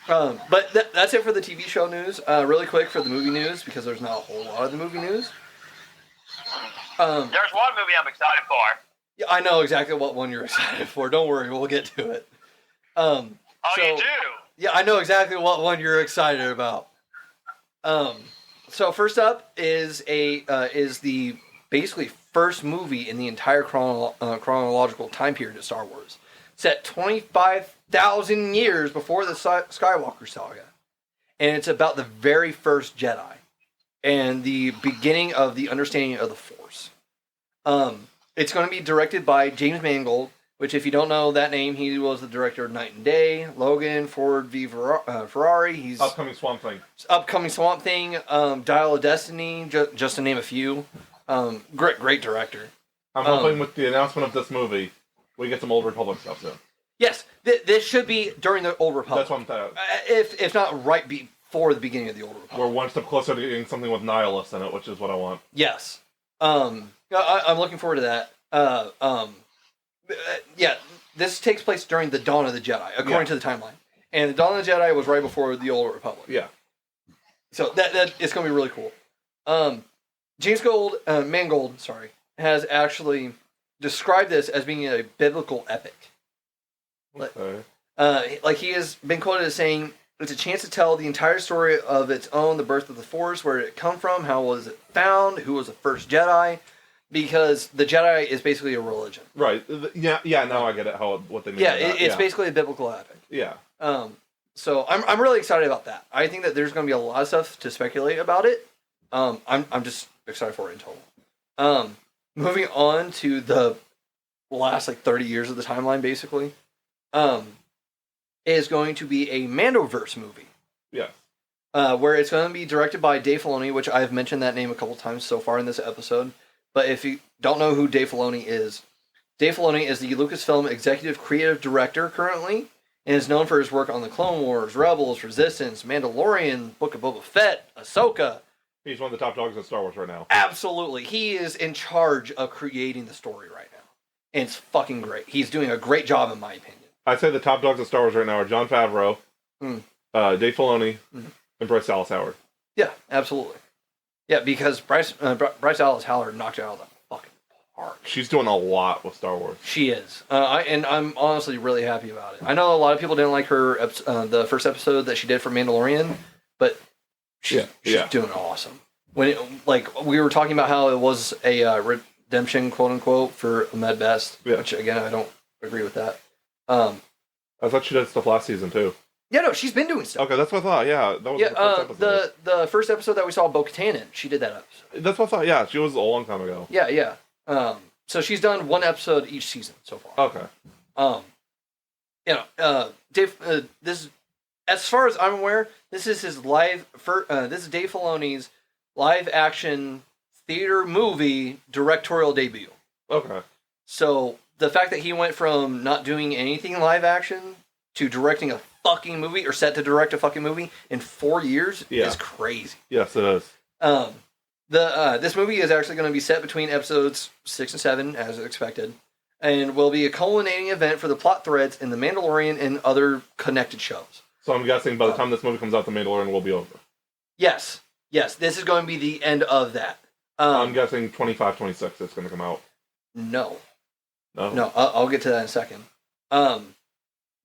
But that's it for the TV show news. Really quick for the movie news, because there's not a whole lot of the movie news. There's one movie I'm excited for. Yeah, I know exactly what one you're excited for. Don't worry, we'll get to it. You do? Yeah, I know exactly what one you're excited about. So first up is the basically first movie in the entire chronological time period of Star Wars, set 25,000 years before the Skywalker saga, and it's about the very first Jedi and the beginning of the understanding of the Force. It's going to be directed by James Mangold, which, if you don't know that name, he was the director of Night and Day, Logan, Ford v Ferrari. He's upcoming Swamp Thing, Dial of Destiny, just to name a few. Great director. I'm hoping with the announcement of this movie, we get some Old Republic stuff soon. Yes, this should be during the Old Republic. That's what I'm saying. If not right before the beginning of the Old Republic. We're one step closer to getting something with Nihilus in it, which is what I want. Yes. I'm looking forward to that. Yeah, this takes place during the Dawn of the Jedi, according to the timeline. And the Dawn of the Jedi was right before the Old Republic. Yeah. So that it's going to be really cool. James Mangold, has actually described this as being a biblical epic. Okay. He has been quoted as saying, "It's a chance to tell the entire story of its own, the birth of the Force, where did it come from, how was it found, who was the first Jedi." Because the Jedi is basically a religion. Right. Yeah. Now I get it. What they mean. Yeah, it's basically a biblical epic. Yeah. So I'm really excited about that. I think that there's going to be a lot of stuff to speculate about it. I'm just excited for it in total. Moving on to the last 30 years of the timeline, basically, is going to be a Mandoverse movie. Yeah. Where it's going to be directed by Dave Filoni, which I've mentioned that name a couple times so far in this episode. But if you don't know who Dave Filoni is the Lucasfilm executive creative director currently, and is known for his work on the Clone Wars, Rebels, Resistance, Mandalorian, Book of Boba Fett, Ahsoka. He's one of the top dogs in Star Wars right now. Absolutely. He is in charge of creating the story right now. And it's fucking great. He's doing a great job, in my opinion. I'd say the top dogs in Star Wars right now are Jon Favreau, Dave Filoni, and Bryce Dallas Howard. Yeah, absolutely. Yeah, because Bryce Dallas Howard knocked it out of the fucking park. She's doing a lot with Star Wars. She is. I'm honestly really happy about it. I know a lot of people didn't like her the first episode that she did for Mandalorian, but she's doing awesome. When we were talking about how it was a redemption, quote unquote, for Ahmed Best, which again I don't agree with that. I thought she did stuff last season too. Yeah, no, she's been doing stuff. Okay, that's what I thought. Yeah, that was the first episode. The first episode that we saw Bo-Katan in, she did that episode. That's what I thought. Yeah, she was a long time ago. Yeah. So she's done one episode each season so far. Okay. Dave. This, as far as I'm aware, this is his this is Dave Filoni's live action theater movie directorial debut. Okay. So the fact that he went from not doing anything live action to directing a fucking movie, or set to direct a fucking movie in 4 years is crazy. Yes, it is. This movie is actually going to be set between episodes 6 and 7, as expected, and will be a culminating event for the plot threads in The Mandalorian and other connected shows. So I'm guessing by the time this movie comes out, The Mandalorian will be over. Yes, this is going to be the end of that. I'm guessing 25, 26 it's going to come out. No, I'll get to that in a second.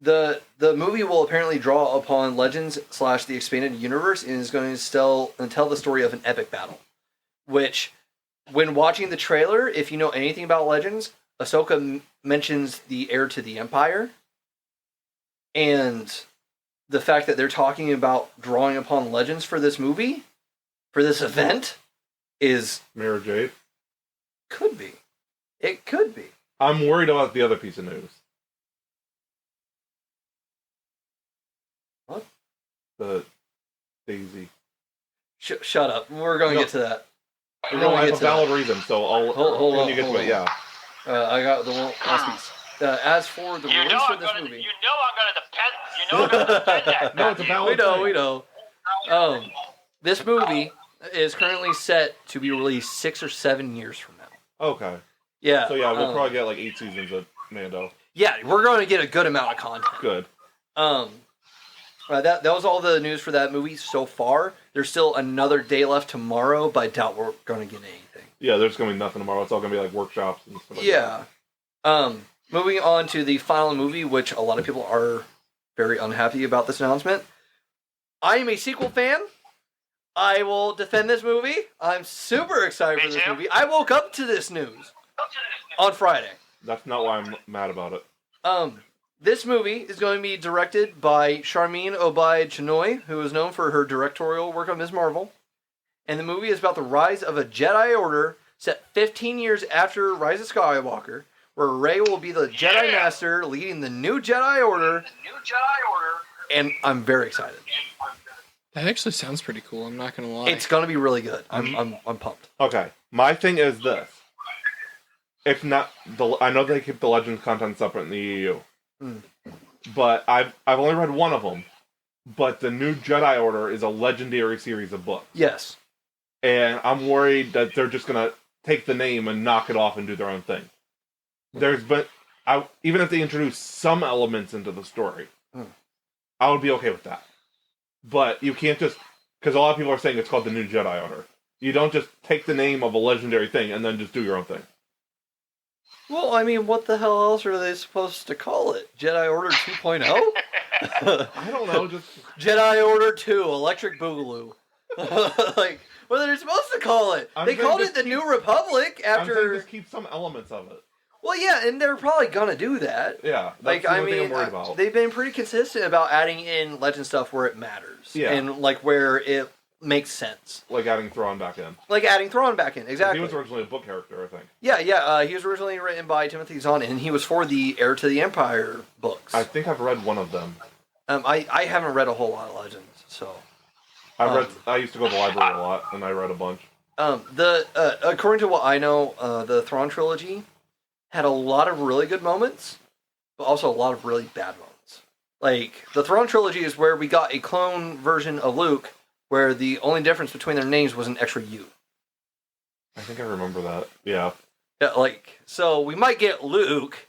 The movie will apparently draw upon Legends / the expanded universe, and is going to tell the story of an epic battle. Which, when watching the trailer, if you know anything about Legends, Ahsoka mentions the heir to the Empire, and the fact that they're talking about drawing upon legends for this movie, for this event, is Mara Jade. could be. It could be. I'm worried about the other piece of news. What? The Daisy. Shut up. We're going to No. get to that. We're No, going I to have get a to valid that. reason, so I'll Hold when on, you get hold to it, on. yeah. I got the last piece. As for the You release know for I'm this gonna. movie, You know I'm gonna defend that. No, it's a valid we know. This movie is currently set to be released 6 or 7 years from now. Okay. Yeah. So yeah, we'll probably get like 8 seasons of Mando. Yeah, we're going to get a good amount of content. Good. That was all the news for that movie so far. There's still another day left tomorrow, but I doubt we're going to get anything. Yeah, there's gonna be nothing tomorrow. It's all gonna be like workshops and stuff like that. Yeah. Moving on to the final movie, which a lot of people are very unhappy about this announcement. I am a sequel fan. I will defend this movie. I'm super excited Me for this too. movie. I woke up to this news on Friday. That's not why I'm mad about it. This movie is going to be directed by Charmin Obaid-Chinoy, who is known for her directorial work on Ms. Marvel. And the movie is about the rise of a Jedi Order set 15 years after Rise of Skywalker, where Rey will be the Jedi Master leading the new Jedi Order. And I'm very excited. That actually sounds pretty cool. I'm not gonna lie. It's going to be really good. I'm pumped. Okay, my thing is this. It's not I know they keep the Legends content separate in the EU, but I've only read one of them. But the new Jedi Order is a legendary series of books, Yes. and I'm worried that they're just gonna take the name and knock it off and do their own thing. Even if they introduce some elements into the story, I would be okay with that. But you can't just, because a lot of people are saying it's called the new Jedi Order. You don't just take the name of a legendary thing and then just do your own thing. Well, I mean, what the hell else are they supposed to call it? Jedi Order 2.0? I don't know, just Jedi Order 2, Electric Boogaloo. Like, what are they supposed to call it? I'm They saying called just it the New Republic I'm saying after... just keep some elements of it. Well, yeah, and they're probably gonna do that. Yeah, that's Like, the I only thing mean, I'm worried about. they've been pretty consistent about adding in Legend stuff where it matters. Yeah. And, like, where it makes sense. Like adding Thrawn back in. Like adding Thrawn back in, exactly. He was originally a book character, I think. Yeah, he was originally written by Timothy Zahn, and he was for the Heir to the Empire books. I think I've read one of them. I haven't read a whole lot of Legends, so... I used to go to the library a lot, and I read a bunch. According to what I know, the Thrawn trilogy had a lot of really good moments, but also a lot of really bad moments. Like, the Thrawn trilogy is where we got a clone version of Luke, where the only difference between their names was an extra U. I think I remember that. Yeah. Yeah, like, so we might get Luke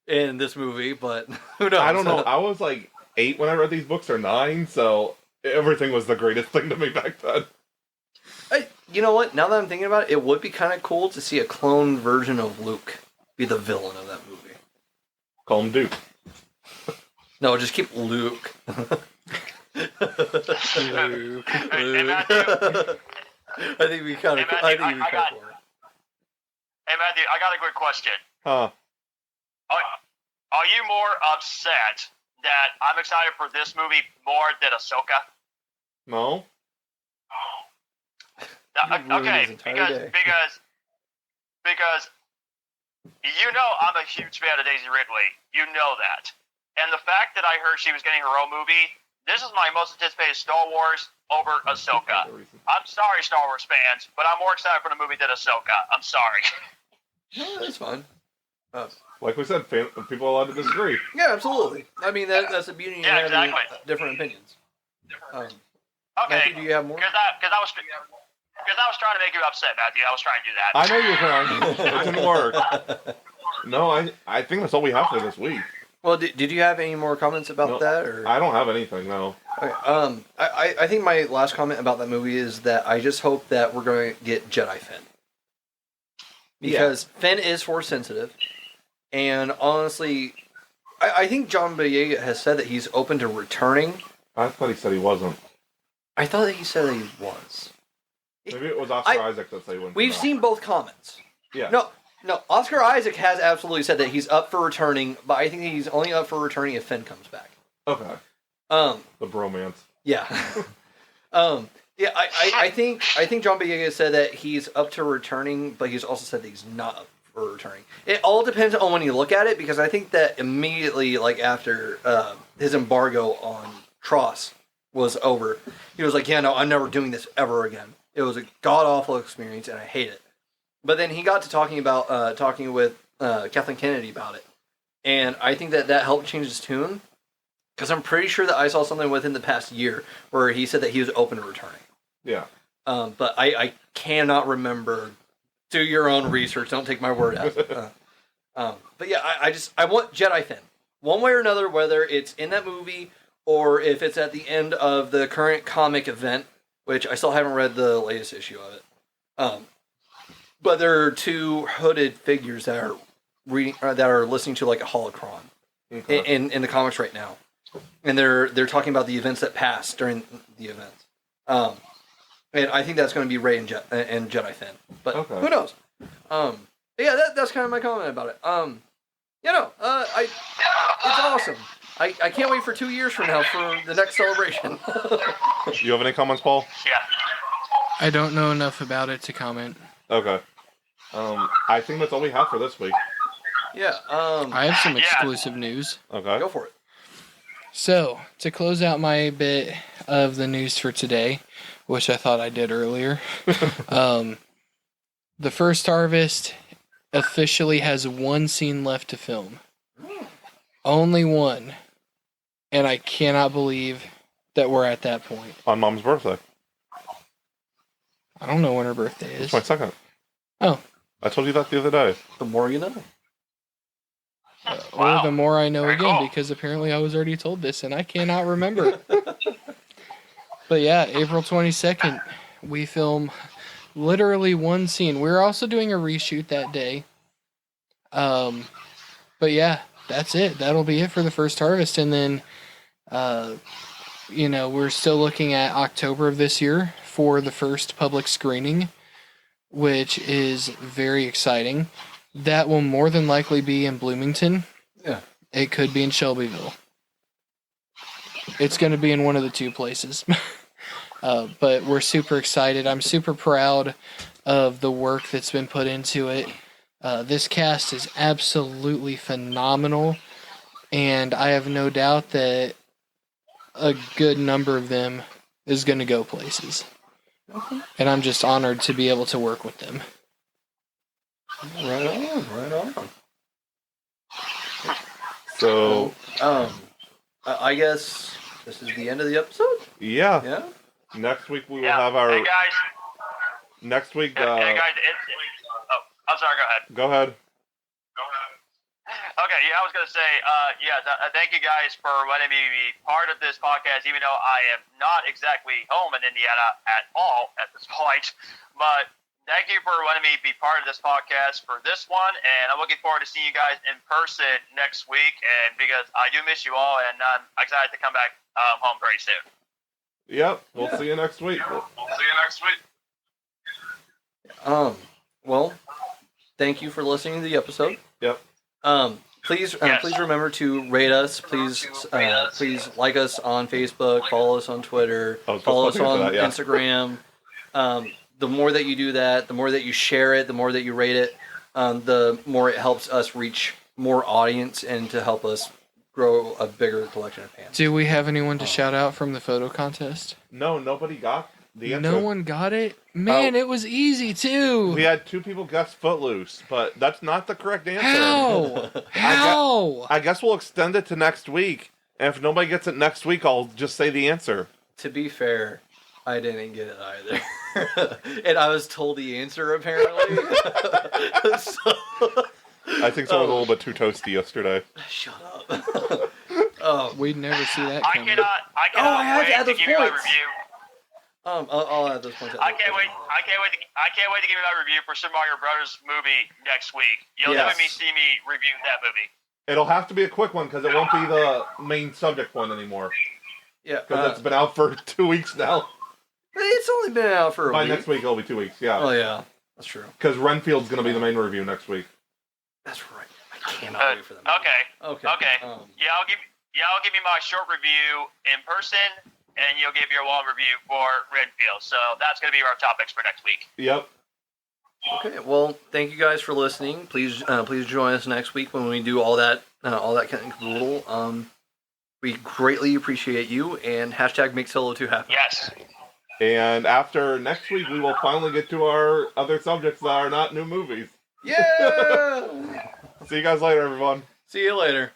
in this movie, but who knows? I don't know. I was like 8 when I read these books, or 9, so everything was the greatest thing to me back then. You know what? Now that I'm thinking about it, it would be kind of cool to see a clone version of Luke be the villain of that movie. Call him Duke. No, just keep Luke. Hey, Matthew. I think we kind of. Hey, I Matthew, think we I got- kind of. Hey, Matthew, I got a quick question. Huh. Are you more upset that I'm excited for this movie more than Ahsoka? No? You ruined Okay, his entire day. because you know I'm a huge fan of Daisy Ridley. You know that. And the fact that I heard she was getting her own movie, this is my most anticipated Star Wars over Ahsoka. I'm sorry, Star Wars fans, but I'm more excited for the movie than Ahsoka. I'm sorry. No, that's fine. Like we said, people are allowed to disagree. Yeah, absolutely. I mean, that's the beauty of Yeah, having exactly. different opinions. Okay, Matthew, do you have more? because I was trying to make you upset, Matthew. I was trying to do that. I know you were trying. It didn't work. No, I think that's all we have for this week. Well, did you have any more comments about No, that? Or I don't have anything, no. okay, I think my last comment about that movie is that I just hope that we're going to get Jedi Finn. Because Finn is Force sensitive, and honestly, I think John Boyega has said that he's open to returning. I thought he said he wasn't. I thought that he said that he was. Maybe it was Oscar Isaac that said he wouldn't. We've come seen both comments. back. Yeah. No, No, Oscar Isaac has absolutely said that he's up for returning, but I think he's only up for returning if Finn comes back. Okay. The bromance. Yeah. Yeah, I think John Boyega said that he's up to returning, but he's also said that he's not up for returning. It all depends on when you look at it, because I think that immediately, like after his embargo on Tross was over, he was like, "Yeah, no, I'm never doing this ever again. It was a god awful experience, and I hate it." But then he got to talking with Kathleen Kennedy about it, and I think that helped change his tune. Because I'm pretty sure that I saw something within the past year where he said that he was open to returning. Yeah. But I cannot remember. Do your own research. Don't take my word as it. But yeah, I want Jedi Finn. One way or another, whether it's in that movie or if it's at the end of the current comic event, which I still haven't read the latest issue of it. But there are two hooded figures that are listening to like a holocron in the comics right now. And they're talking about the events that passed during the events, and I think that's going to be Rey and Jedi Finn. But who knows? Yeah, that's kind of my comment about it. It's awesome. I can't wait for 2 years from now for the next celebration. You have any comments, Paul? Yeah. I don't know enough about it to comment. Okay. I think that's all we have for this week. Yeah. I have some exclusive news. Okay. Go for it. So, to close out my bit of the news for today, which I thought I did earlier, the First Harvest officially has one scene left to film. Only one. And I cannot believe that we're at that point. On Mom's birthday. I don't know when her birthday is. It's my second. Oh. I told you that the other day. The more you know. Or the more I know Very again, cool. because apparently I was already told this and I cannot remember. But yeah, April 22nd, we film literally one scene. We're also doing a reshoot that day. But yeah, that's it. That'll be it for the First Harvest. And then, we're still looking at October of this year for the first public screening, which is very exciting. That will more than likely be in Bloomington. Yeah. It could be in Shelbyville. It's going to be in one of the two places. But we're super excited. I'm super proud of the work that's been put into it. This cast is absolutely phenomenal. And I have no doubt that a good number of them is going to go places. Okay. And I'm just honored to be able to work with them. Right on. So, I guess this is the end of the episode? yeah. Yeah? Next week we will have our... Hey guys. Next week... Hey guys. I'm sorry. Go ahead. Go ahead. Okay, yeah, I was going to say, thank you guys for letting me be part of this podcast, even though I am not exactly home in Indiana at all at this point. But thank you for letting me be part of this podcast for this one, and I'm looking forward to seeing you guys in person next week, and because I do miss you all, and I'm excited to come back home very soon. Yep, we'll see you next week. Well, thank you for listening to the episode. Yep. Please remember to rate us. Please like us on Facebook, follow us on Twitter, follow us on Instagram. The more that you do that, the more that you share it, the more that you rate it, the more it helps us reach more audience and to help us grow a bigger collection of fans. Do we have anyone to shout out from the photo contest? No, nobody got the answer. No one got it? Man, it was easy too. We had 2 people guess Footloose, but that's not the correct answer. How? How? I guess we'll extend it to next week, and if nobody gets it next week, I'll just say the answer. To be fair, I didn't get it either. And I was told the answer, apparently. I think someone was a little bit too toasty yesterday. Shut up. We'd never see that I coming. cannot wait to give you my points. review. I'll add those points. I can't wait to give you my review for Super Mario Brothers movie next week. You'll definitely see me review that movie. It'll have to be a quick one, because it won't be the main subject one anymore. Yeah. Because it's been out for 2 weeks now. It's only been out for a By week. next week, it'll be 2 weeks, yeah. Oh, yeah. That's true. Because Renfield's going to be the main review next week. That's right. I cannot wait for that. Movie. Okay. Um, I'll give you my short review in person, and you'll give your long review for Redfield. So that's going to be our topics for next week. Yep. Okay, well, thank you guys for listening. Please join us next week when we do all that kind of cool. We greatly appreciate you, and hashtag make Solo 2 happen. Yes. And after next week, we will finally get to our other subjects that are not new movies. Yeah! See you guys later, everyone. See you later.